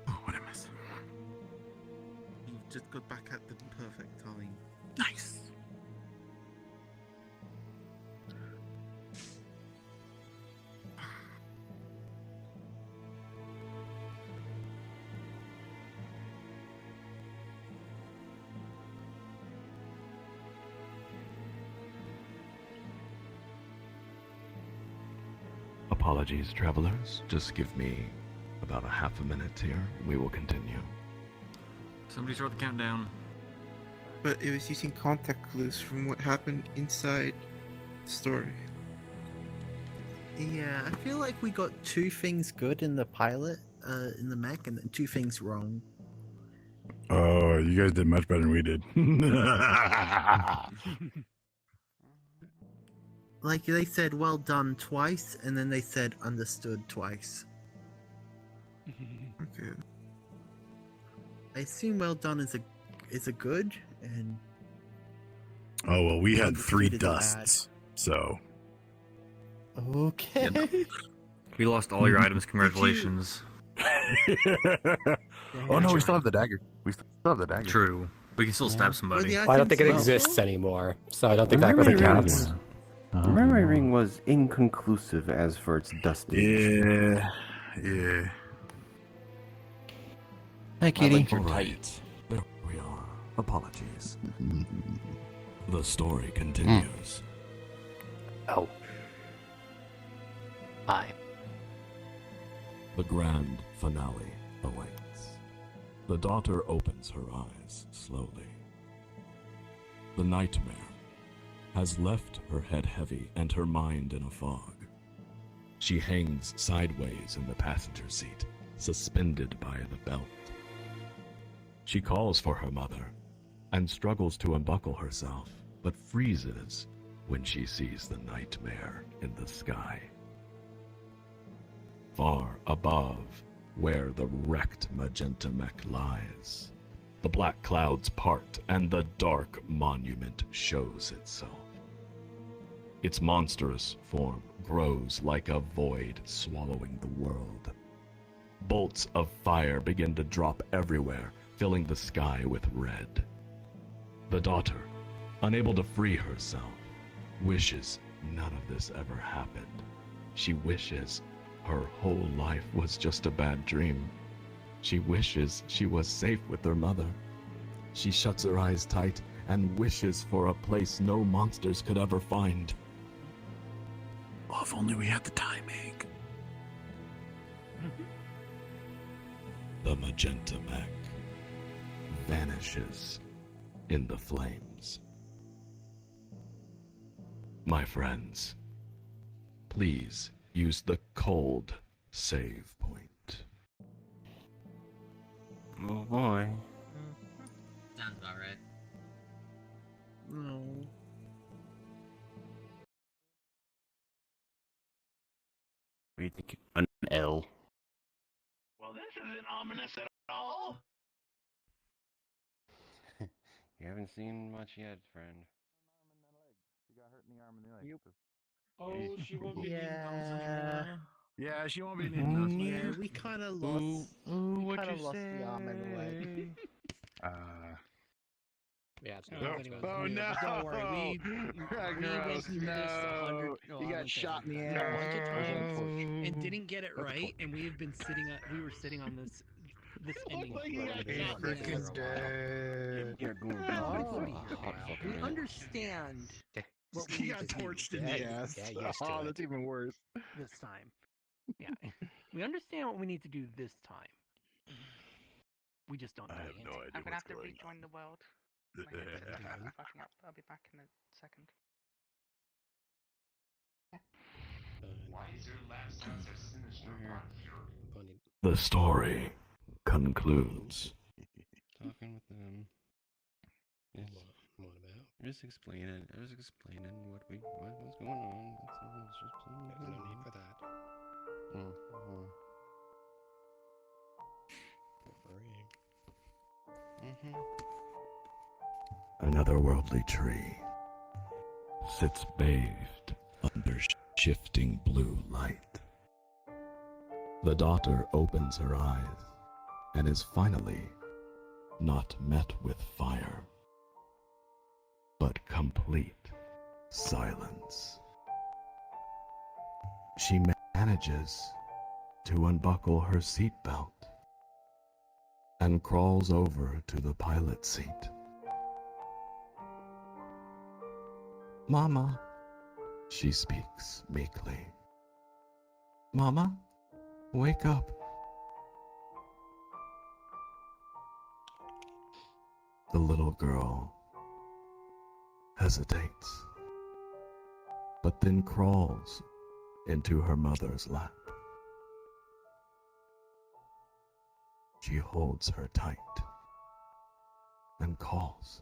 Oh, what a mess. You've just got back at the perfect time. Nice. Apologies, travelers. Just give me about a half a minute here. We will continue. Somebody start the countdown. But it was using contact clues from what happened inside the story. Yeah, I feel like we got 2 things good in the pilot, in the mech, and then 2 things wrong. Oh, you guys did much better than we did. Like, they said well done twice, and then they said understood twice. Okay. I assume well done is a good, and Oh, well, we had 3 Understood is bad. dusts, so. Okay. We lost all your items. Congratulations. Oh no, we still have the dagger. We still have the dagger. True. We can still stab somebody. Well, I don't think it exists anymore, so I don't think that really counts. The memory ring was inconclusive as for its dustiness. Yeah. Hi, Kitty. All right. There we are. Apologies. The story continues. Oh. Hi. The grand finale awaits. The daughter opens her eyes slowly. The nightmare has left her head heavy and her mind in a fog. She hangs sideways in the passenger seat, suspended by the belt. She calls for her mother and struggles to unbuckle herself, but freezes when she sees the nightmare in the sky. Far above, where the wrecked magenta mech lies, the black clouds part and the dark monument shows itself. Its monstrous form grows like a void swallowing the world. Bolts of fire begin to drop everywhere, filling the sky with red. The daughter, unable to free herself, wishes none of this ever happened. She wishes her whole life was just a bad dream. She wishes she was safe with her mother. She shuts her eyes tight and wishes for a place no monsters could ever find. Oh, if only we had the timing. The magenta mech vanishes in the flames. My friends, please use the cold save point. Oh boy. Sounds about right. No. What do you think? An L. Well, this isn't ominous at all. You haven't seen much yet, friend. She got hurt in the arm and the leg. Oh, she won't be needing those Yeah. anymore. Yeah, she won't be needing those. Yeah, we kind of lost. We what kind of you lost the arm and the leg. Yeah, it's I not don't know if much anyone's better. new, no! but don't worry, we went through this 100. No, He I got wouldn't say shot in the 100 times, ass. a bunch of times, Oh. and didn't get it right. And we have been sitting. We were sitting on this ending. Like he got for shot in the freaking ass. Dead. You're going to Oh. be a hot fucking We minute. understand what we He need got to do torched in the ass. Yeah, used to Oh, it. that's even worse. this time. Yeah, we understand what we need to do this time. We just don't know. I have the no answer. idea I'm gonna what's have to going rejoin the world. My on. headset's fucking up. I'll be back in a second. Why is your lab sound so sinister, Bunny? The story concludes. Talking with them. Yes. What about? Just explaining. I was explaining what was going on. That's all. It's just, There's no need for that. Mm-hmm. Another worldly tree sits bathed under shifting blue light. The daughter opens her eyes and is finally not met with fire, but complete silence. She manages to unbuckle her seatbelt and crawls over to the pilot seat. "Mama," she speaks meekly. "Mama, wake up." The little girl hesitates, but then crawls into her mother's lap. She holds her tight and calls.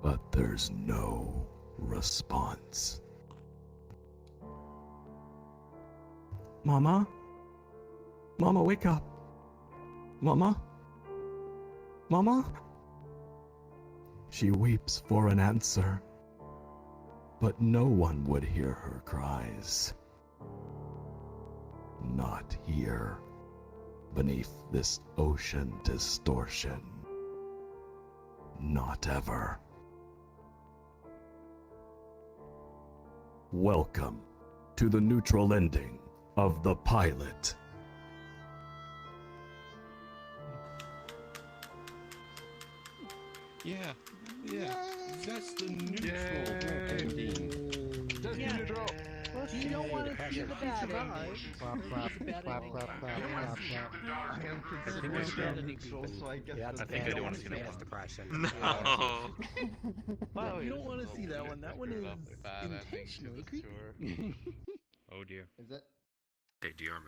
But there's no response. "Mama? Mama, wake up! Mama? Mama?" She weeps for an answer, but no one would hear her cries. Not here, beneath this ocean distortion. Not ever. Welcome to the neutral ending of The Pilot. Yeah, that's the neutral ending. That's Yeah. neutral. You don't want to see the bad ending. Clap, clap, clap, clap, clap, clap, clap. I am considered neutral, so I guess Yeah, that's I think I the do want to see bad that ending. depression. No. Wow, You don't want to see that one. That one is intentionally creepy. Oh dear. Is it? Hey, DR.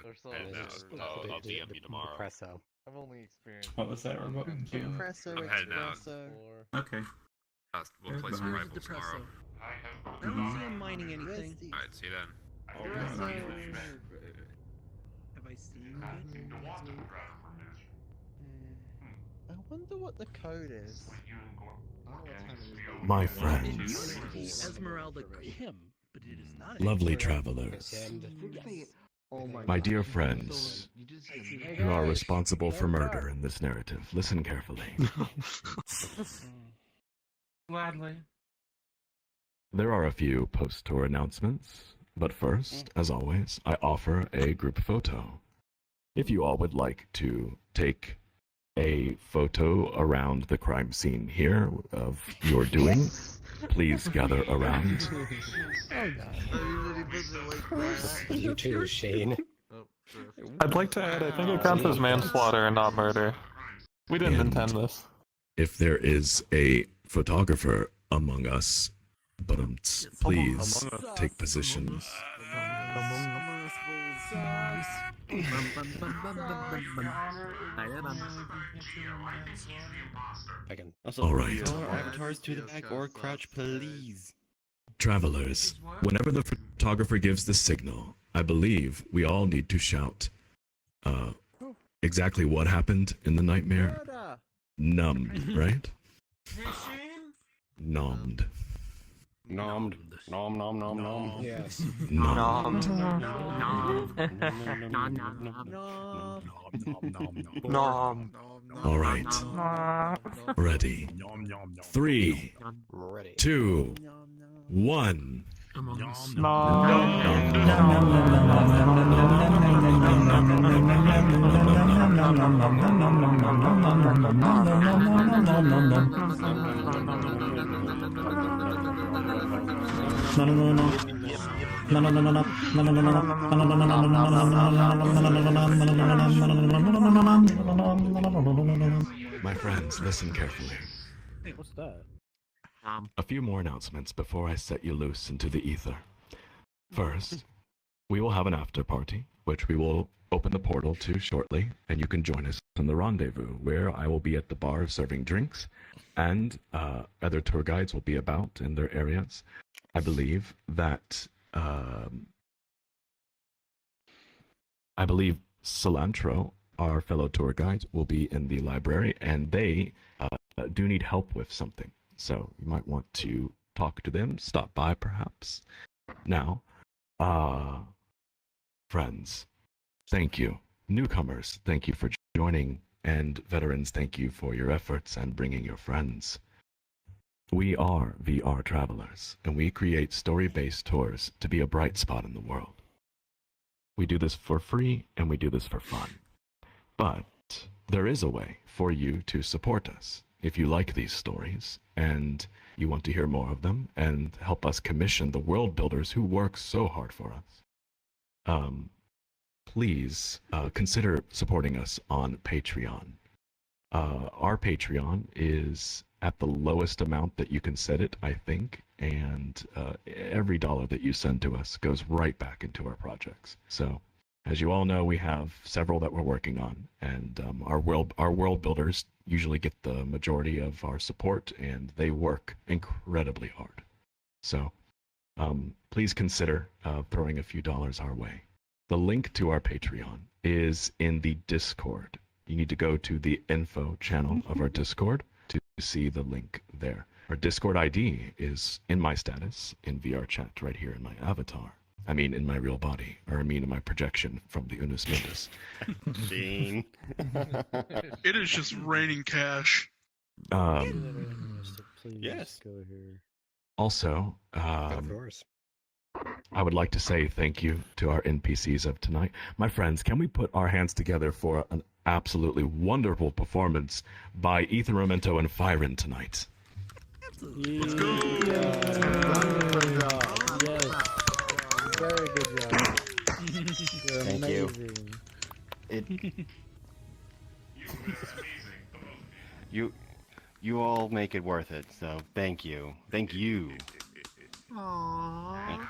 I'll DM you tomorrow. Depresso. I've only experienced. What was that, remote? Depresso, I'm heading out. espresso. Okay. We'll play some rivals tomorrow. I don't see him mining anything. Alright, see you then. Have I seen it? I wonder what the code is. I don't know what time it is. My It friends, used to be Esmeralda Kim, but it is not. lovely anymore. travelers, Oh my dear friends who are responsible for murder in this narrative, listen carefully. Gladly. There are a few post-tour announcements, but first, as always, I offer a group photo. If you all would like to take a photo around the crime scene here of your doing, please gather around. Oh god. You too, Shane. I'd like to add, I think it counts as manslaughter and not murder. We didn't And intend this. if there is a photographer among us, but please take positions. All right. Avatars to the back or crouch, please. Travelers, whenever the photographer gives the signal, I believe we all need to shout, exactly what happened in the nightmare? Numbed, right? Nommed. Nommed. Nom nom nom nom. Yes. Nommed. Nom. All right. Ready. 3, 2, 1. My friends, listen carefully. Hey, what's that? A few more announcements before I set you loose into the ether. First, we will have an after party, which we will open the portal to shortly, and you can join us in the rendezvous, where I will be at the bar serving drinks, and other tour guides will be about in their areas. I believe that Cilantro our fellow tour guides will be in the library, and they do need help with something. So you might want to talk to them, stop by perhaps. Now, friends, thank you. Newcomers, thank you for joining. And veterans, thank you for your efforts and bringing your friends. We are VRTravellers, and we create story-based tours to be a bright spot in the world. We do this for free, and we do this for fun. But there is a way for you to support us. If you like these stories, and you want to hear more of them, and help us commission the world builders who work so hard for us, please consider supporting us on Patreon. Our Patreon is at the lowest amount that you can set it, I think, and every dollar that you send to us goes right back into our projects. So, as you all know, we have several that we're working on, and our world builders usually get the majority of our support, and they work incredibly hard. So, please consider throwing a few dollars our way. The link to our Patreon is in the Discord. You need to go to the info channel of our Discord to see the link there. Our Discord ID is in my status in VR chat right here in my avatar. I mean, in my real body, or I mean in my projection from the Unus Mundus. Ding. It is just raining cash. Yes. Go here. Also, Of course. I would like to say thank you to our NPCs of tonight. My friends, can we put our hands together for an absolutely wonderful performance by Ethan Romento and Fyron tonight? Let's go! Wonderful job. Yes. Very good job. You're Thank you. amazing. You all make it worth it, so thank you. Thank you. Aww.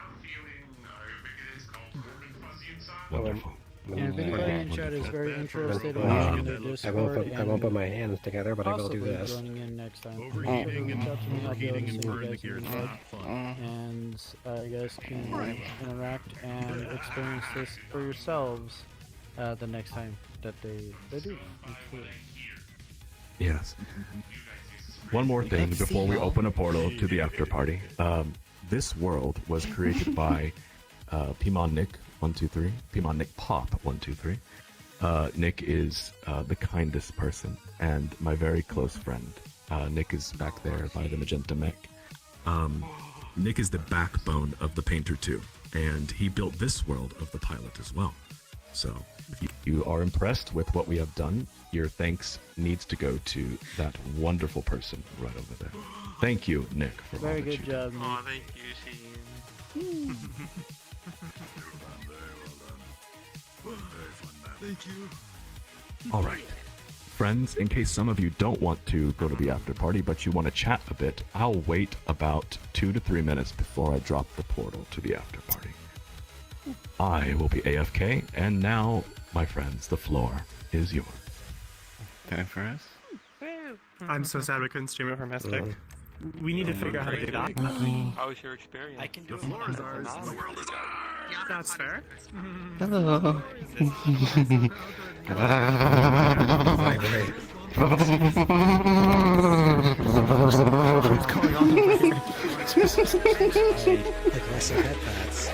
Wonderful. And if anybody in chat is very interested in joining the Discord, I won't put my hands together, but I will do possibly this. joining in next time, be sure to reach out to me. I'll be able to send you guys an invite, and you guys can interact and experience this for yourselves the next time that they do. Yes. One more thing before we open a portal to the after party. This world was created by Pimon Nick 123, Pimon Nick Pop 123. Nick is the kindest person and my very close friend. Nick is back there by the magenta mech. Nick is the backbone of the Painter 2, and he built this world of the pilot as well. So if you are impressed with what we have done, your thanks needs to go to that wonderful person right over there. Thank you, Nick, for Very all that good you job, do. Nick. Aw, thank you, Shane. Thank you. All right. Friends, in case some of you don't want to go to the after party, but you want to chat a bit, I'll wait about 2 to 3 minutes before I drop the portal to the after party. I will be AFK, and now, my friends, the floor is yours. Time for us? I'm so sad we couldn't stream it from Mystic. We need to figure out how to do that. How was your experience? I can do it. The floor is ours. The world is ours. That's fair. Hello. What's going on over here? Aggressive headbats.